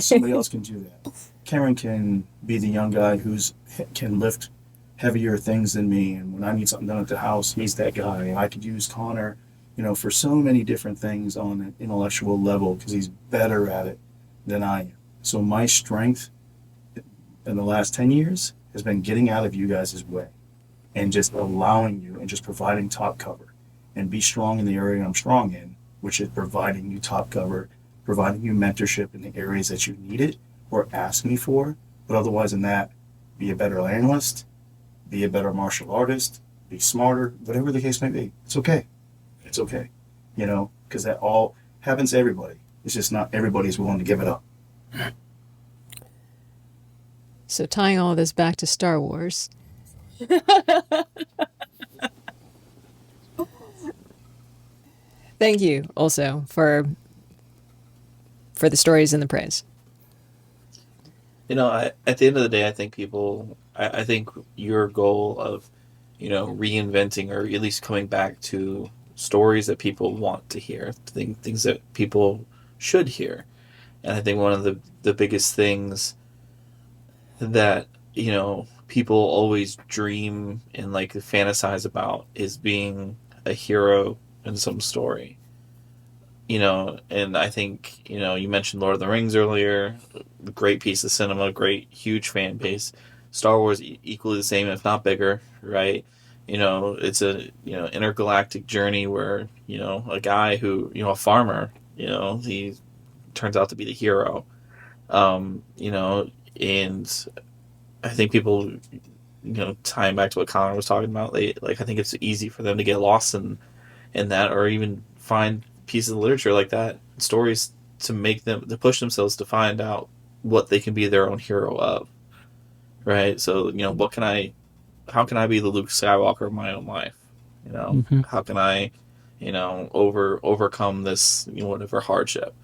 Somebody else can do that. Kameron can be the young guy can lift heavier things than me, and when I need something done at the house, he's that guy. And I could use Connor, for so many different things on an intellectual level because he's better at it than I am. So my strength in the last 10 years has been getting out of you guys' way and just allowing you and just providing top cover and be strong in the area I'm strong in, which is providing you top cover, providing you mentorship in the areas that you need it or ask me for. But otherwise than that, be a better analyst, be a better martial artist, be smarter, whatever the case may be. It's okay. It's okay. Because that all happens to everybody. It's just not everybody's willing to give it up. So tying all of this back to Star Wars. Thank you also for the stories and the praise. At the end of the day, I think I think your goal of, reinventing or at least coming back to stories that people want to hear, things that people should hear. And I think one of the biggest things that, people always dream and like fantasize about is being a hero in some story. And I think, you mentioned Lord of the Rings earlier, great piece of cinema, great, huge fan base. Star Wars equally the same, if not bigger, right? It's a, intergalactic journey where, a guy who, a farmer, he turns out to be the hero. And I think people, tying back to what Connor was talking about, I think it's easy for them to get lost in that, or even find pieces of literature like that, stories to push themselves to find out what they can be their own hero of, right? So, how can I be the Luke Skywalker of my own life? Mm-hmm. How can I, overcome this, whatever hardship?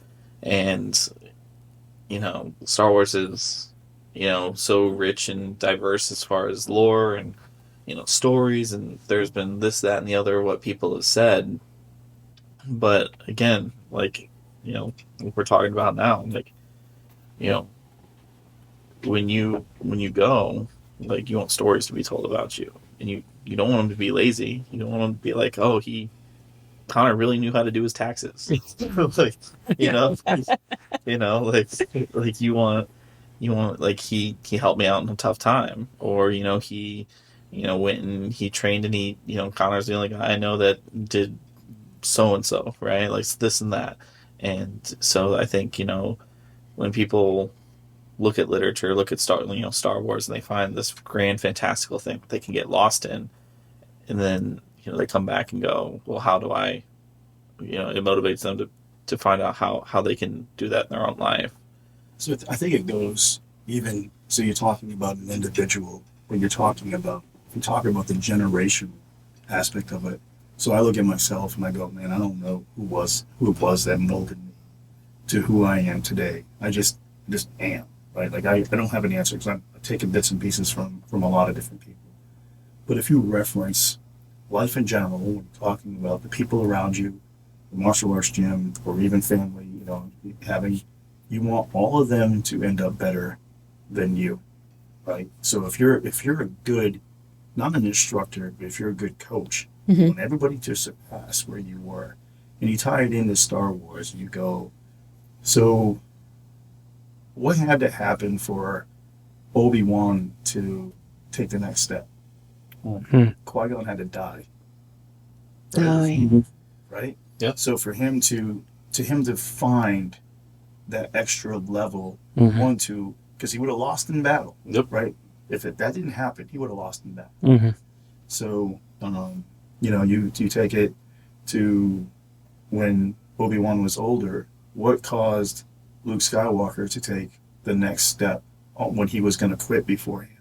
And, Star Wars is, so rich and diverse as far as lore and, stories, and there's been this, that, and the other, what people have said. But again, what we're talking about now, when you go, you want stories to be told about you, and you don't want them to be lazy. You don't want them to be like, oh, Connor really knew how to do his taxes. You want he helped me out in a tough time, or he went and he trained, and he Connor's the only guy I know that did so and so, right? Like this and that. And so I think, when people look at literature, look at Star Wars, and they find this grand fantastical thing that they can get lost in, and then they come back and go, well, how do I, it motivates them to find out how they can do that in their own life. So I think it goes even, so you're talking about an individual, when you're talking about the generational aspect of it. So I look at myself and I go, man, I don't know who it was that molded me to who I am today. I just am, right? Like I don't have an answer because I'm taking bits and pieces from a lot of different people. But if you reference life in general, when you're talking about the people around you, the martial arts gym, or even family, you want all of them to end up better than you, right? So if you're a good, not an instructor, but if you're a good coach, you want everybody to surpass where you were. And you tie it into Star Wars, and you go, so what had to happen for Obi-Wan to take the next step? Qui-Gon had to die. Oh, yeah. Right? Yeah. So for him to find that extra level, because he would have lost in battle. Yep. Right? If that didn't happen, he would have lost in battle. Mm-hmm. So, you take it to when Obi-Wan was older, what caused Luke Skywalker to take the next step when he was going to quit beforehand?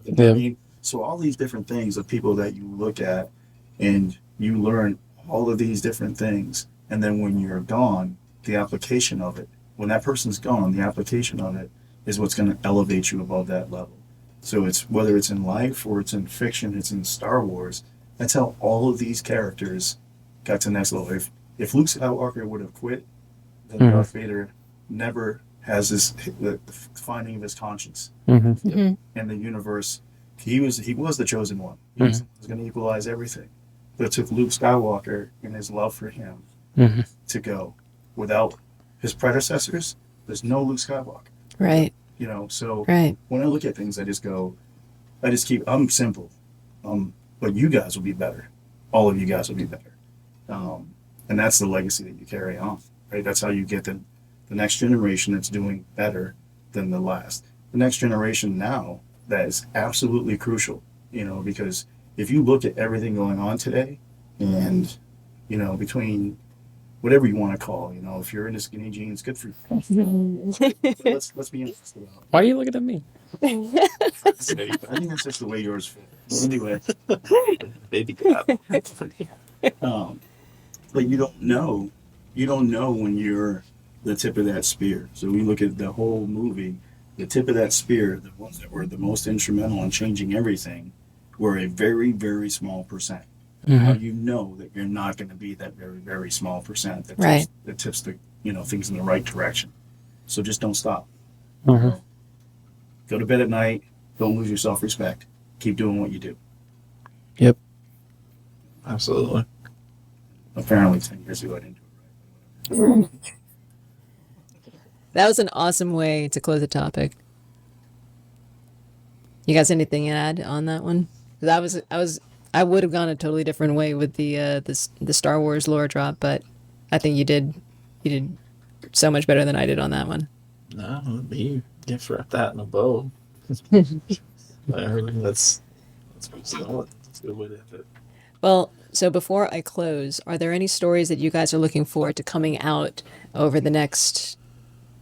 You know what I mean? So all these different things of people that you look at and you learn all of these different things. And then when you're gone, the application of it, when that person's gone, the application of it is what's going to elevate you above that level. So it's whether it's in life or it's in fiction, it's in Star Wars. That's how all of these characters got to the next level. If Luke Skywalker would have quit, then Darth Vader never has the finding of his conscience in the universe. He was the chosen one. He was going to equalize everything. But it took Luke Skywalker and his love for him to go. Without his predecessors, there's no Luke Skywalker. Right. So Right. when I look at things, I'm simple. But you guys will be better. All of you guys will be better. And that's the legacy that you carry on, right? That's how you get the next generation that's doing better than the last. The next generation now, that is absolutely crucial, because if you look at everything going on today and, between whatever you want to call, if you're into skinny jeans, good for you. But let's be honest about it. Why are you looking at me? I think that's just the way yours fit. Anyway, Baby God. but you don't know when you're the tip of that spear. So we look at the whole movie, the tip of that spear, the ones that were the most instrumental in changing everything were a very, very small percent. How do you know that you're not going to be that very, very small percent that tips the things in the right direction? So just don't stop. Go to bed at night. Don't lose your self-respect. Keep doing what you do. Yep. Absolutely. Apparently 10 years ago I didn't do it right. That was an awesome way to close the topic. You guys, anything to add on that one? 'Cause I would have gone a totally different way with the Star Wars lore drop, but I think you did so much better than I did on that one. No, you get wrap that in a bow. That's pretty solid. That's a good way to have it. Well, so before I close, are there any stories that you guys are looking forward to coming out over the next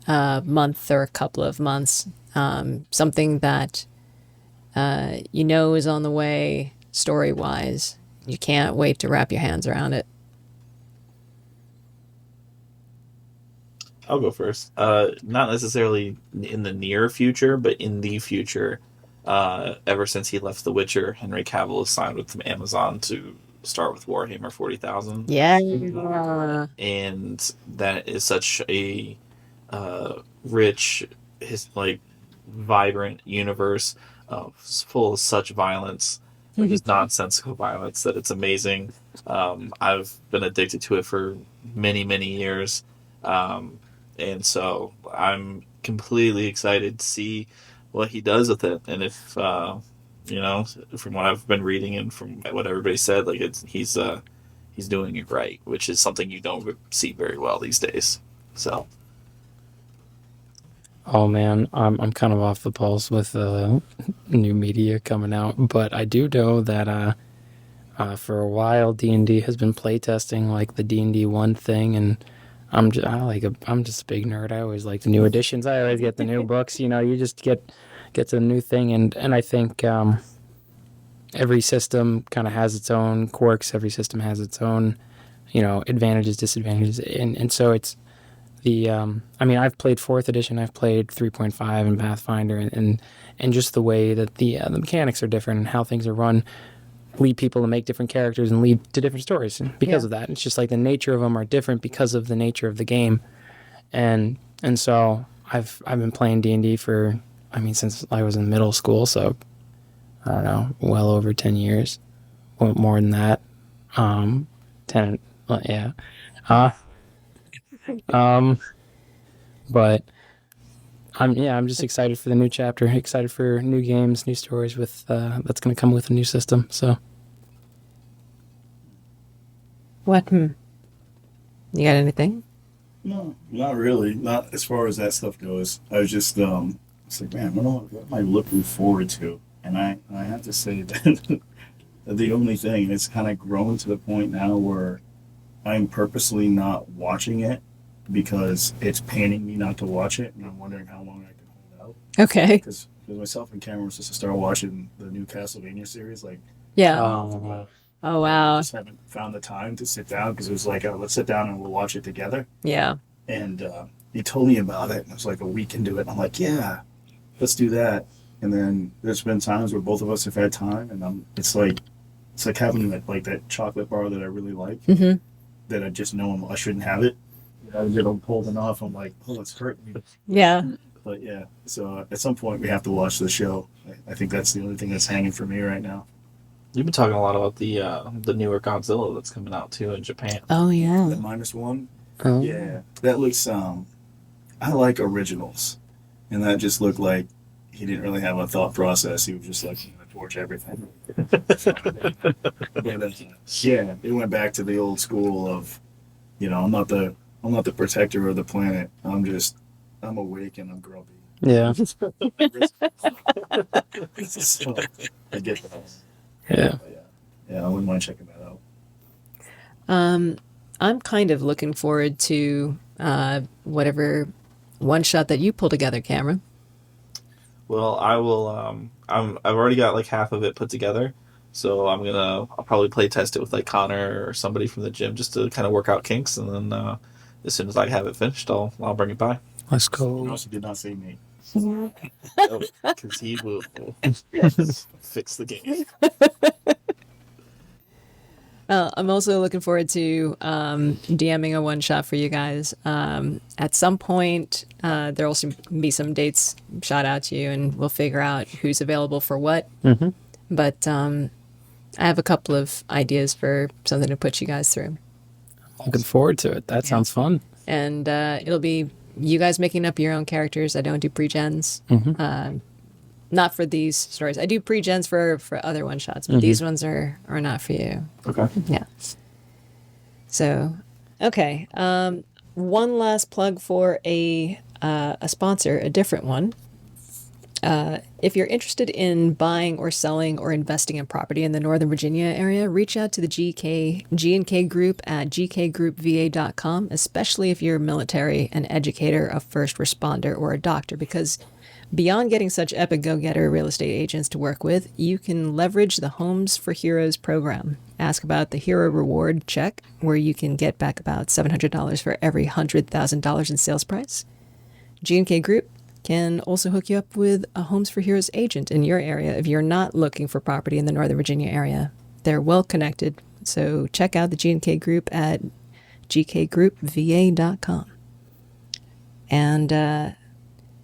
month or a couple of months? Something that is on the way story-wise. You can't wait to wrap your hands around it. I'll go first. Not necessarily in the near future, but in the future. Ever since he left The Witcher, Henry Cavill has signed with Amazon to start with Warhammer 40,000. Yeah. And that is such a rich, vibrant universe full of such violence, just nonsensical violence, that it's amazing. I've been addicted to it for many, many years. And so I'm completely excited to see what he does with it. And if, from what I've been reading and from what everybody said, he's doing it right, which is something you don't see very well these days. So. Oh man, I'm kind of off the pulse with new media coming out, but I do know that for a while D&D has been playtesting like the D&D 1 thing, and I'm just a big nerd. I always like the new editions. I always get the new books. You just get to the new thing, and I think every system kind of has its own quirks. Every system has its own advantages, disadvantages, and so it's. I've played 4th edition, I've played 3.5 and Pathfinder, and just the way that the mechanics are different and how things are run lead people to make different characters and lead to different stories because of that. It's just like the nature of them are different because of the nature of the game, and so I've been playing D&D since I was in middle school, so I don't know, well over 10 years, more than that, 10, yeah. But I'm just excited for the new chapter. Excited for new games, new stories with that's going to come with a new system. So What? You got anything? No, not really. Not as far as that stuff goes. I was just, it's like, man, what am I looking forward to? And I have to say that the only thing, it's kind of grown to the point now where I'm purposely not watching it because it's paining me not to watch it, and I'm wondering how long I can hold out. Okay. Because myself and Cameron were supposed to start watching the new Castlevania series, like, Yeah. oh, Oh, I wow. just haven't found the time to sit down because it was like, let's sit down and we'll watch it together. Yeah. And he told me about it, and it was like a week into it. And I'm like, yeah, let's do that. And then there's been times where both of us have had time, and it's like having that chocolate bar that I really like, Mm-hmm. that I just know I shouldn't have it. I get them holding off. I'm like, oh, it's hurting me. Yeah. But yeah, so at some point we have to watch the show. I think that's the only thing that's hanging for me right now. You've been talking a lot about the newer Godzilla that's coming out too in Japan. Oh, yeah. The -1. oh. Yeah, that looks. I like originals, and that just looked like he didn't really have a thought process. He was just like, I'm gonna torch everything. Yeah, it went back to the old school of, I'm not the protector of the planet. I'm awake and I'm grumpy. Yeah, So, I get that. yeah. But yeah, I wouldn't mind checking that out. I'm kind of looking forward to whatever one shot that you pull together, Cameron. Well, I will. I've already got like half of it put together, so I'll probably play test it with like Connor or somebody from the gym just to kind of work out kinks, and then as soon as I have it finished, I'll bring it by. Let's You go. also did not say me. Because he will fix the game. I'm also looking forward to DMing a one shot for you guys. At some point, there'll also be some dates shot out to you, and we'll figure out who's available for what. Mm-hmm. But I have a couple of ideas for something to put you guys through. Looking forward to it. That sounds fun. And it'll be you guys making up your own characters. I don't do pre-gens. Not for these stories. I do pre-gens for other one-shots, but these ones are not for you. Okay. Yeah. So, okay. One last plug for a sponsor, a different one. If you're interested in buying or selling or investing in property in the Northern Virginia area, reach out to the G&K group at gkgroupva.com, especially if you're military, an educator, a first responder, or a doctor, because beyond getting such epic go-getter real estate agents to work with, you can leverage the Homes for Heroes program. Ask about the Hero Reward check, where you can get back about $700 for every $100,000 in sales price. G&K Group can also hook you up with a Homes for Heroes agent in your area if you're not looking for property in the Northern Virginia area. They're well connected, so check out the G&K Group at gkgroupva.com. And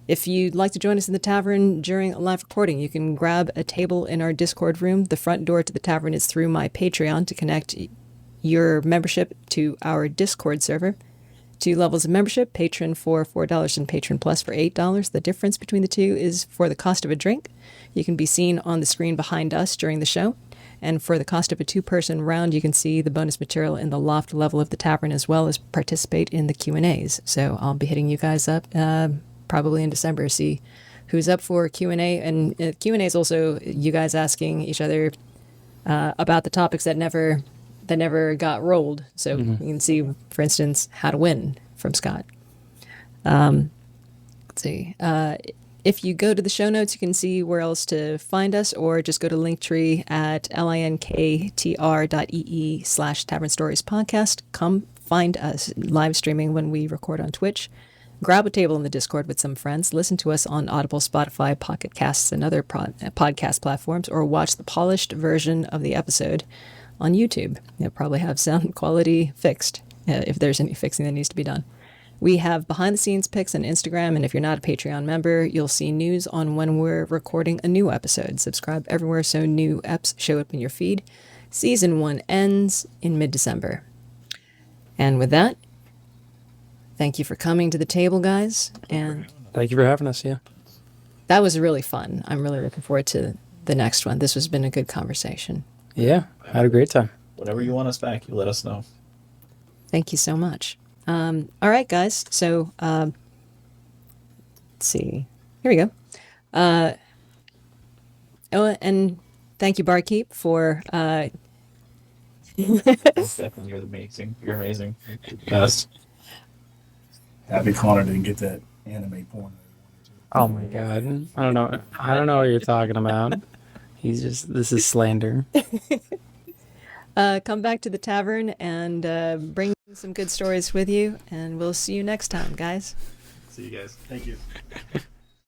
if you'd like to join us in the tavern during a live recording, you can grab a table in our Discord room. The front door to the tavern is through my Patreon to connect your membership to our Discord server. 2 levels of membership, Patron for $4 and Patron Plus for $8. The difference between the two is for the cost of a drink. You can be seen on the screen behind us during the show. And for the cost of a 2-person round, you can see the bonus material in the loft level of the tavern, as well as participate in the Q&As. So I'll be hitting you guys up probably in December, see who's up for Q&A. And Q&A is also you guys asking each other about the topics that never got rolled. So you can see, for instance, how to win from Scott. Let's see. If you go to the show notes, you can see where else to find us, or just go to Linktree at linktr.ee/Tavern Stories Podcast. Come find us live streaming when we record on Twitch. Grab a table in the Discord with some friends. Listen to us on Audible, Spotify, Pocket Casts, and other podcast platforms, or watch the polished version of the episode on YouTube. You'll probably have sound quality fixed if there's any fixing that needs to be done. We have behind-the-scenes pics on Instagram, and if you're not a Patreon member, you'll see news on when we're recording a new episode. Subscribe everywhere so new eps show up in your feed. Season 1 ends in mid-December. And with that, thank you for coming to the table, guys. And Thank you for having us. Yeah. That was really fun. I'm really looking forward to the next one. This has been a good conversation. Yeah. I had a great time. Whenever you want us back, you let us know. Thank you so much. All right, guys. So, let's see. Here we go. Oh, and thank you, Barkeep, for Stefan, you're amazing. You're amazing. Best. Happy Connor didn't get that anime porn. Oh my god. I don't know. I don't know what you're talking about. This is slander. come back to the tavern and bring some good stories with you. And we'll see you next time, guys. See you guys. Thank you.